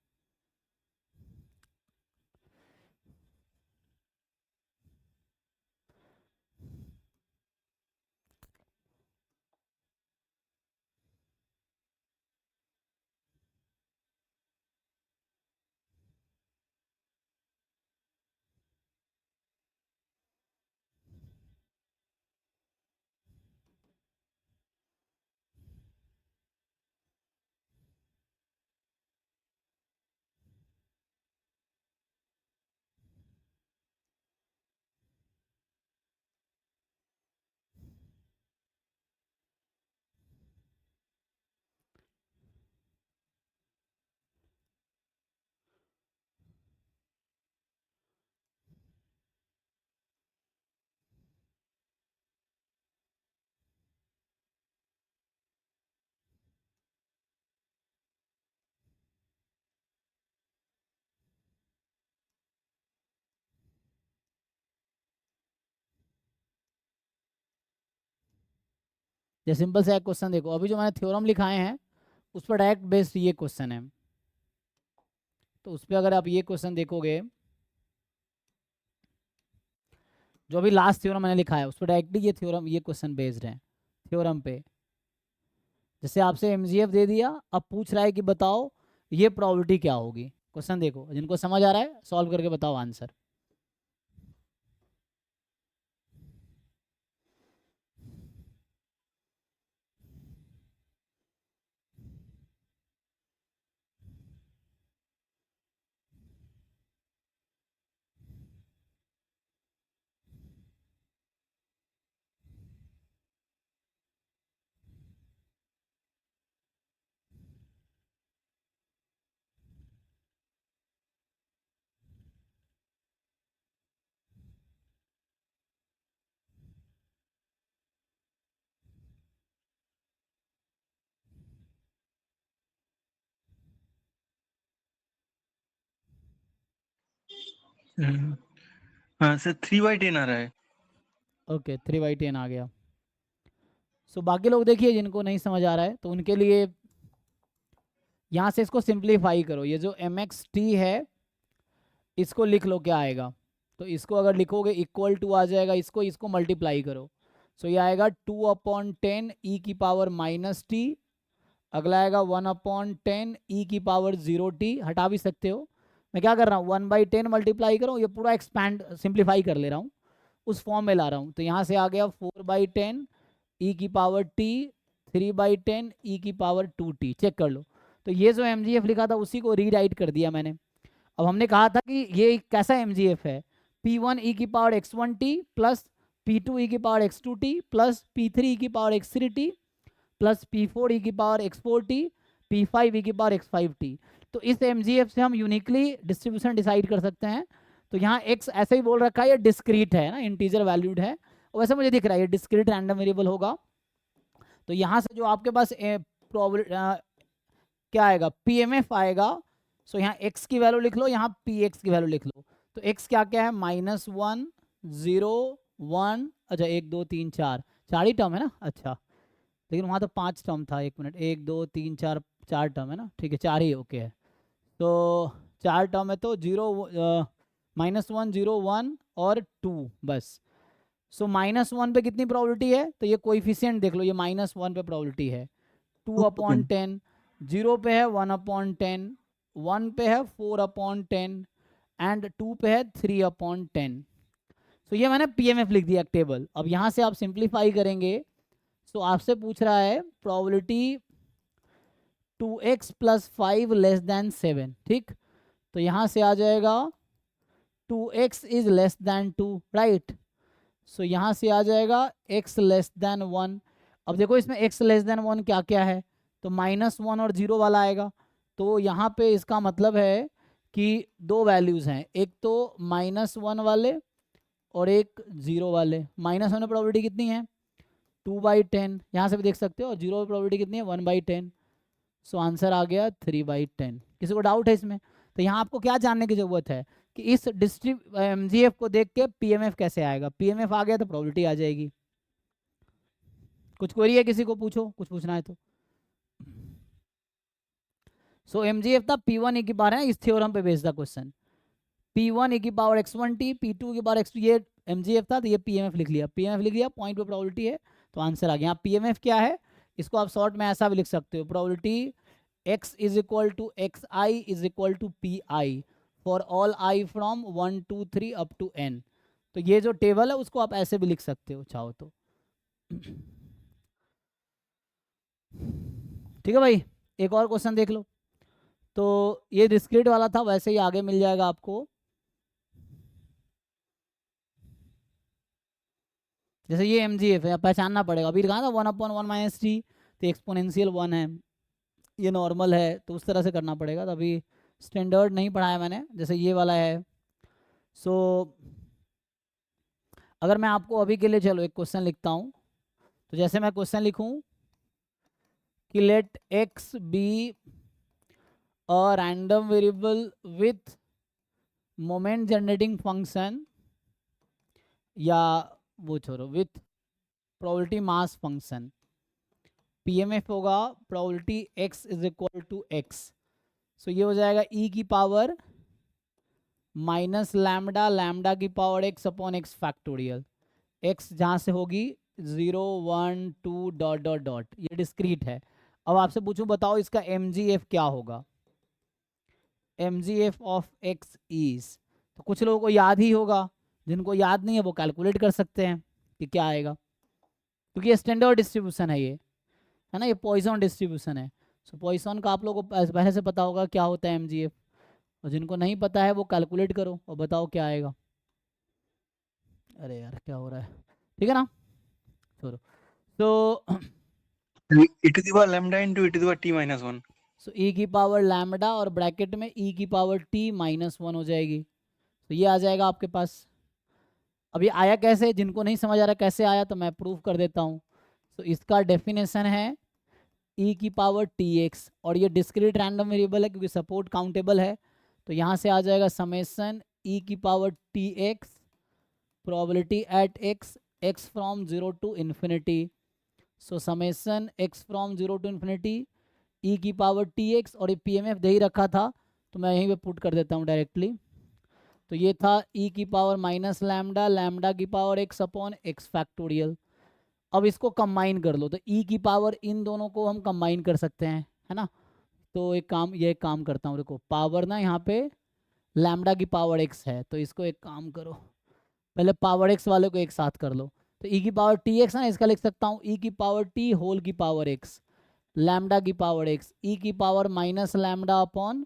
जैसे सिंपल सा एक क्वेश्चन देखो, अभी जो मैंने थ्योरम लिखाए हैं उस पर डायरेक्ट बेस्ड ये क्वेश्चन है। तो उस पर अगर आप ये क्वेश्चन देखोगे, जो अभी लास्ट थ्योरम मैंने लिखा है उस पर डायरेक्टली ये थ्योरम, ये क्वेश्चन बेस्ड है थ्योरम पे। जैसे आपसे एमजीएफ दे दिया, अब पूछ रहा है कि बताओ ये प्रोबेबिलिटी क्या होगी। क्वेश्चन देखो, जिनको समझ आ रहा है सॉल्व करके बताओ आंसर। हाँ सर 3/10 आ रहा है। ओके 3/10 आ गया। सो बाकी लोग देखिए जिनको नहीं समझ आ रहा है तो उनके लिए यहाँ से इसको सिंप्लीफाई करो। ये जो mxt है इसको लिख लो क्या आएगा। तो इसको अगर लिखोगे इक्वल टू आ जाएगा, इसको इसको मल्टीप्लाई करो। सो ये आएगा 2/10 e की पावर -t। अगला आएगा 1/10 e की पावर 0t। हटा भी सकते हो, मैं क्या कर रहा हूँ 1/10 मल्टीप्लाई करूँ, ये पूरा एक्सपैंड सिंप्लीफाई कर ले रहा हूँ, उस फॉर्म में ला रहा हूँ। तो यहाँ से आ गया 4/10 e की पावर t, 3/10 e की पावर 2t। चेक कर लो। तो ये जो mgf लिखा था उसी को रीराइट कर दिया मैंने। अब हमने कहा था कि ये कैसा mgf है, p1 e की power x1t plus p2 e की power x2t plus p3 e की power x3t plus p4 e की पावर x4t, p5 e की पावर x5t। तो इस mgf से हम यूनिकली डिस्ट्रीब्यूशन डिसाइड कर सकते हैं। तो यहाँ x ऐसे ही बोल रखा है, ये डिस्क्रीट है ना, इंटीजर वैल्यूड है। वैसे मुझे दिख रहा है ये डिस्क्रीट रैंडम वेरिएबल होगा। तो यहाँ से जो आपके पास क्या आएगा, pmf आएगा। सो यहाँ x की वैल्यू लिख लो, यहाँ px की वैल्यू लिख लो। तो x क्या क्या है, -1 0 1, अच्छा 1 2 3 4, 4 ही टर्म है ना। अच्छा लेकिन वहाँ तो 5 टर्म था, 1 मिनट, 1 2 3 4, 4 टर्म है ना, ठीक है 4 ही ओके है। तो 4 टर्म है तो -1 0 1 और 2 बस। सो -1 पे कितनी प्रोबेबिलिटी है, तो ये कोएफिशिएंट देख लो, ये -1 पे प्रोबेबिलिटी है 2/10, 0 पे है 1/10, 1 पे है 4/10 एंड 2 पे है 3/10। तो ये मैंने पीएमएफ लिख दिया टेबल। अब यहाँ से आप सिंप्लीफाई करेंगे तो आपसे पूछ रहा है प्रोबेबिलिटी 2x + 5 < 7। ठीक, तो यहाँ से आ जाएगा 2x < 2, राइट। सो यहाँ से आ जाएगा x < 1। अब देखो इसमें x < 1 क्या क्या है, तो -1 और 0 वाला आएगा। तो यहाँ पे इसका मतलब है कि दो वैल्यूज़ हैं, एक तो -1 वाले और एक 0 वाले। -1 में प्रोबेबिलिटी कितनी है 2/10, यहाँ से भी देख सकते हो, और 0 में प्रोबेबिलिटी कितनी है 1/10। सो आंसर आ गया 3/10। किसी को डाउट है इसमें? तो यहाँ आपको क्या जानने की ज़रूरत है कि इस mgf को देख के pmf कैसे आएगा। pmf आ गया तो प्रोबेबिलिटी आ जाएगी। कुछ क्वेरी है किसी को, पूछो कुछ पूछना है तो। सो mgf था p1 e की पावर है, इस थ्योरम पे बेस्ड था क्वेश्चन, p1 e की पावर x1t, p2 की पावर x2, ये mgf था। तो ये pmf लिख लिया, pmf लिख लिया, पॉइंट पे प्रोबेबिलिटी है तो आंसर आ गया। यहाँ pmf क्या है, इसको आप शॉर्ट में ऐसा भी लिख सकते हो, probability x = xi = pi for all i from 1 2 3 up to n। तो ये जो टेबल है उसको आप ऐसे भी लिख सकते हो चाहो तो। ठीक है भाई, एक और क्वेश्चन देख लो। तो ये डिस्क्रीट वाला था, वैसे ही आगे मिल जाएगा आपको। जैसे ये mgf है, पहचानना पड़ेगा। अभी कहा था 1/1 - t, तो एक्सपोनेंशियल 1 है, ये नॉर्मल है, तो उस तरह से करना पड़ेगा। तो अभी स्टैंडर्ड नहीं पढ़ाया मैंने, जैसे ये वाला है। सो अगर मैं आपको अभी के लिए चलो एक क्वेश्चन लिखता हूँ। तो जैसे मैं क्वेश्चन लिखूँ कि let x be a random variable with moment generating function, या वो छोड़ो, with probability mass function. PMF होगा probability x is equal to x, सो ये हो जाएगा e की पावर माइनस लैम्डा, लैम्डा की power x upon x factorial, x जहाँ से होगी 0 1 2 डॉट डॉट डॉट, ये डिस्क्रीट है। अब आपसे पूछूं बताओ इसका mgf क्या होगा, mgf ऑफ x इज, तो कुछ लोगों को याद ही होगा, जिनको याद नहीं है वो कैलकुलेट कर सकते हैं कि क्या आएगा, क्योंकि ये स्टैंडर्ड डिस्ट्रीब्यूशन है ना, ये पॉइसन डिस्ट्रीब्यूशन है। सो पॉइसन का आप लोगों को पहले से पता होगा क्या होता है mgf, और जिनको नहीं पता है वो कैलकुलेट करो और बताओ क्या आएगा। अरे यार क्या हो रहा है, ठीक है ना, छोड़ो। तो e to the power lambda into e to the power t minus 1। So e की पावर लैम्डा और ब्रैकेट में e की पावर t माइनस 1 हो जाएगी, तो ये आ जाएगा आपके पास। अब ये आया कैसे, जिनको नहीं समझ आ रहा कैसे आया तो मैं प्रूफ कर देता हूँ। तो इसका डेफिनेशन है e की पावर tx, और ये डिस्क्रीट रैंडम वेरिएबल है क्योंकि सपोर्ट काउंटेबल है, तो यहाँ से आ जाएगा समेसन e की power tx probability at x from 0 to infinity, so summation x from 0 to infinity e की पावर tx, और ये PMF दे ही रखा था तो मैं यहीं पे पुट कर देता हूँ डायरेक्टली। तो ये था e की पावर माइनस लैम्डा, लैम्डा की power x upon x factorial. अब इसको कंबाइन कर लो, तो e की पावर इन दोनों को हम कंबाइन कर सकते हैं, है ना। तो एक काम करता हूँ, देखो पावर ना यहाँ पे लैम्डा की पावर x है, तो इसको एक काम करो, पहले पावर x वाले को एक साथ कर लो। तो e की पावर tx ना, इसका लिख सकता हूँ e की पावर t होल की पावर x, लैम्डा की पावर x, e की पावर माइनस लैम्डा अपॉन,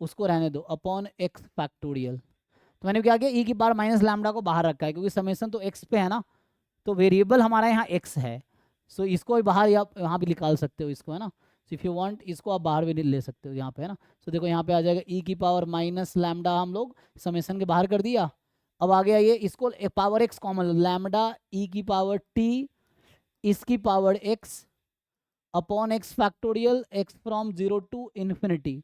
उसको रहने दो, अपॉन x फैक्टोरियल। तो मैंने क्या किया, e की पावर माइनस लैम्डा को बाहर रखा है क्योंकि समेसन तो x पे है ना, तो वेरिएबल हमारा यहाँ x है, सो इसको भी बाहर या यहाँ भी निकाल सकते हो इसको, है ना। सो इफ़ यू वांट इसको आप बाहर भी ले सकते हो यहाँ पे, है ना। सो देखो यहाँ पे आ जाएगा e की पावर माइनस लैम्डा, हम लोग समेसन के बाहर कर दिया। अब आ गया ये, इसको power x common, lambda e की पावर t इसकी power x upon x factorial x from 0 to infinity.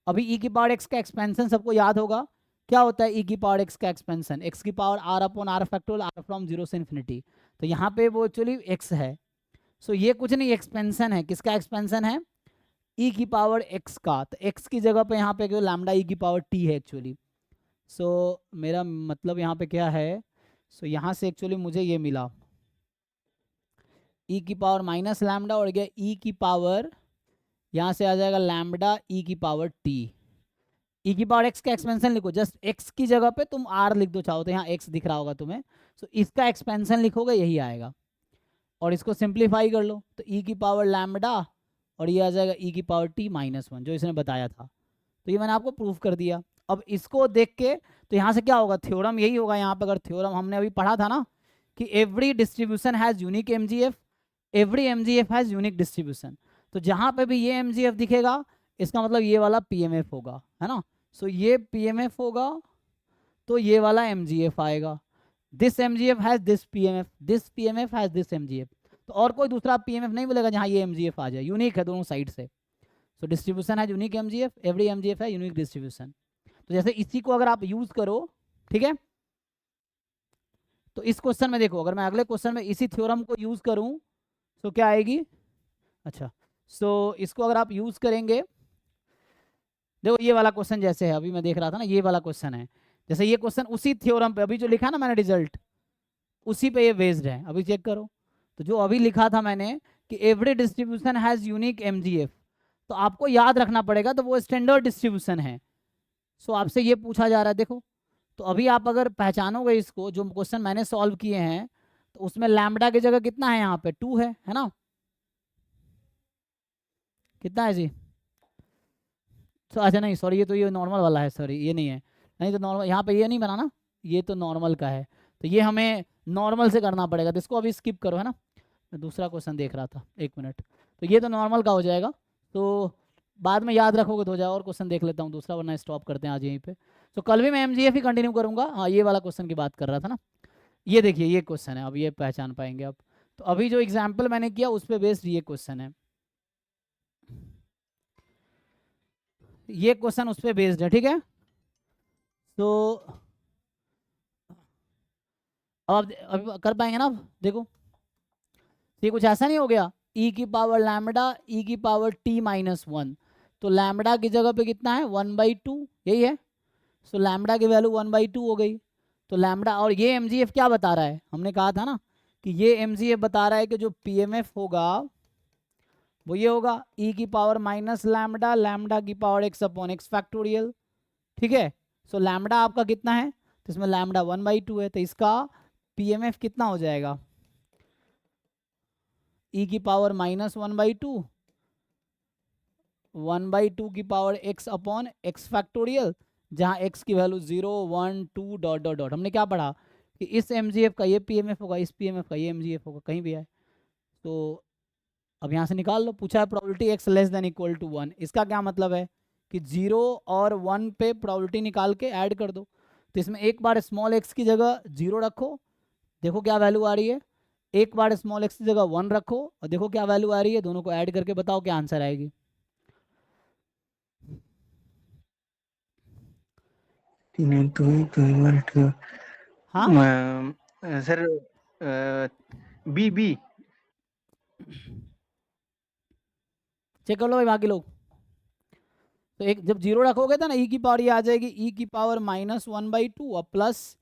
अभी e की पावर x का एक्सपेंशन सबको याद होगा, क्या होता है e की पावर x का एक्सपेंशन, x की power r upon r factorial r from 0 से इन्फिनिटी, तो यहाँ पे वो एक्चुअली x है। सो ये कुछ नहीं, एक्सपेंशन है, किसका एक्सपेंशन है, e की पावर x का, तो x की जगह पे यहाँ पे लैम्डा e की पावर t है एक्चुअली। सो मेरा मतलब यहाँ पे क्या है, सो यहाँ से एक्चुअली मुझे ये मिला e की पावर माइनस लैम्डा, और गया e की पावर, यहाँ से आ जाएगा लैम्डा e की पावर t, e की पावर x का एक्सपेंशन लिखो, जस्ट x की जगह पे तुम r लिख दो चाहो तो, यहाँ x दिख रहा होगा तुम्हें, सो इसका एक्सपेंशन लिखोगे यही आएगा, और इसको सिंप्लीफाई कर लो, तो e की पावर लैम्डा और ये आ जाएगा e की पावर t माइनस 1 जो इसने बताया था, तो ये मैंने आपको प्रूफ कर दिया। अब इसको देख के तो यहाँ से क्या होगा, थ्योरम यही होगा यहाँ पे, अगर थ्योरम हमने अभी पढ़ा था ना कि every distribution has unique mgf, every mgf has unique distribution, तो जहाँ पे भी ये mgf दिखेगा इसका मतलब ये वाला PMF होगा, है ना। सो ये PMF होगा तो ये वाला mgf आएगा, this mgf has this PMF, this PMF has this mgf, तो और कोई दूसरा PMF नहीं मिलेगा जहाँ ये mgf आ जाए, यूनिक है दोनों साइड से। सो डिस्ट्रीब्यूशन है यूनिक mgf, एवरी mgf है यूनिक डिस्ट्रीब्यूशन। तो जैसे इसी को अगर आप यूज करो, ठीक है, तो इस क्वेश्चन में देखो, अगर मैं अगले क्वेश्चन में इसी थ्योरम को यूज करूं तो क्या आएगी, अच्छा सो इसको अगर आप यूज करेंगे, देखो ये वाला क्वेश्चन जैसे है, अभी मैं देख रहा था ना, ये वाला क्वेश्चन है, जैसे ये क्वेश्चन उसी थ्योरम पे अभी जो लिखा ना मैंने रिजल्ट, उसी पे ये बेस्ड है, अभी चेक करो। तो जो अभी लिखा था मैंने कि every distribution has unique mgf, तो आपको याद रखना पड़ेगा, तो वो स्टैंडर्ड डिस्ट्रीब्यूशन है। सो आपसे ये पूछा जा रहा है, देखो तो अभी आप अगर पहचानोगे इसको, जो क्वेश्चन मैंने सॉल्व किए हैं, तो उसमें लैम्डा की जगह कितना है, यहाँ पे 2 है ना, कितना है जी, तो अच्छा नहीं सॉरी, ये तो ये नॉर्मल वाला है, सॉरी ये नहीं है, नहीं तो नॉर्मल यहाँ पे ये नहीं बना ना, ये तो नॉर्मल का है, तो ये हमें नॉर्मल से करना पड़ेगा, तो इसको अभी स्किप करो, है ना, मैं दूसरा क्वेश्चन देख रहा था, 1 मिनट, तो ये तो नॉर्मल का हो जाएगा, तो बाद में याद रखोगे तो हो जाएगा, और क्वेश्चन देख लेता हूँ दूसरा, वरना स्टॉप करते हैं आज यहीं पे। तो कल भी मैं mgf ही कंटिन्यू करूँगा, हाँ ये वाला क्वेश्चन की बात कर रहा था ना, ये देखिए ये क्वेश्चन है, अब ये पहचान पाएंगे आप, तो अभी जो एग्जाम्पल मैंने किया उस पर बेस्ड ये क्वेश्चन है, ये क्वेश्चन उस पर बेस्ड है, ठीक है। तो अब कर पाएंगे ना, अब देखो ये कुछ ऐसा नहीं हो गया ई की पावर लैम्बडा ई की पावर टी माइनस 1, तो लैम्बडा की जगह पे कितना है 1/2, यही है। सो लैम्बडा की वैल्यू 1/2 हो गई। तो लैम्बडा, और ये एमजीएफ क्या बता रहा है, हमने कहा था ना कि ये एमजीएफ बता रहा है कि जो पीएमएफ होगा वो ये होगा ई की पावर माइनस लैम्बडा लैम्बडा की power x upon x factorial, ठीक है। सो लैम्बडा आपका कितना है, तो इसमें लैम्बडा 1/2 है, तो इसका पीएमएफ कितना हो जाएगा, ई की पावर माइनस 1/2 1/2 की power x upon x factorial, जहाँ x की वैल्यू 0 1 2 डॉट डॉट डॉट। हमने क्या पढ़ा कि इस mgf का ये pmf होगा, इस pmf का ये mgf होगा, कहीं भी है। तो अब यहाँ से निकाल लो, पूछा है probability x less than equal to 1, इसका क्या मतलब है कि 0 और 1 पे प्रोबेबिलिटी निकाल के ऐड कर दो। तो इसमें एक बार स्मॉल x की जगह 0 रखो, देखो क्या वैल्यू आ रही है, एक बार स्मॉल x की जगह 1 रखो और देखो क्या वैल्यू आ रही है, दोनों को ऐड करके बताओ क्या आंसर आएगी। हाँ सर, बी बी चेक कर लो भाई बाकी लोग। तो एक जब 0 रखोगे तो ना ई की पावर ये आ जाएगी ई की पावर माइनस 1/2 और प्लस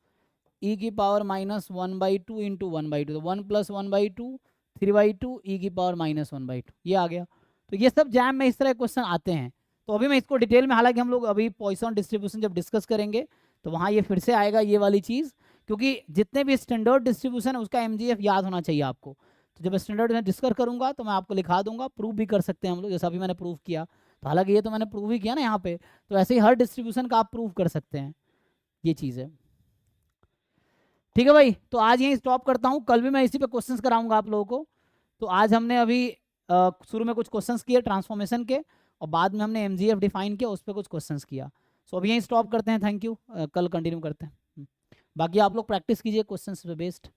ई की पावर माइनस 1/2 इंटू 1/2, तो 1 + 1/2 3/2 ई की पावर माइनस 1/2, ये आ गया। तो ये सब जैम में इस तरह क्वेश्चन आते हैं। तो अभी मैं इसको डिटेल में, हालांकि हम लोग अभी पॉइसन डिस्ट्रीब्यूशन जब डिस्कस करेंगे तो वहाँ ये फिर से आएगा ये वाली चीज़, क्योंकि जितने भी स्टैंडर्ड डिस्ट्रीब्यूशन है उसका एमजीएफ याद होना चाहिए आपको। तो जब स्टैंडर्ड में डिस्कस करूंगा तो मैं आपको लिखा दूंगा, प्रूव भी कर सकते हैं हम लोग, जैसा अभी मैंने प्रूव किया। तो हालांकि ये तो मैंने प्रूव ही किया ना यहाँ पे, तो ऐसे ही हर डिस्ट्रीब्यूशन का आप प्रूव कर सकते हैं, ये चीज़ है। ठीक है भाई, तो आज यहीं स्टॉप करता हूँ, कल भी मैं इसी पे क्वेश्चंस कराऊंगा आप लोगों को। तो आज हमने अभी शुरू में कुछ क्वेश्चंस किए ट्रांसफॉर्मेशन के, और बाद में हमने एमजीएफ डिफाइन किया, उस पर कुछ क्वेश्चंस किया। सो अभी यहीं स्टॉप करते हैं, थैंक यू, कल कंटिन्यू करते हैं। बाकी आप लोग प्रैक्टिस कीजिए क्वेश्चंस पे बेस्ड।